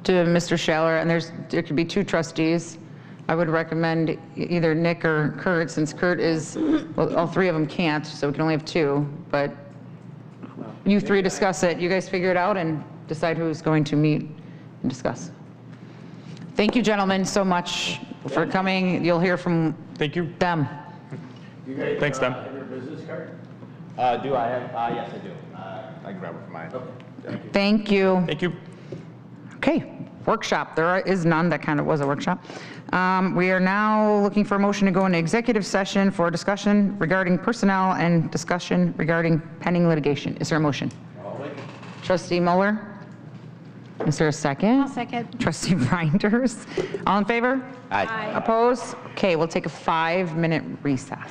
S1: to Mr. Schaller, and there could be two trustees. I would recommend either Nick or Kurt, since Kurt is, well, all three of them can't, so we can only have two, but you three discuss it. You guys figure it out and decide who's going to meet and discuss. Thank you, gentlemen, so much for coming. You'll hear from
S16: Thank you.
S1: them.
S16: Thanks, Dan.
S17: Do I have, yes, I do. I can grab it from mine.
S1: Thank you.
S16: Thank you.
S1: Okay, workshop. There is none. That kind of was a workshop. We are now looking for a motion to go into executive session for discussion regarding personnel and discussion regarding pending litigation. Is there a motion? Trustee Mueller? Is there a second?
S3: I'll second.
S1: Trustee Reinders? All in favor?
S4: Aye.
S1: Opposed? Okay, we'll take a 5-minute recess.